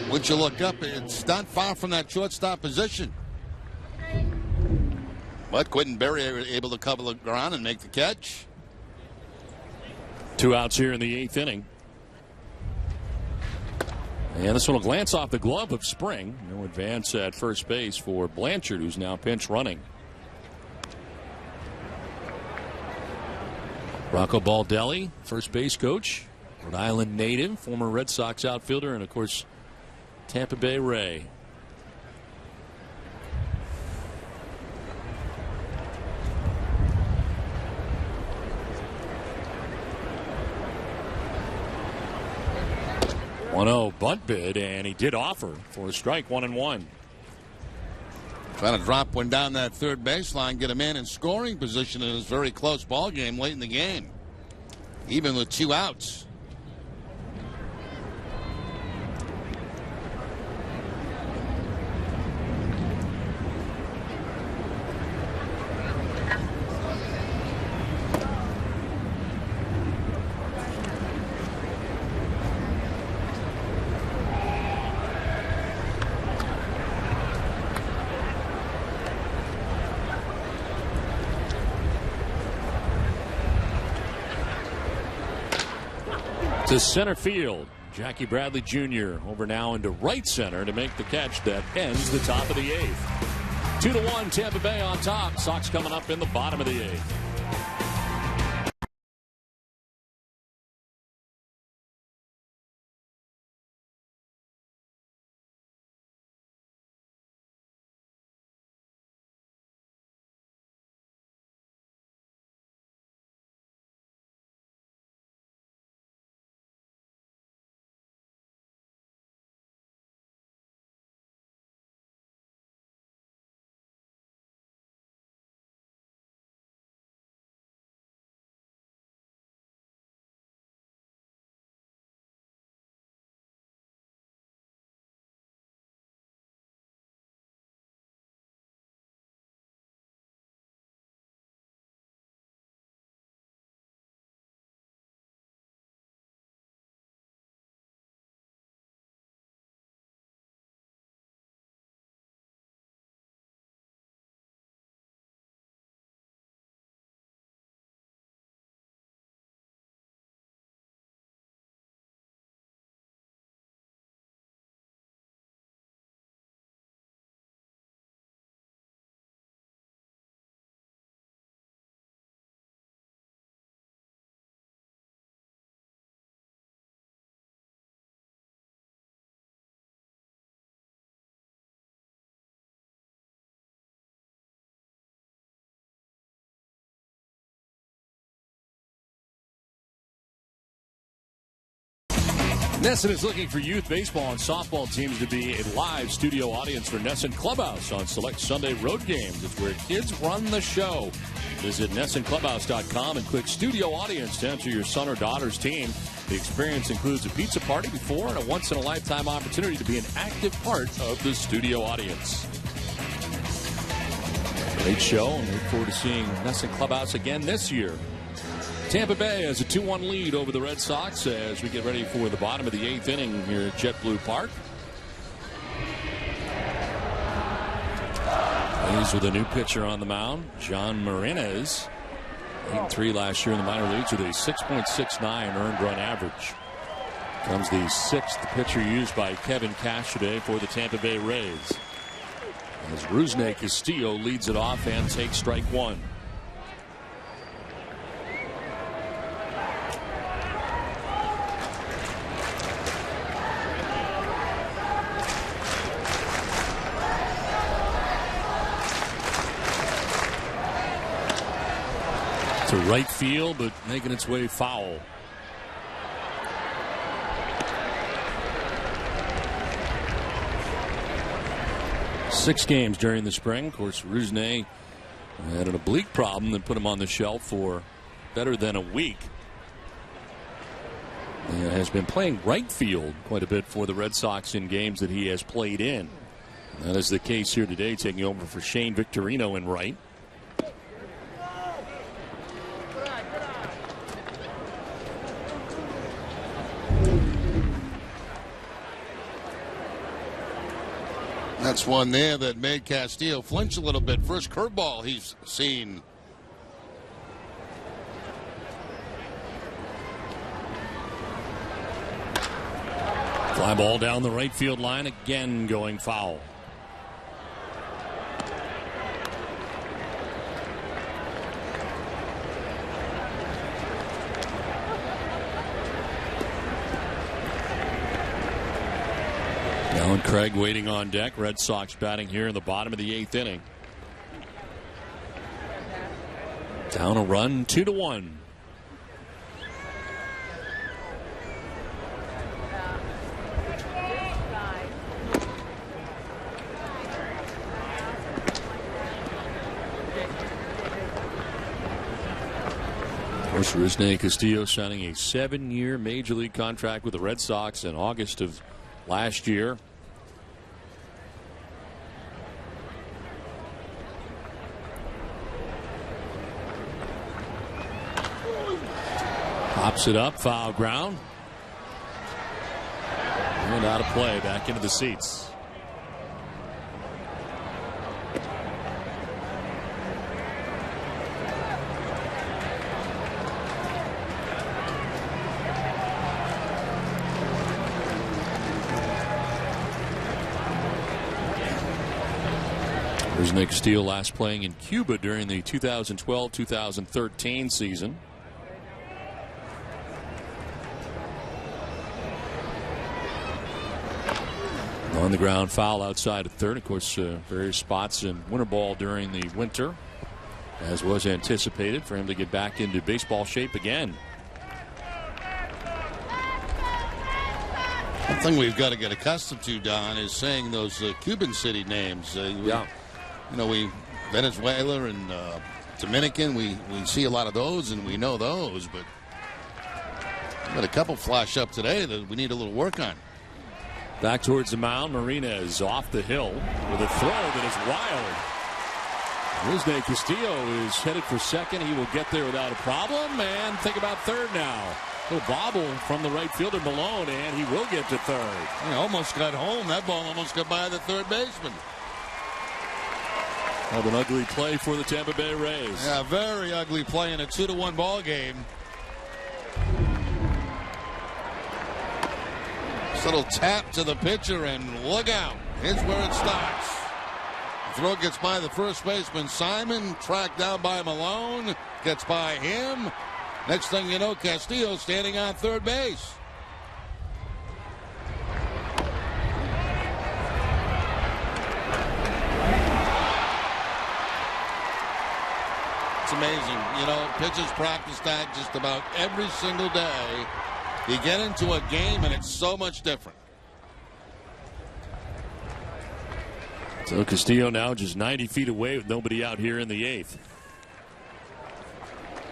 Once you look up, it's not far from that shortstop position. But Quentin Berry able to cover the ground and make the catch. 2 outs here in the 8th inning. And this one will glance off the glove of Spring. No advance at first base for Blanchard, who's now pinch running. Rocco Baldelli, first base coach, Rhode Island native, former Red Sox outfielder, and of course Tampa Bay Ray. 1-0 bunt bid, and he did offer for a strike, 1-1. Trying to drop one down that third baseline, get a man in scoring position in this very close ball game late in the game, even with 2 outs. To center field, Jackie Bradley Jr. over now into right center to make the catch that ends the top of the 8th. 2-1 Tampa Bay on top. Sox coming up in the bottom of the 8th. NESN is looking for youth baseball and softball teams to be a live studio audience for NESN Clubhouse on select Sunday road games. It's where kids run the show. Visit NESNClubhouse.com and click Studio Audience to enter your son or daughter's team. The experience includes a pizza party before and a once-in-a-lifetime opportunity to be an active part of the studio audience. Great show, and look forward to seeing NESN Clubhouse again this year. Tampa Bay has a 2-1 lead over the Red Sox as we get ready for the bottom of the 8th inning here at JetBlue Park. He's with a new pitcher on the mound, John Marinez. 8-3 last year in the minor leagues with a 6.69 earned run average. Comes the 6th pitcher used by Kevin Cash today for the Tampa Bay Rays. As Rusney Castillo leads it off and takes strike 1. To right field, but making its way foul. Six games during the spring. Of course, Rusney had an oblique problem that put him on the shelf for better than a week. He has been playing right field quite a bit for the Red Sox in games that he has played in. And that is the case here today, taking over for Shane Victorino in right. That's one there that made Castillo flinch a little bit. First curveball he's seen. Fly ball down the right field line, again going foul. Alan Craig waiting on deck. Red Sox batting here in the bottom of the 8th inning. Down a run, 2-1. Rusney Castillo signing a 7-year major league contract with the Red Sox in August of last year. Pops it up, foul ground. And out of play, back into the seats. There's Nick Steele, last playing in Cuba during the 2012-2013 season. On the ground foul outside of third. Of course, various spots in winter ball during the winter, as was anticipated for him to get back into baseball shape again. One thing we've got to get accustomed to, Don, is saying those Cuban city names. Yeah. You know, we Venezuela and Dominican, we see a lot of those and we know those, but we've got a couple flash up today that we need a little work on. Back towards the mound, Martinez off the hill with a throw that is wild. Rusney Castillo is headed for second. He will get there without a problem, and think about third now. Little bobble from the right fielder Malone, and he will get to third. He almost got home. That ball almost got by the third baseman. An ugly play for the Tampa Bay Rays. Yeah, very ugly play in a 2-1 ball game. Little tap to the pitcher, and look out. Here's where it starts. The throw gets by the first baseman, Simon, tracked down by Malone, gets by him. Next thing you know, Castillo standing on third base. It's amazing. You know, pitchers practice that just about every single day. You get into a game and it's so much different. So Castillo now just 90 feet away with nobody out here in the eighth.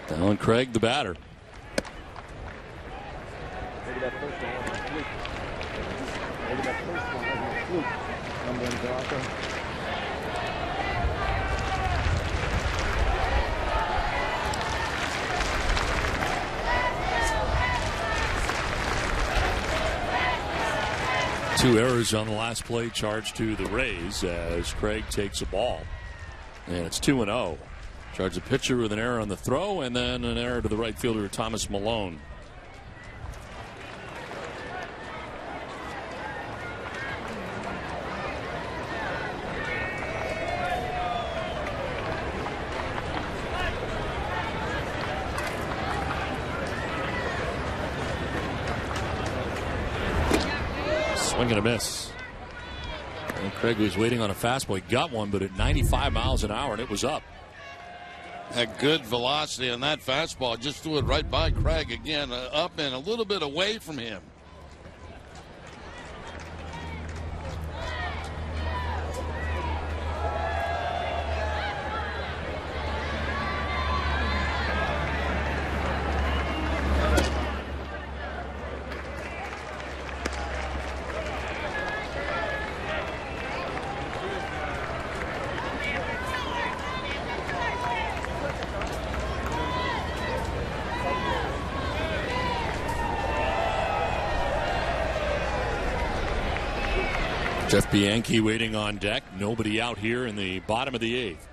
Alan Craig, the batter. Maybe that first one was a fluke. Maybe that first one was a fluke. I'm going to go out there. Two errors on the last play charged to the Rays as Craig takes a ball. And it's 2-0. Charge the pitcher with an error on the throw and then an error to the right fielder, Thomas Malone. Swing and a miss. And Craig was waiting on a fastball. He got one, but at 95 miles an hour, and it was up. Had good velocity on that fastball. Just threw it right by Craig again, up and a little bit away from him. Jeff Bianchi waiting on deck. Nobody out here in the bottom of the eighth.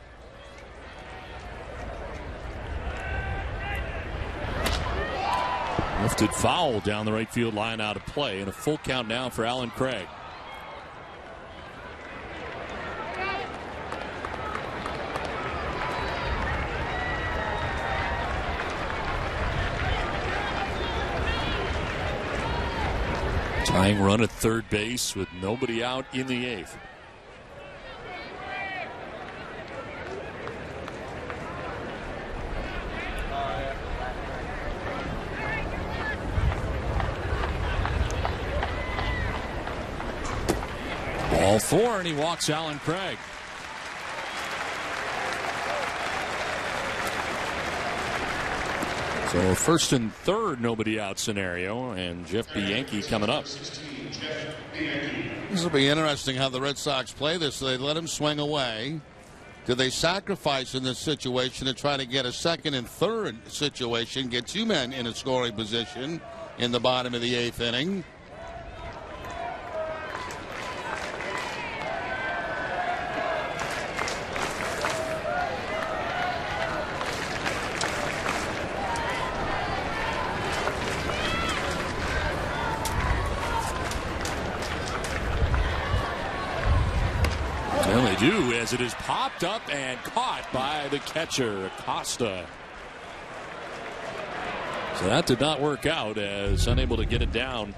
Lifted foul down the right field line, out of play, and a full count now for Alan Craig. Tying run at third base with nobody out in the eighth. Ball four, and he walks Alan Craig. So first and third, nobody out scenario, and Jeff Bianchi coming up. This will be interesting how the Red Sox play this. They let him swing away. Do they sacrifice in this situation to try to get a second and third situation, get two men in a scoring position in the bottom of the eighth inning? Well, they do, as it is popped up and caught by the catcher, Acosta. So that did not work out, as unable to get it down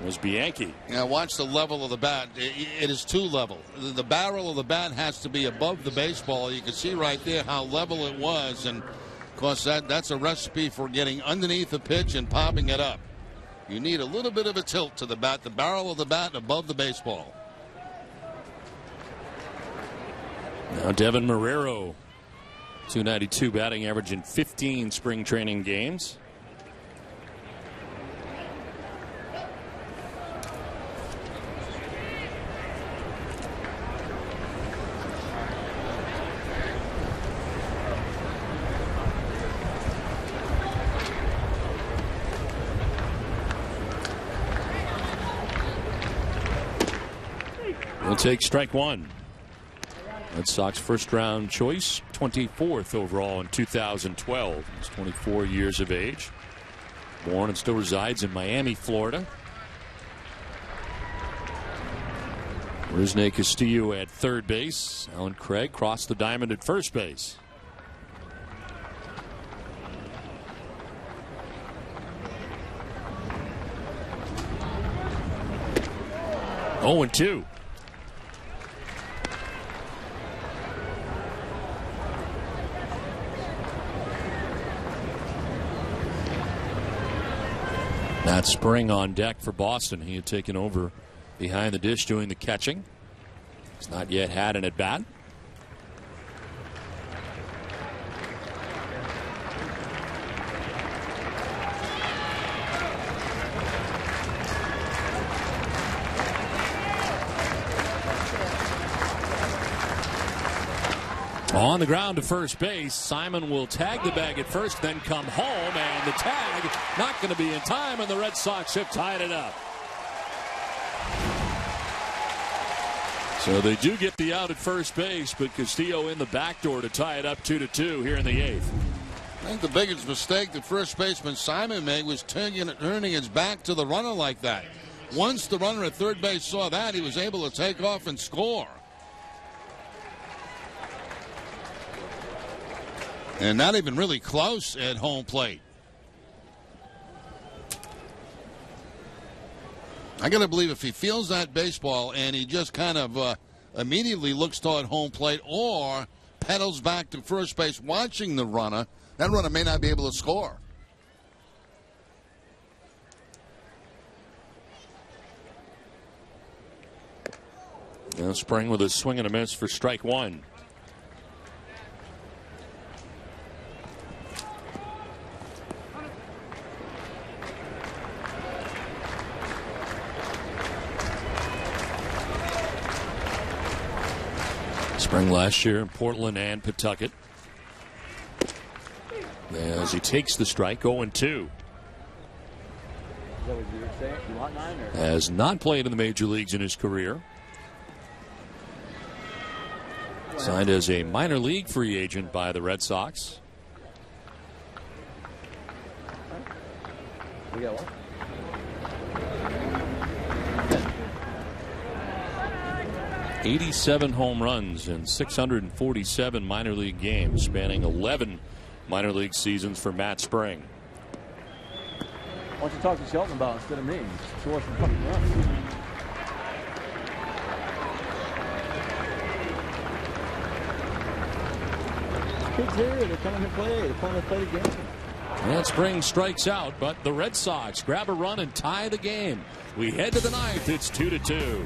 was Bianchi. Yeah, watch the level of the bat. It is too level. The barrel of the bat has to be above the baseball. You can see right there how level it was, and of course that's a recipe for getting underneath the pitch and popping it up. You need a little bit of a tilt to the bat, the barrel of the bat above the baseball. Now Devin Marrero, .292 batting average in 15 spring training games. We'll take strike one. Red Sox first round choice, 24th overall in 2012. He's 24 years of age. Born and still resides in Miami, Florida. Rizne Castillo at third base. Alan Craig crossed the diamond at first base. Oh, and 2. Matt Spring on deck for Boston. He had taken over behind the dish doing the catching. He's not yet had an at-bat. On the ground to first base, Simon will tag the bag at first, then come home, and the tag not going to be in time, and the Red Sox have tied it up. So they do get the out at first base, but Castillo in the back door to tie it up 2-2 here in the eighth. I think the biggest mistake that first baseman Simon made was turning his back to the runner like that. Once the runner at third base saw that, he was able to take off and score. And not even really close at home plate. I got to believe if he feels that baseball and he just kind of immediately looks toward home plate or pedals back to first base watching the runner, that runner may not be able to score. Now Spring with a swing and a miss for strike one. Spring last year in Portland and Pawtucket. As he takes the strike, 0-2. Has not played in the major leagues in his career. Signed as a minor league free agent by the Red Sox. We got one. 87 home runs in 647 minor league games, spanning 11 minor league seasons for Matt Spring. Why don't you talk to Shelton about it instead of me? Score some fucking runs. Kids here, they're coming to play. They're coming to play the game. And Spring strikes out, but the Red Sox grab a run and tie the game. We head to the ninth. It's 2-2.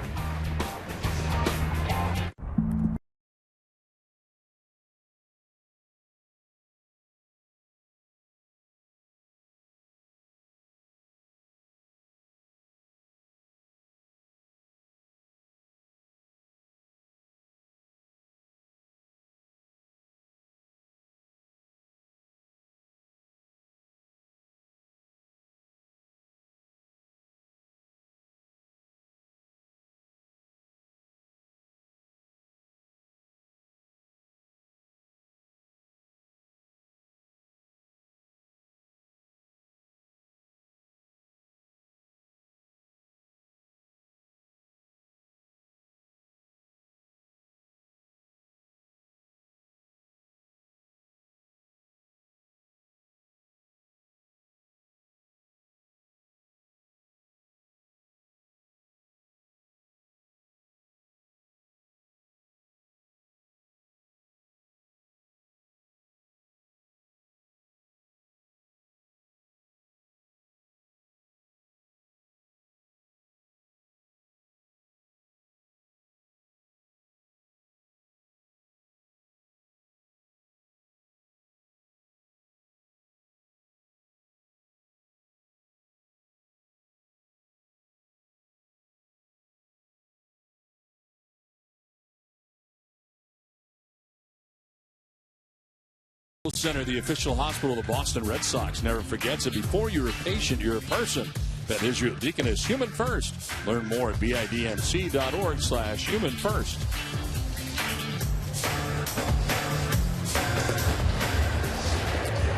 Center, the official hospital of the Boston Red Sox, never forgets that before you're a patient, you're a person. That is your Deaconess Human First. Learn more at bidmc.org/human first.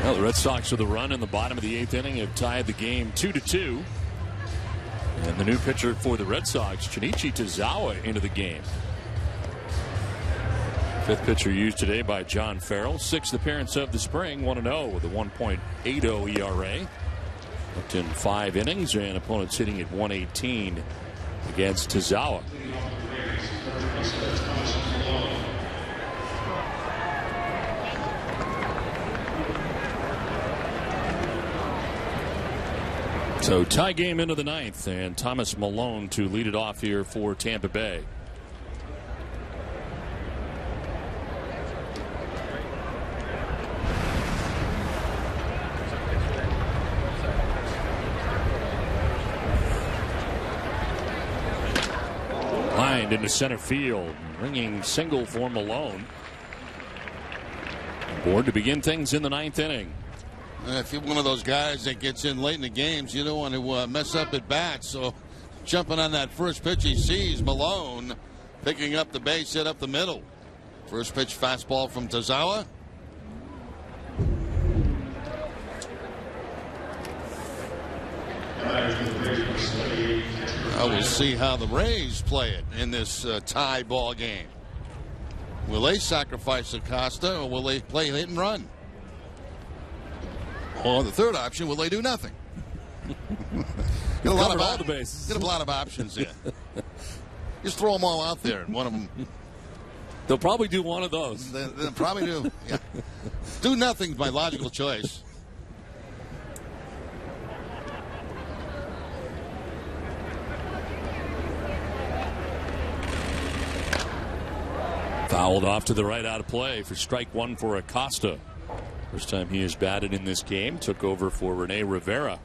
Well, the Red Sox with a run in the bottom of the 8th inning have tied the game 2-2. And the new pitcher for the Red Sox, Shinichi Tozawa, into the game. 5th pitcher used today by John Farrell. 6th appearance of the spring, 1-0 with a 1.80 ERA. Worked in 5 innings, and opponents hitting at 118 against Tozawa. So tie game into the 9th, and Thomas Malone to lead it off here for Tampa Bay. Lined into center field, ringing single for Malone. Board to begin things in the 9th inning. If you're one of those guys that gets in late in the games, you don't want to mess up at bat. So jumping on that first pitch he sees, Malone picking up the base hit up the middle. First pitch fastball from Tozawa. We'll see how the Rays play it in this tie ball game. Will they sacrifice Acosta, or will they play hit and run? Or the third option, will they do nothing? Get a lot of options here. Just throw them all out there, and one of them. They'll probably do one of those. They'll probably do. Yeah. Do nothing is my logical choice. Fouled off to the right, out of play for strike 1 for Acosta. First time he has batted in this game. Took over for Rene Rivera.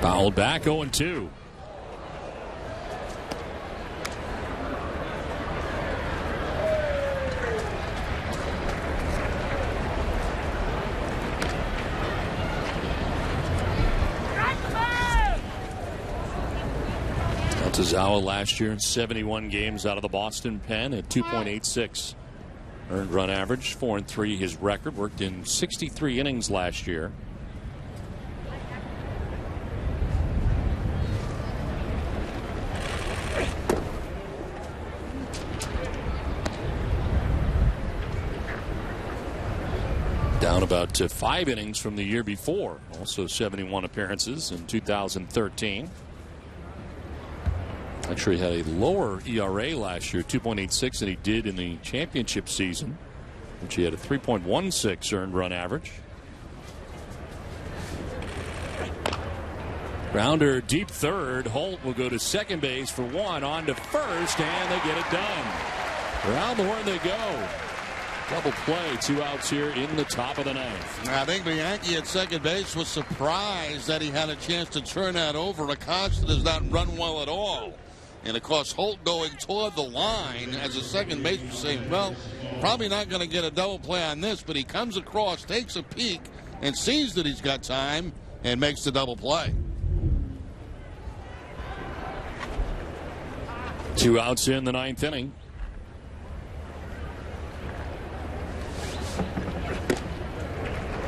Fouled back, 0-2. Tozawa last year in 71 games out of the Boston pen at 2.86 earned run average, 4-3 his record. Worked in 63 innings last year. Down about 5 innings from the year before. Also 71 appearances in 2013. Actually had a lower ERA last year, 2.86, than he did in the championship season, which he had a 3.16 earned run average. Grounder deep third. Holt will go to second base for 1, on to first, and they get it done. Around the horn they go. Double play, 2 outs here in the top of the 9th. I think the Yankee at second base was surprised that he had a chance to turn that over. Acosta does not run well at all. And, of course, Holt going toward the line as a second baseman saying, well, probably not going to get a double play on this, but he comes across, takes a peek, and sees that he's got time and makes the double play. 2 outs in the 9th inning.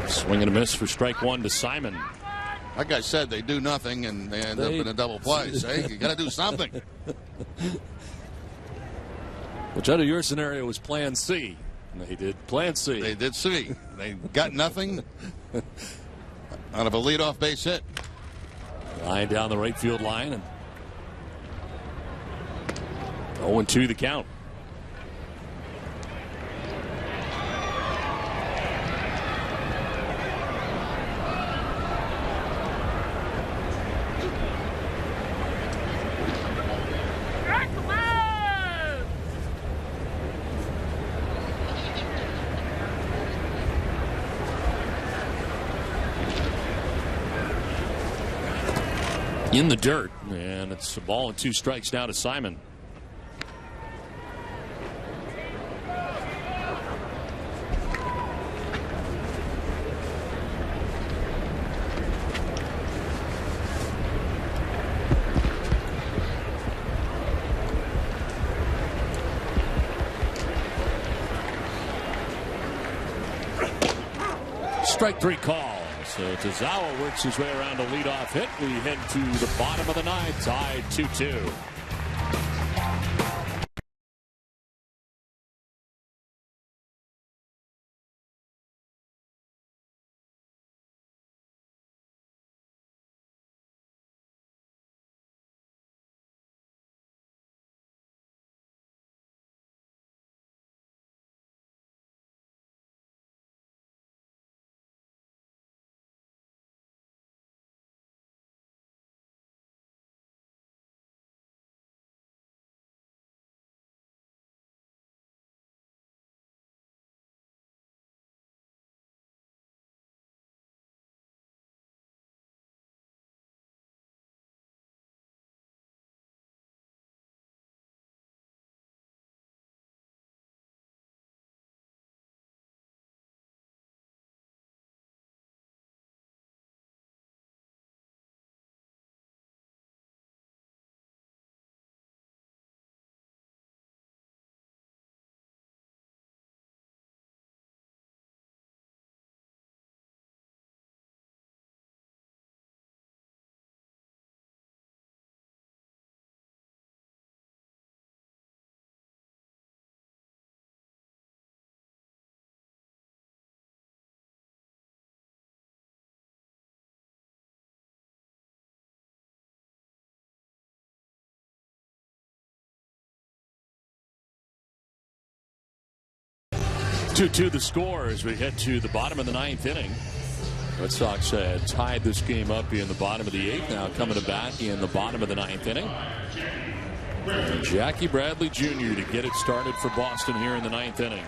Swing and a miss for strike 1 to Simon. Like I said, they do nothing and they end up in a double play. Say, you got to do something. Which under your scenario was plan C. They did plan C. They did C. They got nothing out of a leadoff base hit. Line down the right field line. And 0-2 the count. in the dirt, and it's a ball and 2 strikes now to Simon. Strike 3 call. So Tazawa works his way around a leadoff hit. We head to the bottom of the 9th, tied 2-2. Two the score as we head to the bottom of the 9th inning. Red Sox had tied this game up in the bottom of the 8th. Now coming to bat in the bottom of the 9th inning. And Jackie Bradley Jr. to get it started for Boston here in the 9th inning.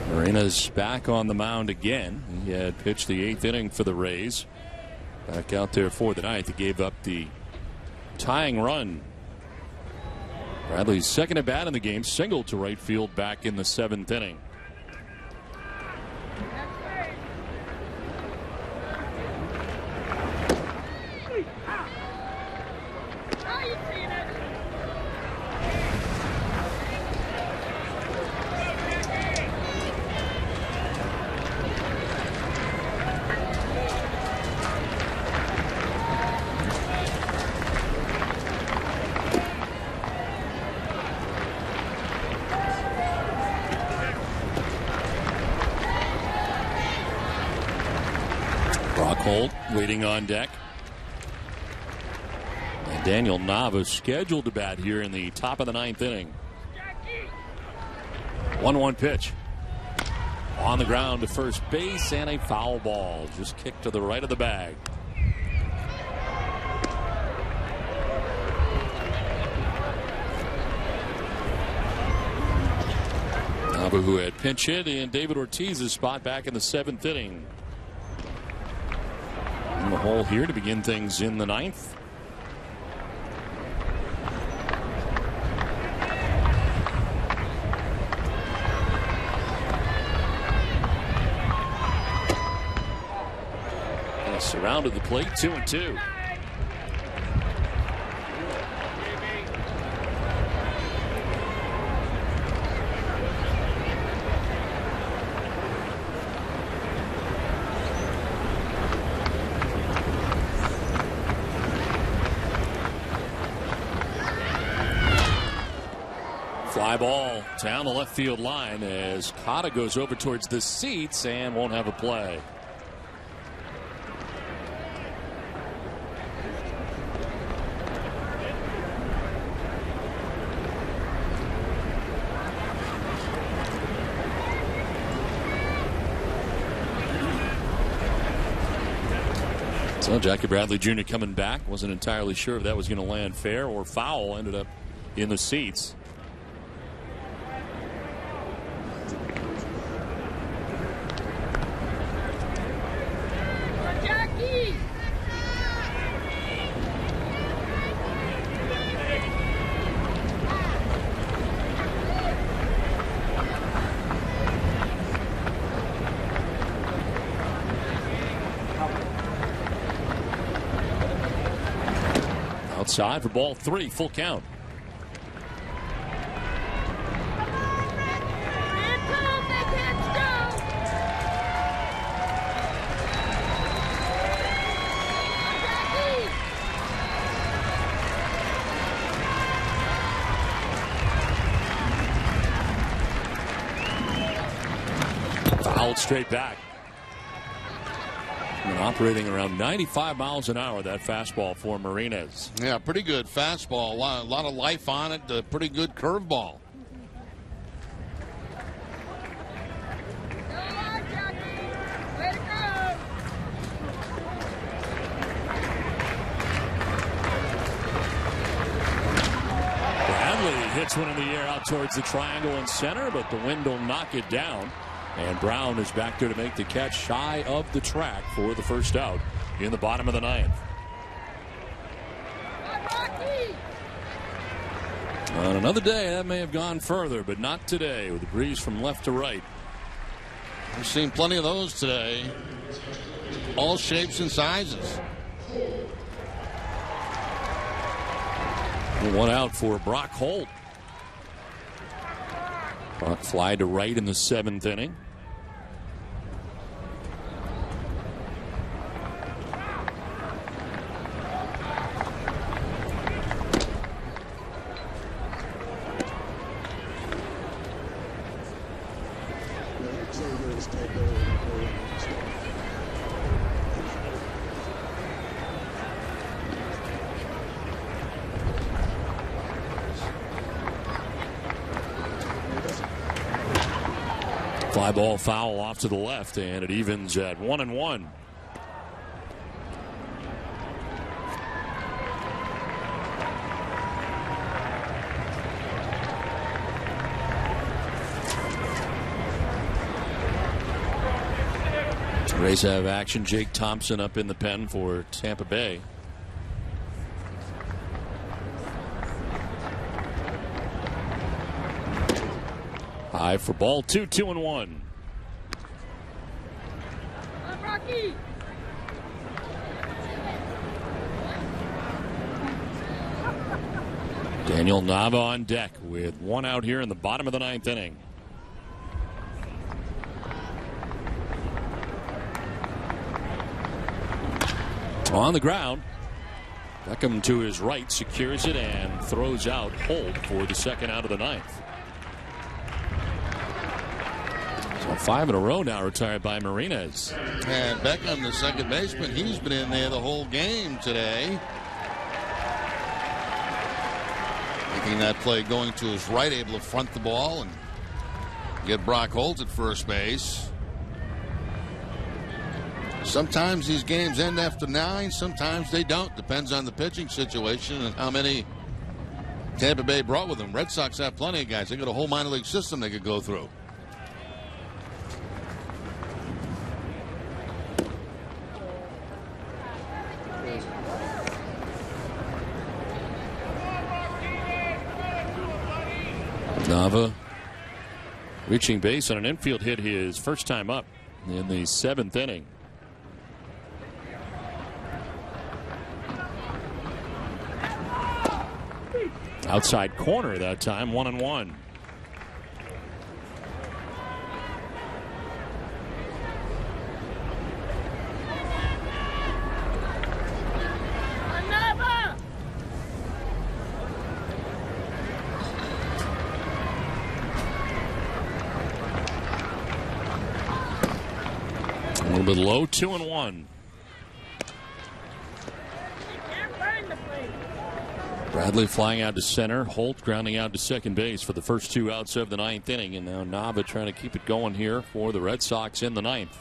Moreno's back on the mound again. He had pitched the 8th inning for the Rays. Back out there for the 9th. He gave up the tying run. Bradley's second at bat in the game, singled to right field back in the 7th inning. Waiting on deck. And Daniel Nava scheduled to bat here in the top of the 9th inning. 1-1 pitch. On the ground to first base and a foul ball. Just kicked to the right of the bag. Nava, who had pinch hit in David Ortiz's spot back in the 7th inning. In the hole here to begin things in the 9th. And surrounded the plate, 2-2. Fly ball down the left field line as Cotta goes over towards the seats and won't have a play. So Jackie Bradley Jr. coming back. Wasn't entirely sure if that was going to land fair or foul. Ended up in the seats. Inside for ball 3, full count. Fouled straight back. And operating around 95 miles an hour, that fastball for Martinez. Yeah, pretty good fastball. A lot of life on it. A pretty good curveball. Bradley hits one in the air out towards the triangle in center, but the wind will knock it down. And Brown is back there to make the catch shy of the track for the first out in the bottom of the 9th. On another day, that may have gone further, but not today with the breeze from left to right. We've seen plenty of those today. All shapes and sizes. One out for Brock Holt. Brock fly to right in the 7th inning. Fly ball foul off to the left, and it evens at 1-1. Rays have action. Jake Thompson up in the pen for Tampa Bay. High for ball 2, 2-1. Daniel Nava on deck with one out here in the bottom of the 9th inning. On the ground. Beckham to his right secures it and throws out Holt for the 2nd out of the 9th. So 5 in a row now retired by Martinez. And Beckham, the second baseman, he's been in there the whole game today. Making that play going to his right, able to front the ball and get Brock Holt at first base. Sometimes these games end after 9, sometimes they don't. Depends on the pitching situation and how many Tampa Bay brought with them. Red Sox have plenty of guys. They got a whole minor league system they could go through. Nava reaching base on an infield hit his first time up in the 7th inning. Outside corner that time, 1-1. A little bit low, 2-1. Bradley flying out to center. Holt grounding out to second base for the first 2 outs of the 9th inning. And now Nava trying to keep it going here for the Red Sox in the 9th.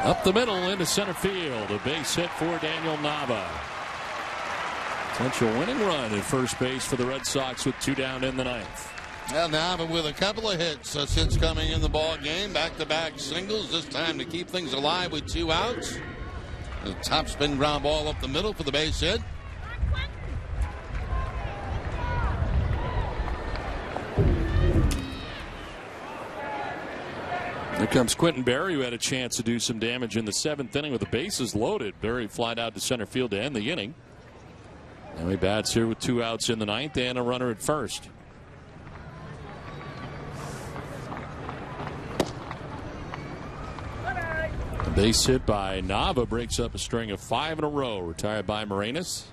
Up the middle into center field. A base hit for Daniel Nava. Potential winning run at first base for the Red Sox with 2 down in the 9th. Well, Nava with a couple of hits since coming in the ball game. Back-to-back singles. This time to keep things alive with 2 outs. A top spin ground ball up the middle for the base hit. Here comes Quentin Berry, who had a chance to do some damage in the 7th inning with the bases loaded. Berry flied out to center field to end the inning. Now he bats here with 2 outs in the 9th and a runner at first. A base hit by Nava breaks up a string of 5 in a row, retired by Morenas.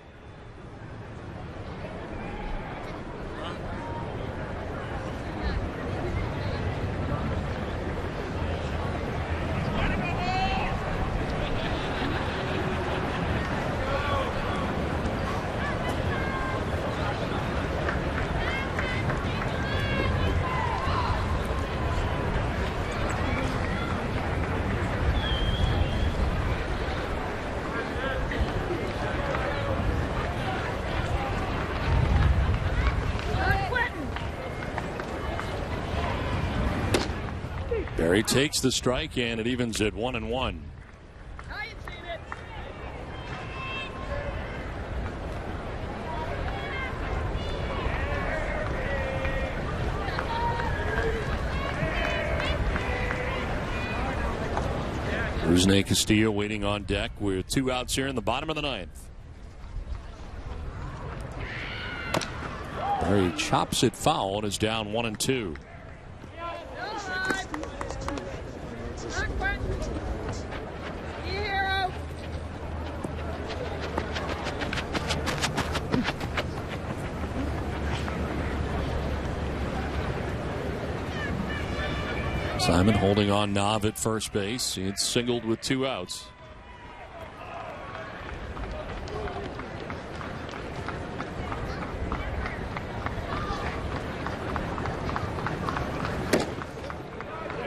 Berry takes the strike, and it evens at 1-1. Rusney Castillo waiting on deck with 2 outs here in the bottom of the 9th. Berry chops it foul and is down 1-2. Simon holding on Nav at first base. He had singled with 2 outs.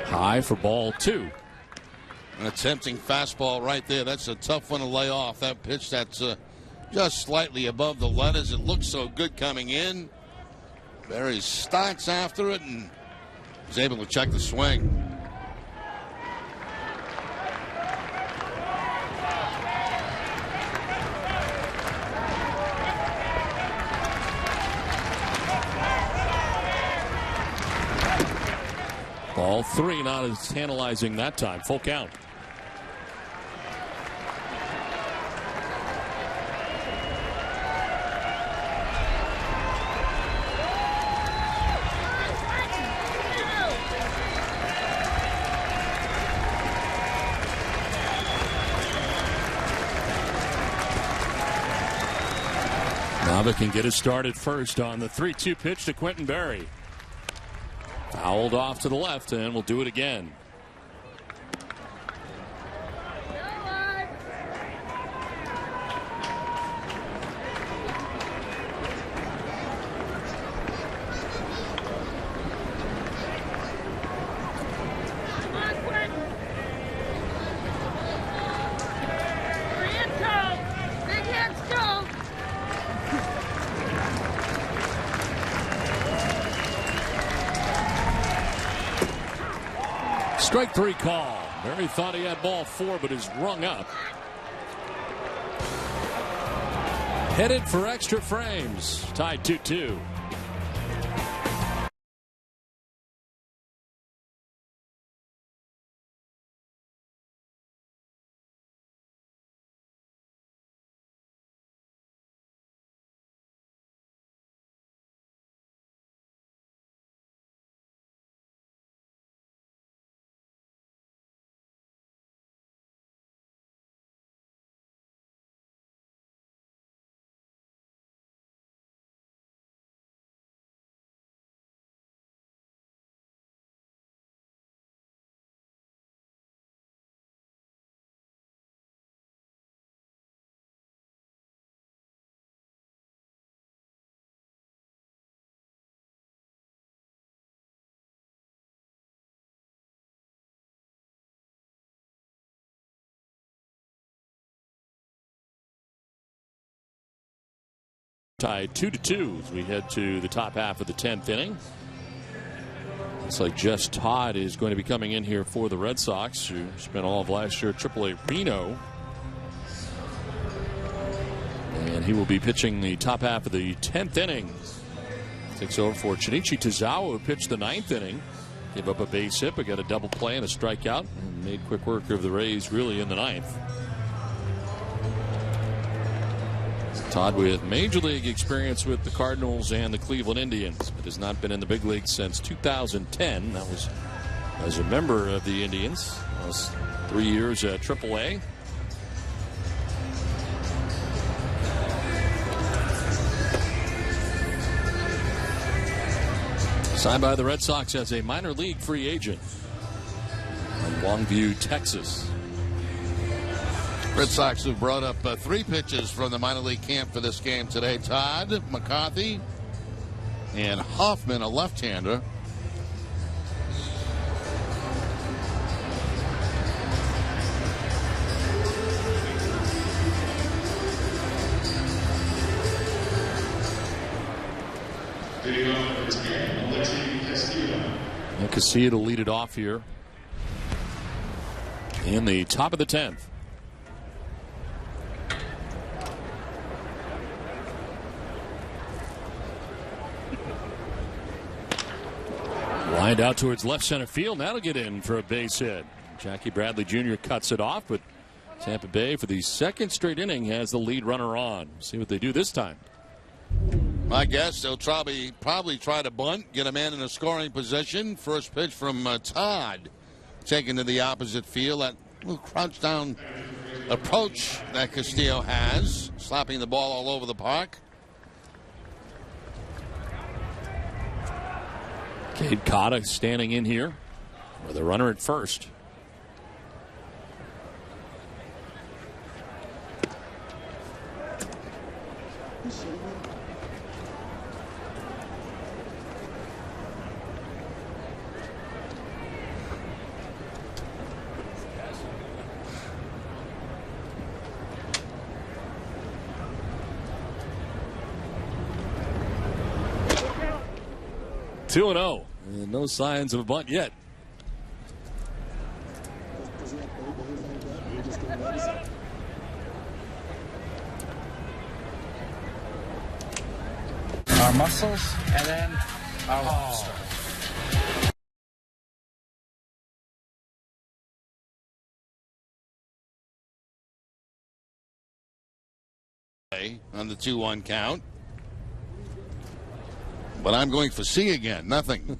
High for ball 2. An tempting fastball right there. That's a tough one to lay off. That pitch that's just slightly above the letters. It looks so good coming in. Berry starts after it and is able to check the swing. Ball 3, not as tantalizing that time. Full count. Nava can get his start at first on the 3-2 pitch to Quentin Berry. Fouled off to the left, and we'll do it again. Strike 3 call. Berry thought he had ball 4, but is rung up. Headed for extra frames. Tied 2-2. Tied 2-2 as we head to the top half of the 10th inning. Looks like Jess Todd is going to be coming in here for the Red Sox, who spent all of last year at AAA Reno. And he will be pitching the top half of the 10th inning. Takes over for Shinichi Tozawa, who pitched the 9th inning. Gave up a base hit, but got a double play and a strikeout, and made quick work of the Rays really in the ninth. Todd with major league experience with the Cardinals and the Cleveland Indians, but has not been in the big leagues since 2010. That was as a member of the Indians. That was 3 years at AAA. Signed by the Red Sox as a minor league free agent in Longview, Texas. Red Sox have brought up 3 pitches from the minor league camp for this game today. Todd, McCarthy, and Hoffman, a left-hander. Casilla to lead it off here in the top of the 10th. Lined out towards left center field. That'll get in for a base hit. Jackie Bradley Jr. cuts it off, but Tampa Bay for the second straight inning has the lead runner on. See what they do this time. My guess they'll probably try to bunt, get a man in a scoring position. First pitch from Todd, taken to the opposite field. That little crouch down approach that Castillo has, slapping the ball all over the park. Cade Cotta standing in here with a runner at first. Two and 0. And no signs of a bunt yet. Our muscles and then our on the 2-1 count. But I'm going for C again. Nothing.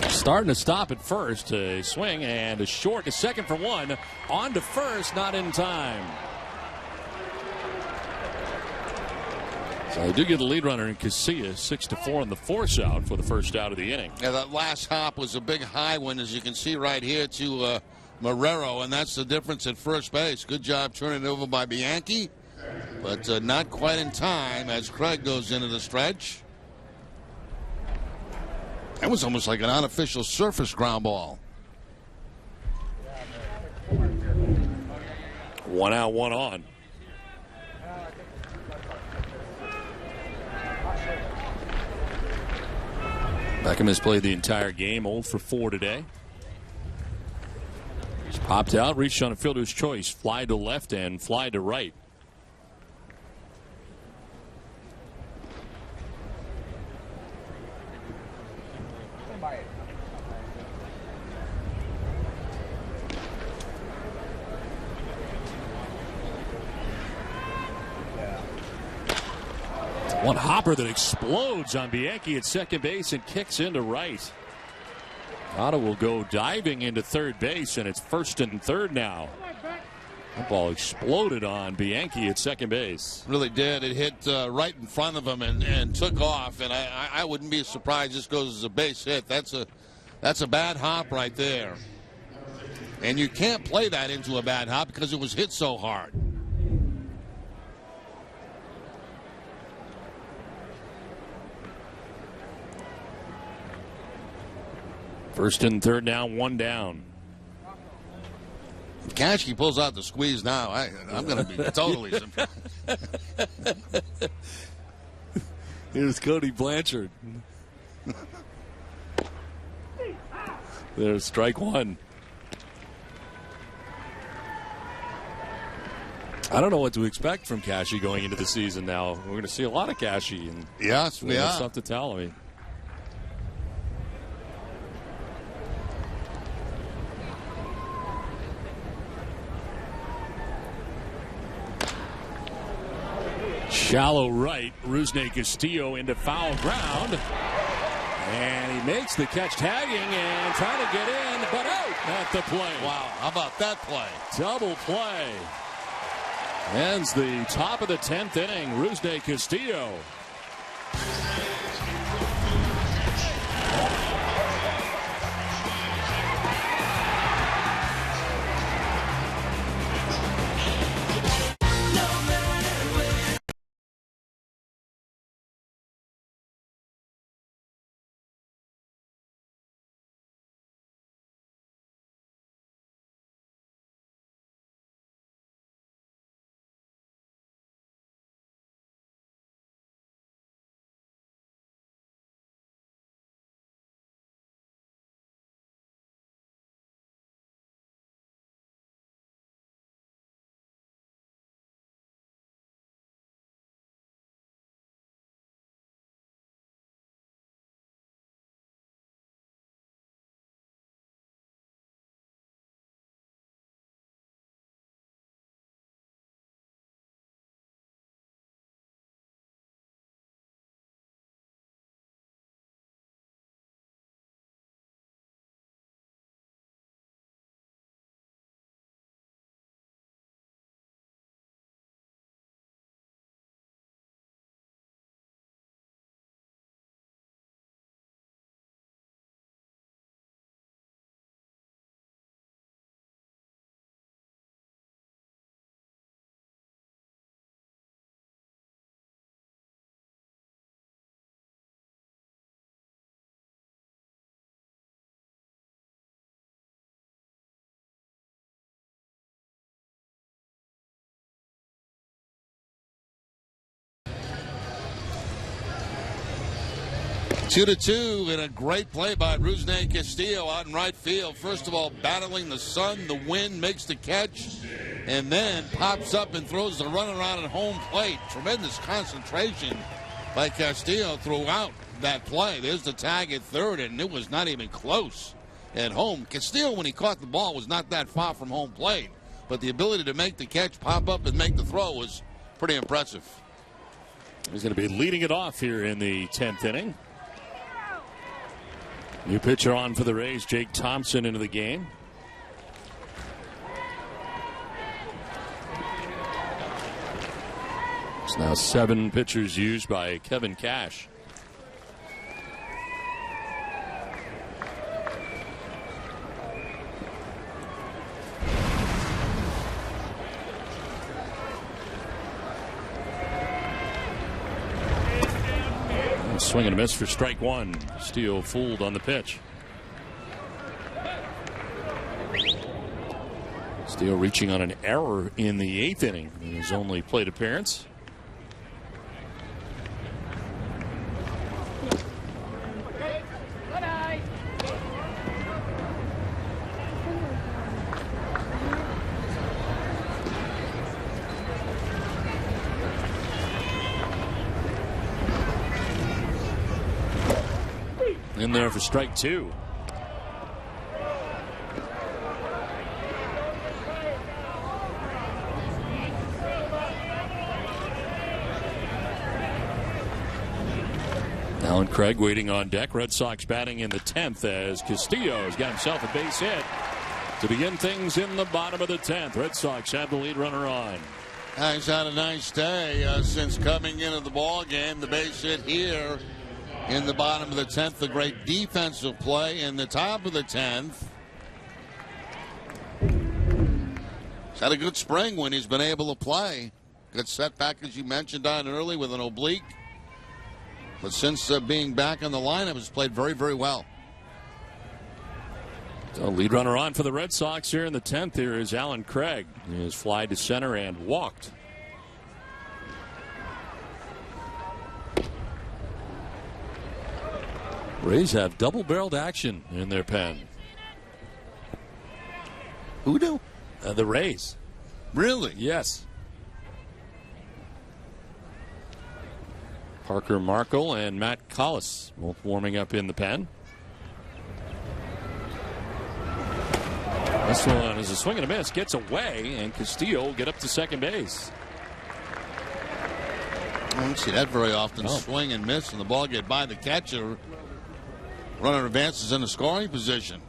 Starting to stop at first. A swing and a short to second for one. On to first, not in time. So they do get the lead runner in Casilla, 6-4 on the force out for the first out of the inning. Yeah, that last hop was a big high one, as you can see right here, to Marrero, and that's the difference at first base. Good job turning it over by Bianchi, but not quite in time as Craig goes into the stretch. That was almost like an unofficial surface ground ball. 1 out, 1 on. Beckham has played the entire game, 0 for 4 today. He's popped out, reached on a fielder's choice, fly to left and fly to right. One hopper that explodes on Bianchi at second base and kicks into right. Otto will go diving into third base, and it's 1st and 3rd now. That ball exploded on Bianchi at second base. Really did. It hit right in front of him and took off. And I wouldn't be surprised this goes as a base hit. That's a bad hop right there. And you can't play that into a bad hop because it was hit so hard. First and third now, one down. Kashke pulls out the squeeze now. I'm going to be totally surprised. Here's Cody Blanchard. There's strike one. I don't know what to expect from Kashke going into the season now. We're going to see a lot of Kashke. And yes, we are. That's tough to tell. I mean, shallow right, Rusney Castillo into foul ground. And he makes the catch, tagging and trying to get in, but out at the play. Wow, how about that play? Double play. Ends the top of the 10th inning, Rusney Castillo. Two to two, and a great play by Rusney Castillo out in right field. First of all, battling the sun, the wind, makes the catch, and then pops up and throws the run around at home plate. Tremendous concentration by Castillo throughout that play. There's the tag at third, and it was not even close at home. Castillo, when he caught the ball, was not that far from home plate, but the ability to make the catch, pop up, and make the throw was pretty impressive. He's going to be leading it off here in the 10th inning. New pitcher on for the Rays, Jake Thompson into the game. It's now 7 pitchers used by Kevin Cash. Swing and a miss for strike one. Steele fooled on the pitch. Steele reaching on an error in the 8th inning in his only plate appearance. In there for strike two. Alan Craig waiting on deck. Red Sox batting in the 10th as Castillo has got himself a base hit to begin things in the bottom of the 10th. Red Sox have the lead runner on. He's had a nice day since coming into the ball game. The base hit here in the bottom of the 10th. A great defensive play in the top of the 10th. He's had a good spring when he's been able to play. Good setback, as you mentioned on early, with an oblique. But since being back in the lineup, has played very, very well. So lead runner on for the Red Sox here in the 10th. Here is Alan Craig. He has fly to center and walked. Rays have double-barreled action in their pen. Who do? The Rays. Really? Yes. Parker Markle and Matt Collis both warming up in the pen. This one is a swing and a miss. Gets away, and Castillo will get up to second base. I don't see that very often. Swing and miss, and the ball get by the catcher. Runner advances in a scoring position.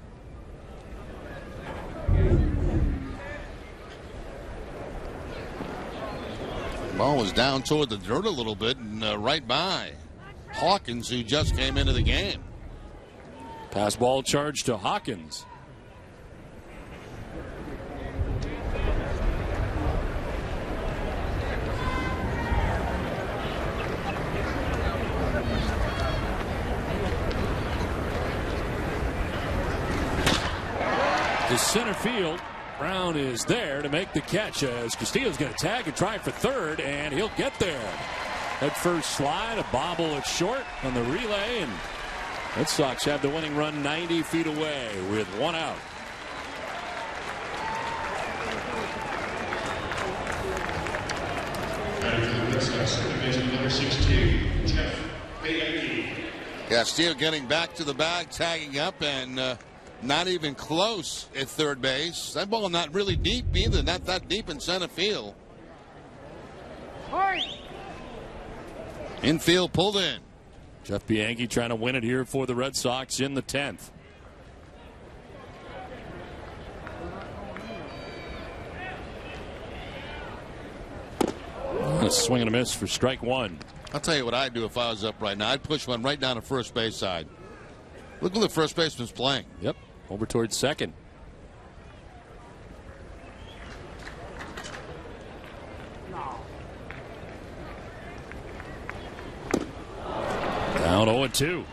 Ball was down toward the dirt a little bit and right by Hawkins, who just came into the game. Pass ball charge to Hawkins. To center field. Brown is there to make the catch as Castillo's going to tag and try for third, and he'll get there. That first slide, a bobble at short on the relay, and Red Sox have the winning run 90 feet away with one out. Number 16, Castillo getting back to the bag, tagging up, and not even close at third base. That ball not really deep either, not that deep in center field. Infield pulled in. Jeff Bianchi trying to win it here for the Red Sox in the 10th. A swing and a miss for strike one. I'll tell you what I'd do if I was up right now. I'd push one right down the first base side. Look who the first baseman's playing. Yep. Over towards second. Down 0-2.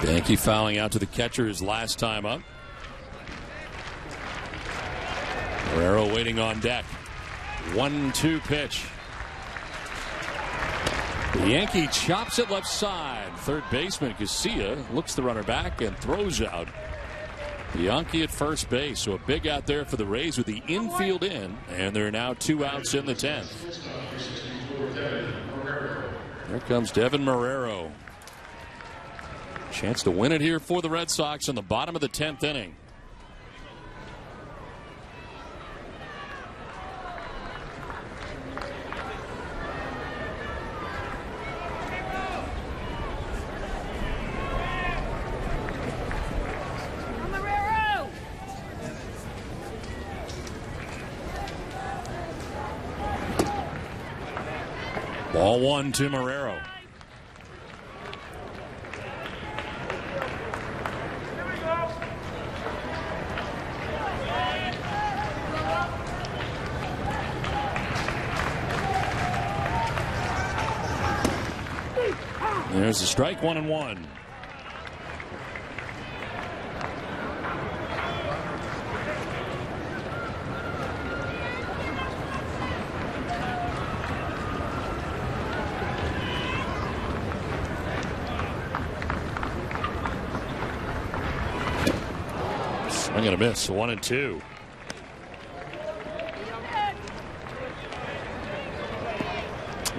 Yankee fouling out to the catcher his last time up. Marrero waiting on deck. 1-2 pitch. The Yankee chops it left side. Third baseman Casilla looks the runner back and throws out. The Yankee at first base. So a big out there for the Rays with the infield in. And there are now 2 outs in the 10th. Here comes Devin Marrero. Chance to win it here for the Red Sox in the bottom of the 10th inning. Ball 1 to Marrero. There's a strike, 1-1. Swing and a miss, 1-2.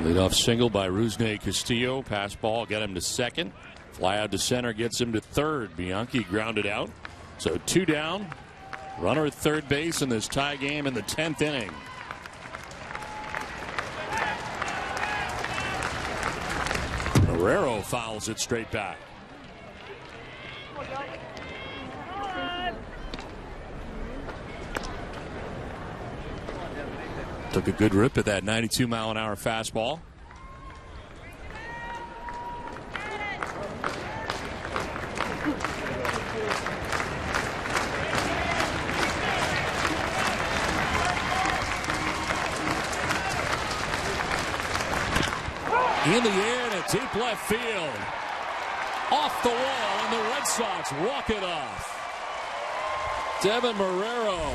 Leadoff single by Rusney Castillo. Pass ball got him to second. Fly out to center gets him to third. Bianchi grounded out. So 2 down. Runner at third base in this tie game in the 10th inning. Marrero fouls it straight back. Took a good rip at that 92-mile-an-hour fastball. In the air to deep left field. Off the wall, and the Red Sox walk it off. Devin Marrero.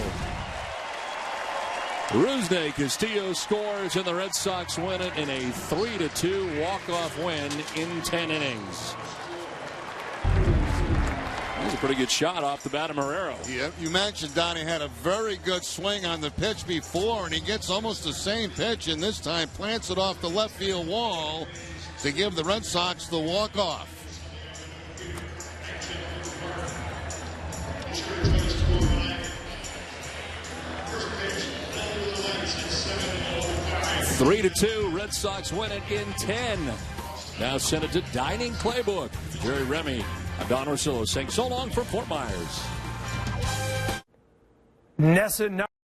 Rusney Castillo scores, and the Red Sox win it in a 3-2 walk-off win in 10 innings. That was a pretty good shot off the bat of Marrero. Yeah, you mentioned Donnie had a very good swing on the pitch before, and he gets almost the same pitch, and this time plants it off the left field wall to give the Red Sox the walk-off. Three to 2, Red Sox win it in 10. Now send it to Dining Playbook. Jerry Remy, I'm Don Orsillo saying so long from Fort Myers. Nessa.